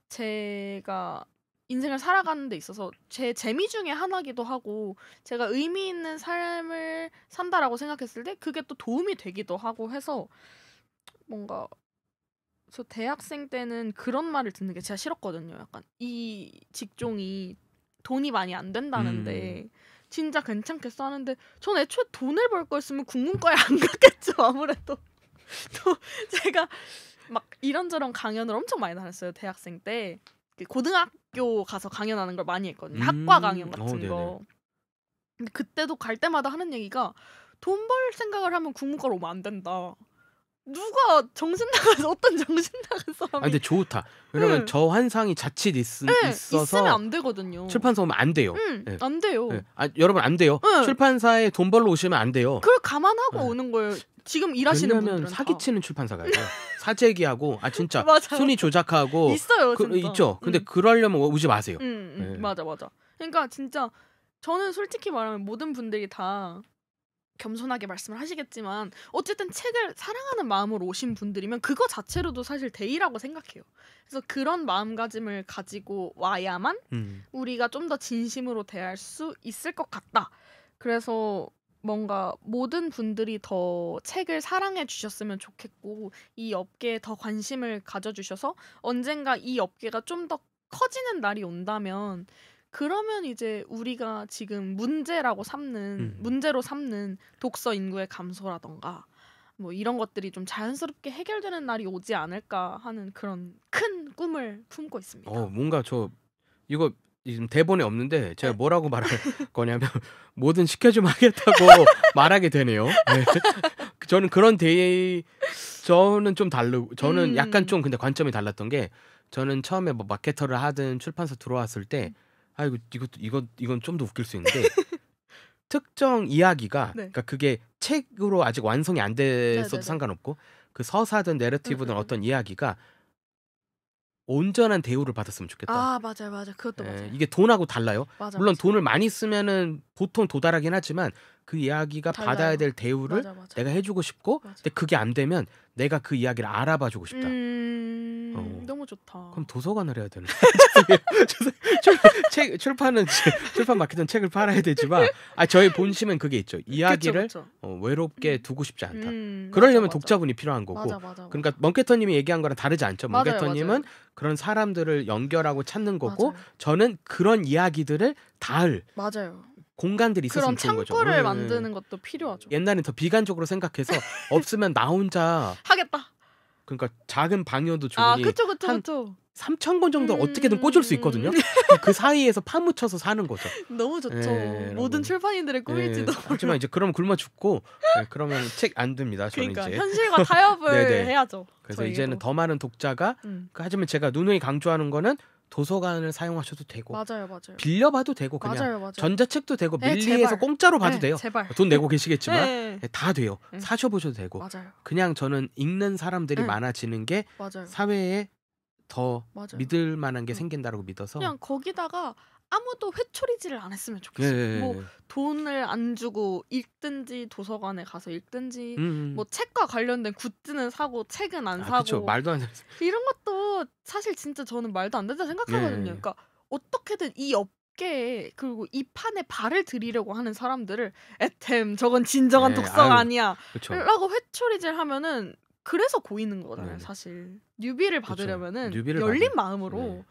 B: 제가 인생을 살아가는 데 있어서 제 재미 중에 하나기도 하고 제가 의미 있는 삶을 산다라고 생각했을 때 그게 또 도움이 되기도 하고 해서 뭔가 저 대학생 때는 그런 말을 듣는 게 진짜 싫었거든요. 약간 이 직종이 돈이 많이 안 된다는데 진짜 괜찮겠어 하는데 전 애초에 돈을 벌 거였으면 국문과에 안 갔겠죠. 아무래도 또 제가 막 이런저런 강연을 엄청 많이 다녔어요. 대학생 때 고등학교 가서 강연하는 걸 많이 했거든요. 학과 강연 같은 거. 근데 그때도 갈 때마다 하는 얘기가 돈 벌 생각을 하면 국문과로 오면 안 된다. 누가 정신 나가서 어떤 정신 나간 사람이
A: 근데 좋다. 왜냐면 저 환상이 자칫 있어서
B: 있으면 안 되거든요.
A: 출판사 오면 안 돼요.
B: 안 돼요.
A: 여러분 안 돼요. 출판사에 돈 벌러 오시면 안 돼요.
B: 그걸 감안하고 오는 거예요. 지금 일하시는 분들은
A: 왜냐면 사기치는 출판사가 있어요. 사재기하고 진짜
B: 맞아.
A: 순위 조작하고
B: 있어요. 진짜.
A: 있죠. 근데 그러려면 오지 마세요.
B: 맞아. 그러니까 진짜 저는 솔직히 말하면 모든 분들이 다 겸손하게 말씀을 하시겠지만 어쨌든 책을 사랑하는 마음으로 오신 분들이면 그거 자체로도 사실 대의라고 생각해요. 그래서 그런 마음가짐을 가지고 와야만 우리가 좀 더 진심으로 대할 수 있을 것 같다. 그래서 뭔가 모든 분들이 더 책을 사랑해 주셨으면 좋겠고 이 업계에 더 관심을 가져주셔서 언젠가 이 업계가 좀 더 커지는 날이 온다면 그러면 이제 우리가 지금 문제로 삼는 독서 인구의 감소라던가 뭐 이런 것들이 좀 자연스럽게 해결되는 날이 오지 않을까 하는 그런 큰 꿈을 품고 있습니다.
A: 뭔가 저 이거 지금 대본에 없는데 제가
B: 네.
A: 뭐라고 말할 거냐면 뭐든 시켜주면 하겠다고 말하게 되네요. 네. 저는 그런 저는 좀 다르고 저는 약간 좀 근데 관점이 달랐던 게 저는 처음에 뭐 마케터를 하든 출판사 들어왔을 때 아이고 이건 좀 더 웃길 수 있는데 특정 이야기가
B: 네.
A: 그러니까 그게 책으로 아직 완성이 안 됐어도
B: 네네네.
A: 상관없고 그 서사든 내러티브든
B: 음, 음.
A: 어떤 이야기가 온전한 대우를 받았으면 좋겠다.
B: 아 맞아요. 그것도
A: 예,
B: 맞아요.
A: 이게 돈하고 달라요.
B: 맞아.
A: 물론
B: 맞아.
A: 돈을 많이 쓰면은 보통 도달하긴 하지만 그 이야기가
B: 달라요.
A: 받아야 될 대우를
B: 맞아.
A: 내가 해주고 싶고
B: 맞아.
A: 근데 그게 안 되면 내가 그 이야기를 알아봐주고 싶다.
B: 너무 좋다.
A: 그럼 도서관을 해야 되는. 출판 마케팅 책을 팔아야 되지만 저희 본심은 그게 있죠. 이야기를
B: 그쵸.
A: 외롭게 두고 싶지 않다.
B: 맞아,
A: 그러려면
B: 맞아.
A: 독자분이 필요한 거고.
B: 맞아.
A: 그러니까 멍케터님이 얘기한 거랑 다르지 않죠.
B: 맞아요,
A: 멍케터님은
B: 맞아요.
A: 그런 사람들을 연결하고 찾는 거고
B: 맞아요.
A: 저는 그런 이야기들을 닿을
B: 맞아요.
A: 공간들이 있었으면
B: 그런
A: 좋은 거죠.
B: 창고를 만드는 것도 필요하죠.
A: 옛날엔 더 비관적으로 생각해서 없으면 나 혼자
B: 하겠다.
A: 그러니까 작은 방이어도
B: 아
A: 좋으니
B: 그쵸.
A: 한 3,000권 정도 어떻게든 꽂을 수 있거든요. 그 사이에서 파묻혀서 사는 거죠.
B: 너무 좋죠.
A: 예,
B: 모든
A: 여러분.
B: 출판인들의 꿈일지도.
A: 하지만 이제 그러면 굶어 죽고 그러면 책 안 됩니다. 저는
B: 그러니까
A: 이제.
B: 현실과 타협을
A: 네네.
B: 해야죠.
A: 그래서
B: 저희도.
A: 이제는 더 많은 독자가 하지만 제가 누누이 강조하는 거는 도서관을 사용하셔도 되고
B: 맞아요.
A: 빌려봐도 되고 그냥
B: 맞아요.
A: 전자책도 되고
B: 네,
A: 밀리에서
B: 제발.
A: 공짜로 봐도
B: 네,
A: 돼요.
B: 제발.
A: 돈 내고 계시겠지만
B: 네.
A: 다 돼요.
B: 네.
A: 사셔보셔도 되고
B: 맞아요.
A: 그냥 저는 읽는 사람들이
B: 네.
A: 많아지는 게
B: 맞아요.
A: 사회에 더
B: 맞아요.
A: 믿을 만한 게 생긴다고 믿어서
B: 그냥 거기다가 아무도 회초리질을 안 했으면 좋겠어요.
A: 예.
B: 뭐 돈을 안 주고 읽든지 도서관에 가서 읽든지
A: 음.
B: 뭐 책과 관련된 굿즈는 사고 책은 안 사고
A: 그쵸. 말도 안 돼.
B: 이런 것도 사실 진짜 저는 말도 안 된다 생각하거든요.
A: 네.
B: 그러니까 어떻게든 이 업계에 그리고 이 판에 발을 들이려고 하는 사람들을 에템 저건 진정한
A: 네,
B: 독서가
A: 아유,
B: 아니야
A: 그쵸.
B: 라고 회초리질 하면은 그래서 고이는 거잖아요.
A: 네.
B: 사실 뉴비를 받으려면은
A: 뉴비를
B: 열린
A: 받으려-
B: 마음으로
A: 네.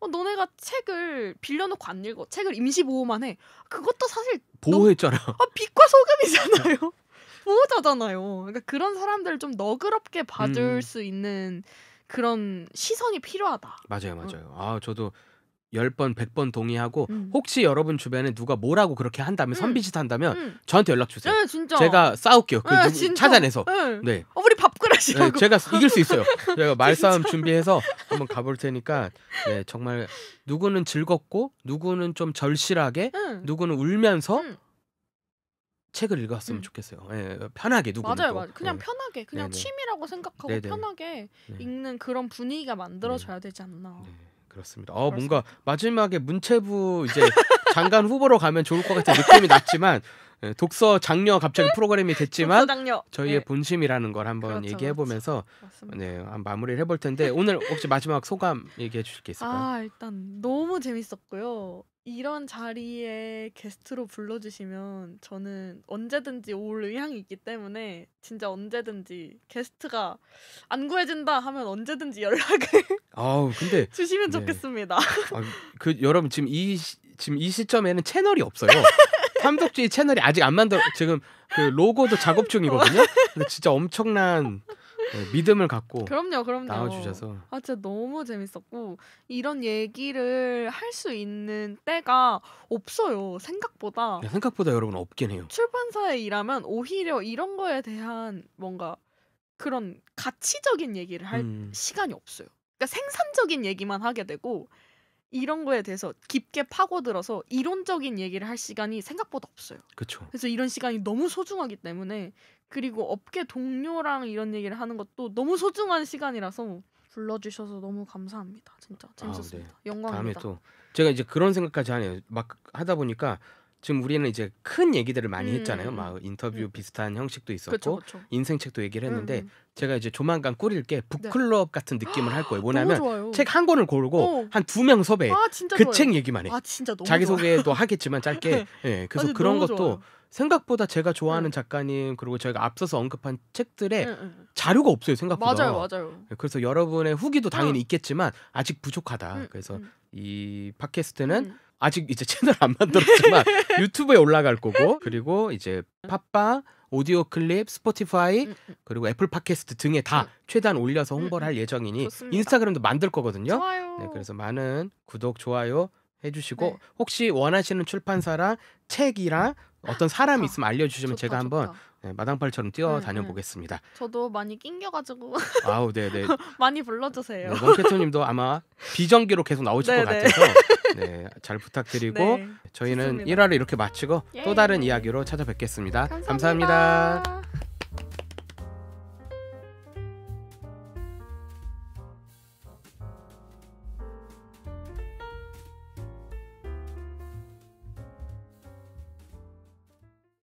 B: 너네가 책을 빌려놓고 안 읽어 책을 임시 보호만 해 그것도 사실
A: 보호했잖아.
B: 빛과 소금이잖아요. 보호자잖아요. 그러니까 그런 사람들을 좀 너그럽게 봐줄 수 있는 그런 시선이 필요하다.
A: 맞아요. 저도 10번 100번 동의하고
B: 음.
A: 혹시 여러분 주변에 누가 뭐라고 그렇게 한다면 선비짓 한다면 저한테 연락 주세요.
B: 네, 진짜.
A: 제가 싸울게요.
B: 네,
A: 누구
B: 진짜.
A: 찾아내서.
B: 네.
A: 네.
B: 우리 밥그릇이라고.
A: 네, 제가 이길 수 있어요. 제가 말싸움 준비해서 한번 가볼 테니까 네, 정말 누구는 즐겁고 누구는 좀 절실하게
B: 응.
A: 누구는 울면서
B: 응.
A: 책을 읽었으면
B: 응.
A: 좋겠어요. 예, 편하게 누구는
B: 맞아요.
A: 또.
B: 그냥
A: 네.
B: 편하게 그냥
A: 네네.
B: 취미라고 생각하고
A: 네네.
B: 편하게
A: 네.
B: 읽는 그런 분위기가 만들어져야 되지 않나.
A: 네, 그렇습니다. 뭔가 마지막에 문체부 이제 장관 후보로 가면 좋을 것 같은 느낌이 났지만 독서 장려 갑자기 프로그램이 됐지만
B: 독서장려.
A: 저희의
B: 네.
A: 본심이라는 걸 한번
B: 그렇죠,
A: 얘기해 보면서
B: 맞습니다.
A: 네, 한번 마무리를 해볼 텐데 오늘 혹시 마지막 소감 얘기해 주실 게 있을까요?
B: 일단 너무 재밌었고요. 이런 자리에 게스트로 불러주시면 저는 언제든지 올 의향이 있기 때문에 진짜 언제든지 게스트가 안 구해진다 하면 언제든지 연락을
A: 근데
B: 주시면
A: 네.
B: 좋겠습니다.
A: 여러분 지금 이 시점에는 채널이 없어요. 탐독주의 채널이 아직 안 만들어 지금 그 로고도 작업 중이거든요. 근데 진짜 엄청난 믿음을 갖고
B: 그럼요.
A: 나와주셔서
B: 진짜 너무 재밌었고 이런 얘기를 할 수 있는 때가 없어요. 생각보다.
A: 생각보다 여러분 없긴 해요.
B: 출판사에 일하면 오히려 이런 거에 대한 뭔가 그런 가치적인 얘기를 할 시간이 없어요. 그러니까 생산적인 얘기만 하게 되고 이런 거에 대해서 깊게 파고들어서 이론적인 얘기를 할 시간이 생각보다 없어요.
A: 그렇죠.
B: 그래서 이런 시간이 너무 소중하기 때문에 그리고 업계 동료랑 이런 얘기를 하는 것도 너무 소중한 시간이라서 불러주셔서 너무 감사합니다. 진짜 재밌었습니다.
A: 네.
B: 영광입니다.
A: 다음에 또 제가 이제 그런 생각까지 하네요. 막 하다 보니까 지금 우리는 이제 큰 얘기들을 많이 했잖아요. 막 인터뷰 비슷한 형식도 있었고
B: 그쵸.
A: 인생책도 얘기를 했는데 제가 이제 조만간 꾸릴 게 북클럽 같은 느낌을 할 거예요.
B: 너무
A: 뭐냐면
B: 좋아요.
A: 책 한 권을 고르고 한 2명 섭외해.
B: 진짜
A: 그
B: 좋아요.
A: 책 얘기만 해.
B: 진짜 너무
A: 자기
B: 좋아요.
A: 소개도 하겠지만 짧게. 예. 그래서
B: 진짜
A: 그런
B: 너무
A: 것도
B: 좋아요.
A: 생각보다 제가 좋아하는 작가님 그리고 저희가 앞서서 언급한 책들에
B: 응.
A: 자료가 없어요. 생각보다.
B: 맞아요.
A: 그래서 여러분의 후기도 당연히 있겠지만 아직 부족하다. 그래서 이 팟캐스트는 아직 이제 채널 안 만들었지만 유튜브에 올라갈 거고 그리고 이제 팟빵, 오디오 클립, 스포티파이 그리고 애플 팟캐스트 등에 다
B: 음.
A: 최대한 올려서 홍보를 할 예정이니
B: 좋습니다.
A: 인스타그램도 만들 거거든요.
B: 좋아요.
A: 네, 그래서 많은 구독, 좋아요 해주시고
B: 네.
A: 혹시 원하시는 출판사랑 책이랑 어떤 사람이
B: 좋다.
A: 있으면 알려주시면
B: 좋다,
A: 제가 한번
B: 좋다.
A: 네, 마당발처럼 뛰어다녀 보겠습니다.
B: 저도 많이 낑겨가지고
A: 아우, 네네.
B: 많이 불러주세요.
A: 네, 멈캐토님도 아마 비정기로 계속 나오실 것
B: 네네.
A: 같아서 네, 잘 부탁드리고
B: 네,
A: 저희는
B: 좋습니다.
A: 1화를 이렇게 마치고
B: 예.
A: 또 다른 이야기로 찾아뵙겠습니다.
B: 감사합니다.
A: 감사합니다.